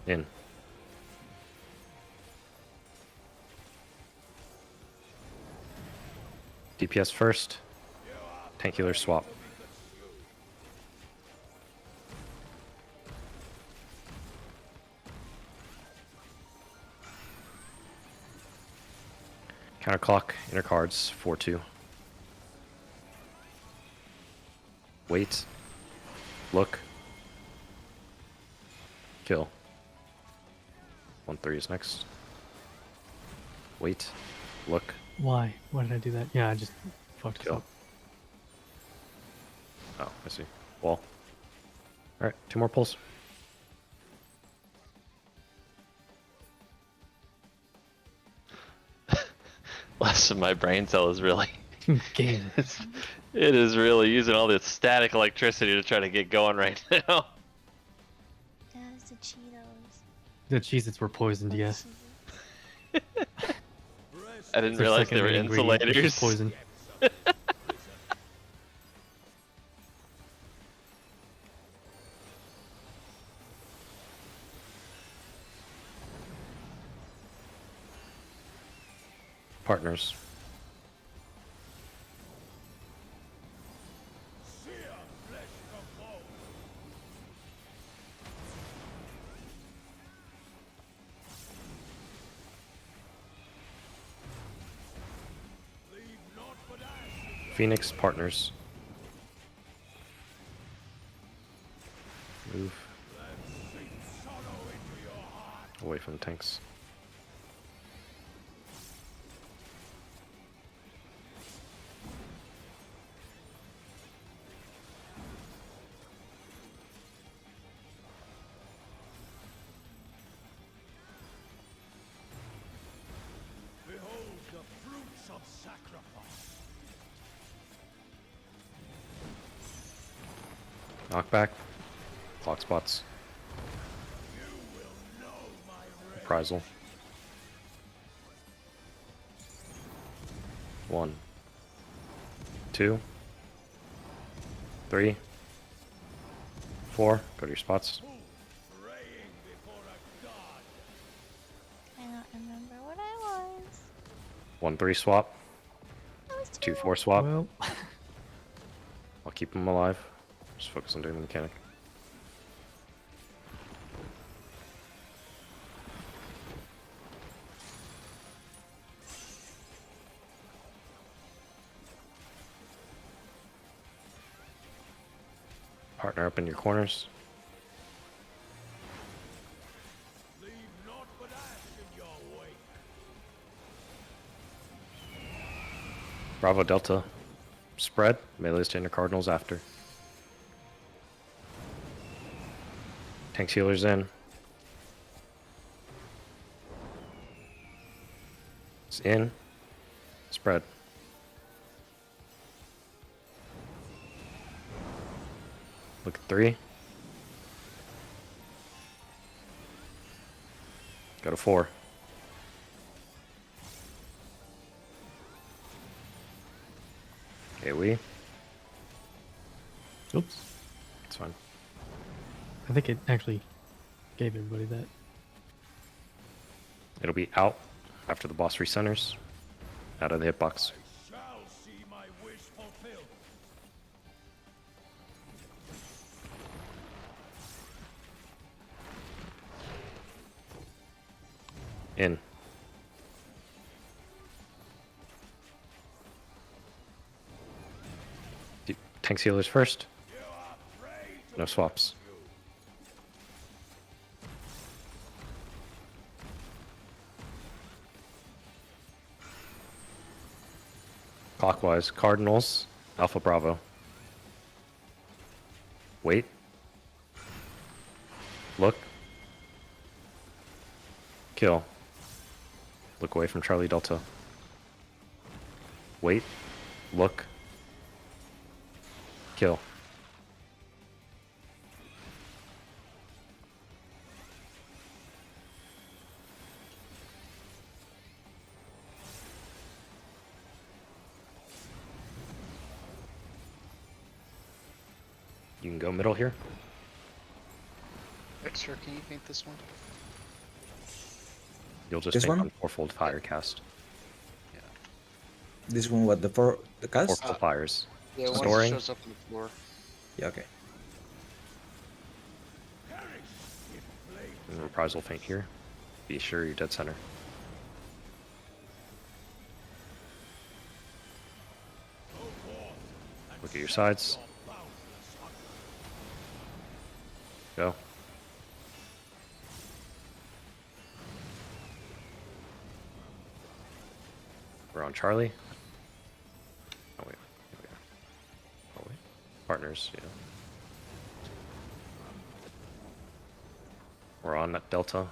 In. DPS first. Tankular swap. Counterclock, inner cards, 4-2. Wait. Look. Kill. 1-3 is next. Wait. Look. Why? Why did I do that? Yeah, I just fucked us Kill. up. Oh, I see. Wall. Alright, 2 more pulls. Less of my brain cell is really Game. it is really using all this static electricity to try to get going right now. Yeah, it's the Cheetos. The Cheez-Its were poisoned, yes. I didn't It's their realize they were secondary ingredient, which is insulators. Poison. Partners. Sear flesh from bone. Leave naught but ash. Phoenix. Partners. Move Sink sorrow into your heart. away from the tanks. Behold the fruits of sacrifice. Knockback. Clock spots. You will know my rage. Reprisal. 1, 2, 3, 4. Go to your spots. Who, praying before a god, I don't remember what I was. 1, 3 swap. I was 2, too 4 swap. Well, I'll keep them alive. Just focus on doing the mechanic. Partner up in your corners. leave naught but ash in your wake. Bravo Delta. Spread. Melee's to inner cardinals after. Tanks healers in. It's in. Spread. Look at 3. Go to 4. Okay, we. oops. It's fine. I think it actually gave everybody that. It'll be out after the boss recenters. Out of the hitbox. Shall see my wish fulfilled. In. Tanks healers first. You are prey to No swaps. Clockwise. Cardinals. Alpha Bravo. Wait. Look. Kill. Look away from Charlie Delta. Wait. Look. Kill. You can go middle here. Extra, can you paint this one? You'll just This take one? on fourfold fire cast. This one, what, the cast? Fourfold fires. Yeah, once Storing. it shows up on the floor. Yeah, okay. And reprisal feint here. Be sure you're dead center. Look at your sides. Go. We're on Charlie. Oh wait. Here we are. Oh wait. Partners, yeah. We're on that Delta.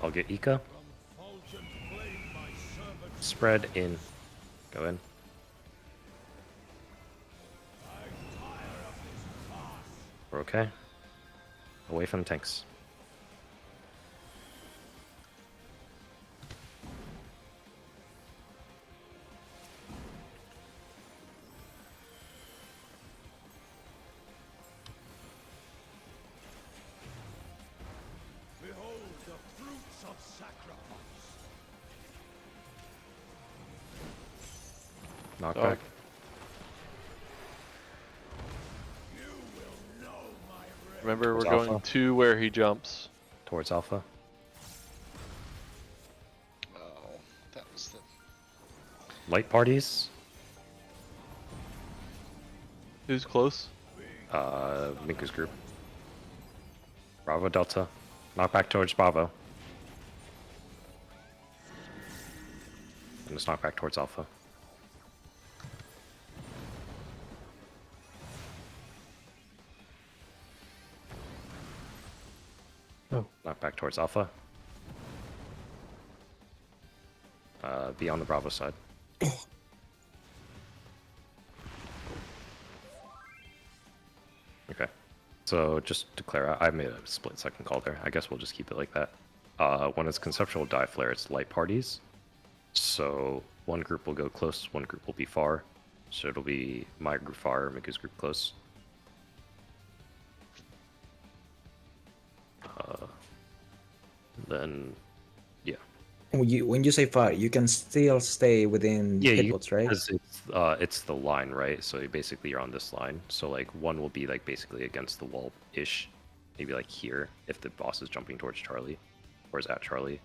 I'll get Ika. Spread in. Go in. We're okay. Away from tanks. Behold the fruits of sacrifice. Knockback. Dog. Remember, we're Towards going alpha. to where he jumps. Towards alpha. Oh, that was the. Light parties. Who's close? Minku's group. Bravo Delta. Knockback towards Bravo. And just knockback towards Alpha. Oh. Knockback towards Alpha. Be on the Bravo side. Okay. So just to clear, I made a split second call there. I guess we'll just keep it like that. When it's conceptual die flare, it's light parties. So one group will go close, one group will be far. So it'll be my group far, Miku's group close. Then, yeah. When you say far, you can still stay within hitbox, right? Because it's the line, right? So basically you're on this line. So like one will be like basically against the wall-ish, maybe like here if the boss is jumping towards Charlie, or is at Charlie,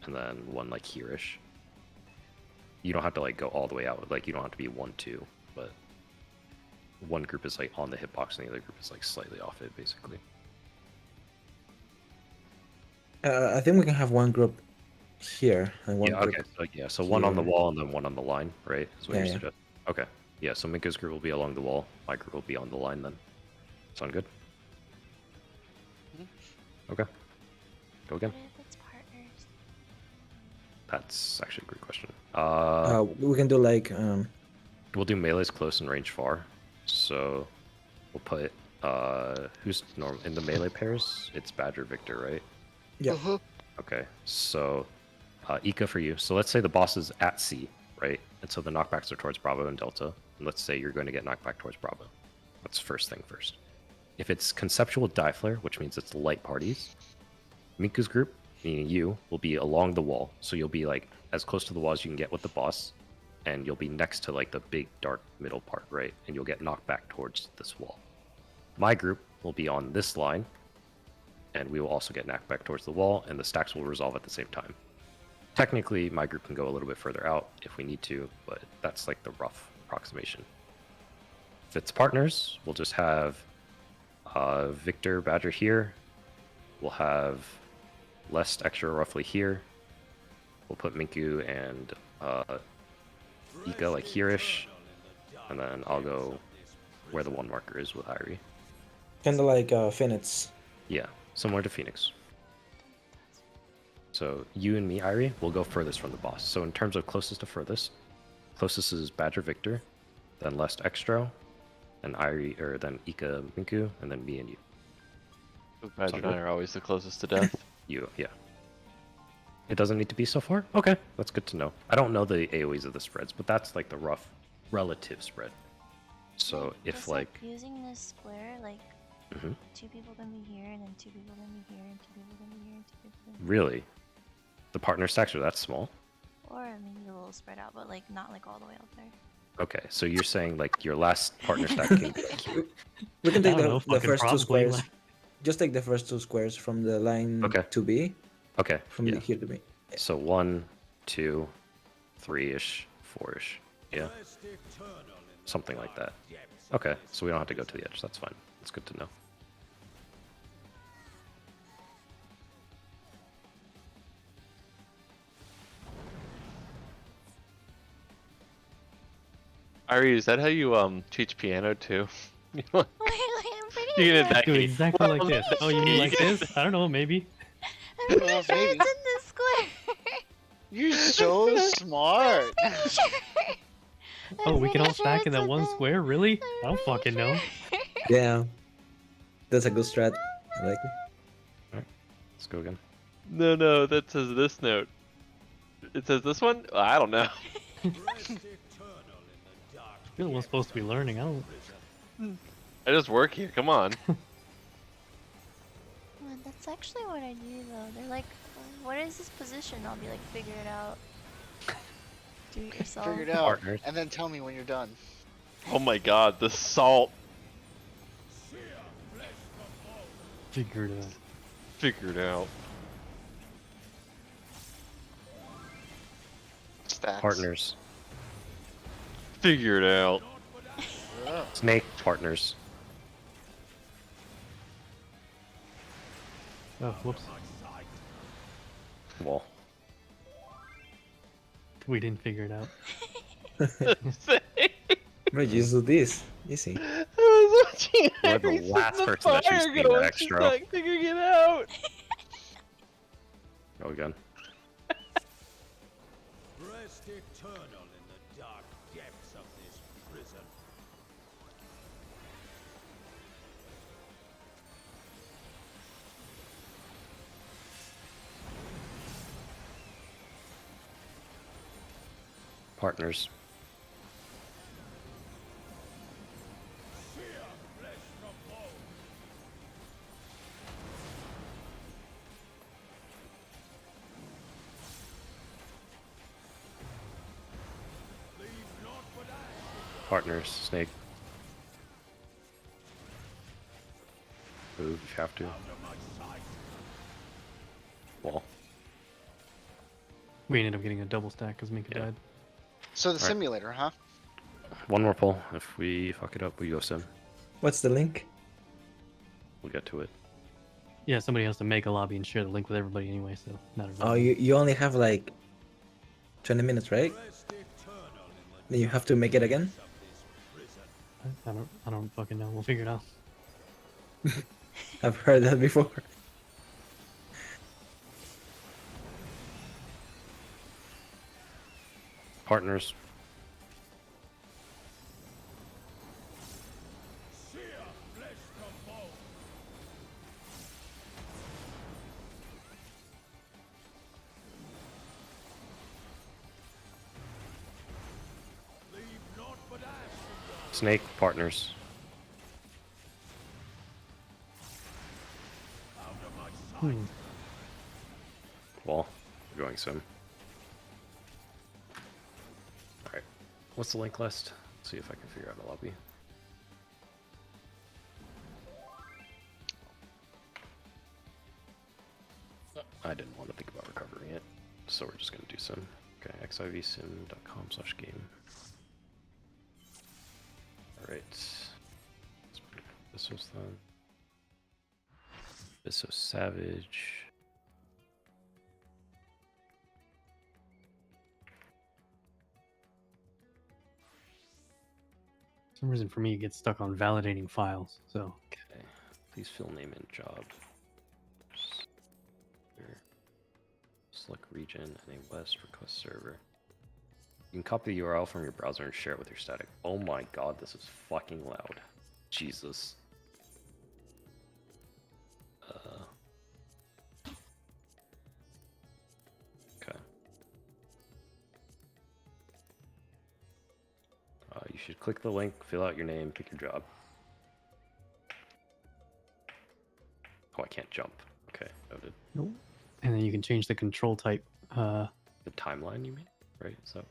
and then one like here-ish. You don't have to like go all the way out. Like you don't have to be 1-2, but one group is like on the hitbox and the other group is like slightly off it, basically. I think we can have one group here and one Yeah. group. Okay. So one on the here. wall and then one on the line, right? Is what Yeah, you're yeah. suggesting. Okay. Yeah. So Minka's group will be along the wall. My group will be on the line then. Sound good? Okay. Go again. What if it's partners? That's actually a great question. We can do like We'll do melee's close and range far. So we'll put who's normal in the melee pairs? It's Badger Victor, right? Yeah. Okay. So Ika for you. So let's say the boss is at C, right? And so the knockbacks are towards Bravo and Delta. And let's say you're going to get knocked back towards Bravo. That's first thing first. If it's conceptual die flare, which means it's light parties, Miku's group, meaning you, will be along the wall. So you'll be like as close to the wall as you can get with the boss. And you'll be next to like the big dark middle part, right? And you'll get knocked back towards this wall. My group will be on this line, and we will also get knocked back towards the wall, and the stacks will resolve at the same time. Technically, my group can go a little bit further out if we need to, but that's like the rough approximation. If it's partners, we'll just have Victor Badger here. We'll have Lest Extra roughly here. We'll put Minku and Ika like here-ish, and then I'll go where the one marker is with Irie. kind of like Phoenix. Yeah, similar to Phoenix. So you and me, Irie, will go furthest from the boss. So in terms of closest to furthest, closest is Badger Victor, then Lest Extra, then Irie, or then Ika Minku, and then me and you. Badger and I are always the closest to death. You, yeah. It doesn't need to be so far? Okay, that's good to know. I don't know the AoEs of the spreads, but that's like the rough relative spread. So Like, if just, like, using this square, like Mhm. 2 people can be here, and then 2 people can be here, and 2 people can be here, and 2 people can be really, the partner stacks are that small? Or maybe a little spread out, but like not like all the way out there. Okay, so you're saying like your last partner stack can be like here. We can I take don't know, the fucking first two probably, squares. like- Just take the first two squares from the line Okay. to B, Okay, from yeah. here to B. So 1, 2, 3-ish, 4-ish. Yeah, something like that. Okay, so we don't have to go to the edge. That's fine. That's good to know. Ari, is that how you teach piano too? Wait, I'm pretty You sure. get it back. Do exactly like Well, this. Oh, you mean like this? I don't know, maybe. I'm pretty Well, sure maybe. it's in the square. You're so smart. I'm pretty sure. Oh, I'm we can all pretty sure stack in it's that one within- square? Really? I'm I don't pretty fucking know. sure. Yeah, that's a good strat. I like it. Let's go again. No, that says this note. It says this one? I don't know. You're the one supposed to be learning. I don't. I just work here. Come on. Well, that's actually what I do though. They're like, what is this position? I'll be like, figure it out. Do it yourself. Figure it out, Partners. and then tell me when you're done. Oh my god, the salt. Figured it out. Figured out. Stacks. Partners. Figured out. Ugh. Snake partners. Oh, whoops. Wall. We didn't figure it out. Bro, just do this. Easy. I was watching You're the Harry sit last in the person that shoots fire me in going, the "She's extra." not figuring it out. Go again. Rest eternal in the dark depths of this prison. Partners. Partners. Snake. Move if you have to. Wall. We ended up getting a double stack because Minka Yeah. died. So the Alright. simulator, huh? One more pull. If we fuck it up, we go sim. What's the link? We'll get to it. Yeah, somebody has to make a lobby and share the link with everybody anyway, so not everybody. Oh, you only have like 20 minutes, right? Rest eternal in Then you have to make it again? the prison. I don't fucking know. We'll figure it out. I've heard that before. Partners. Sear flesh to bone. Leave naught but ash. Snake. Partners. Hmm. Wall. We're going sim. Alright. What's the link list? Let's see if I can figure out a lobby. I didn't want to think about recovering it, so we're just going to do sim. Okay, xivsim.com/game. Alright. This was done. This was Savage. For some reason, for me, it gets stuck on validating files. So Okay. Please fill name and job. Here. Select region and a West request server. You can copy the URL from your browser and share it with your static. Oh my god, this is fucking loud. Jesus. Okay. You should click the link, fill out your name, pick your job. Oh, I can't jump. Okay, noted. nope. And then you can change the control type. The timeline, you mean? Right? So,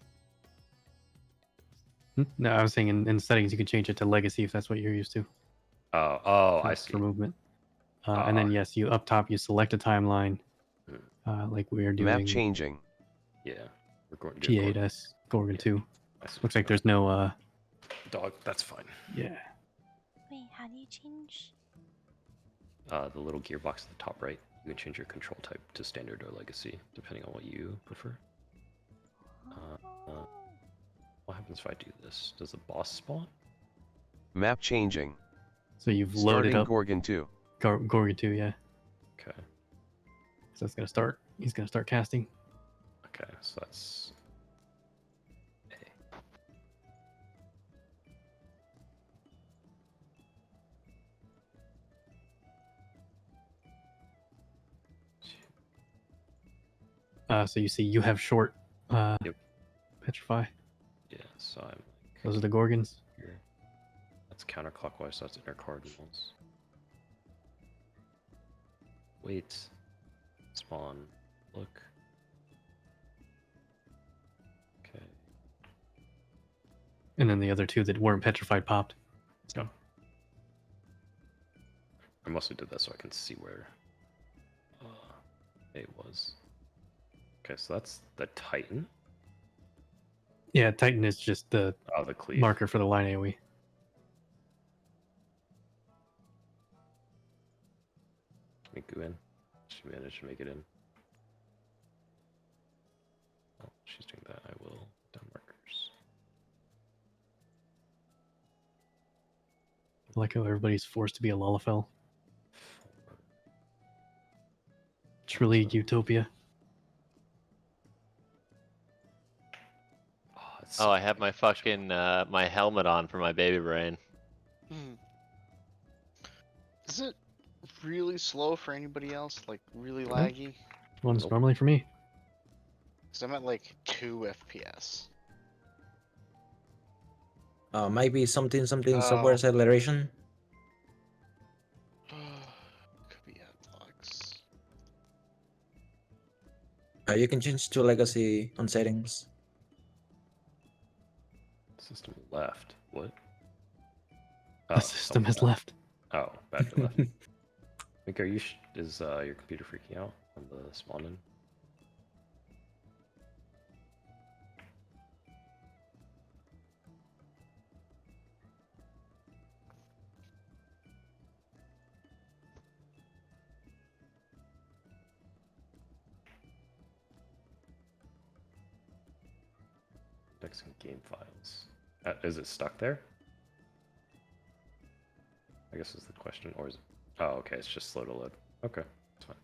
No, I was saying in settings you can change it to legacy if that's what you're used to. oh, I That's see. for movement. And then yes, you up top you select a timeline, like we are doing. Map changing. Yeah, we're going to do P8s Gorgon 2. I see. Looks like there's no Dog. That's fine. yeah. Wait, how do you change? The little gearbox at the top right. You can change your control type to standard or legacy, depending on what you prefer. What happens if I do this? Does the boss spawn? Map changing. So you've loaded Starting up Gorgon 2. Gorgon 2, yeah. Okay. So that's gonna start. He's gonna start casting. Okay, so that's So you see you have short Yep. petrify. yeah. So I'm Those are the Gorgons. here. That's counterclockwise. So that's inner cardinals. Wait. Spawn. Look. Okay. and then the other 2 that weren't petrified popped. So I mostly did that so I can see where it was. Okay, so that's the Titan. yeah, Titan is just the Oh, the cleave. marker for the line AoE. Let me go in. She managed to make it in. Oh, she's doing that. I will down markers. I like how everybody's forced to be a Lalafell. Truly utopia. Oh, it's Oh, such I a have good my picture. fucking my helmet on for my baby brain. Hmm. Is it really slow for anybody else? Like really laggy? One's Nope. normally for me. Because I'm at like 2 FPS. Maybe something Oh. software acceleration. Could be ad blocks. You can change to legacy on settings. System left. What? The system has left. Oh, battery left. Mika, are you is your computer freaking out on the spawn in? Indexing game files. Is it stuck there? I guess is the question, or is it? Oh, okay, it's just slow to load. Okay, that's fine.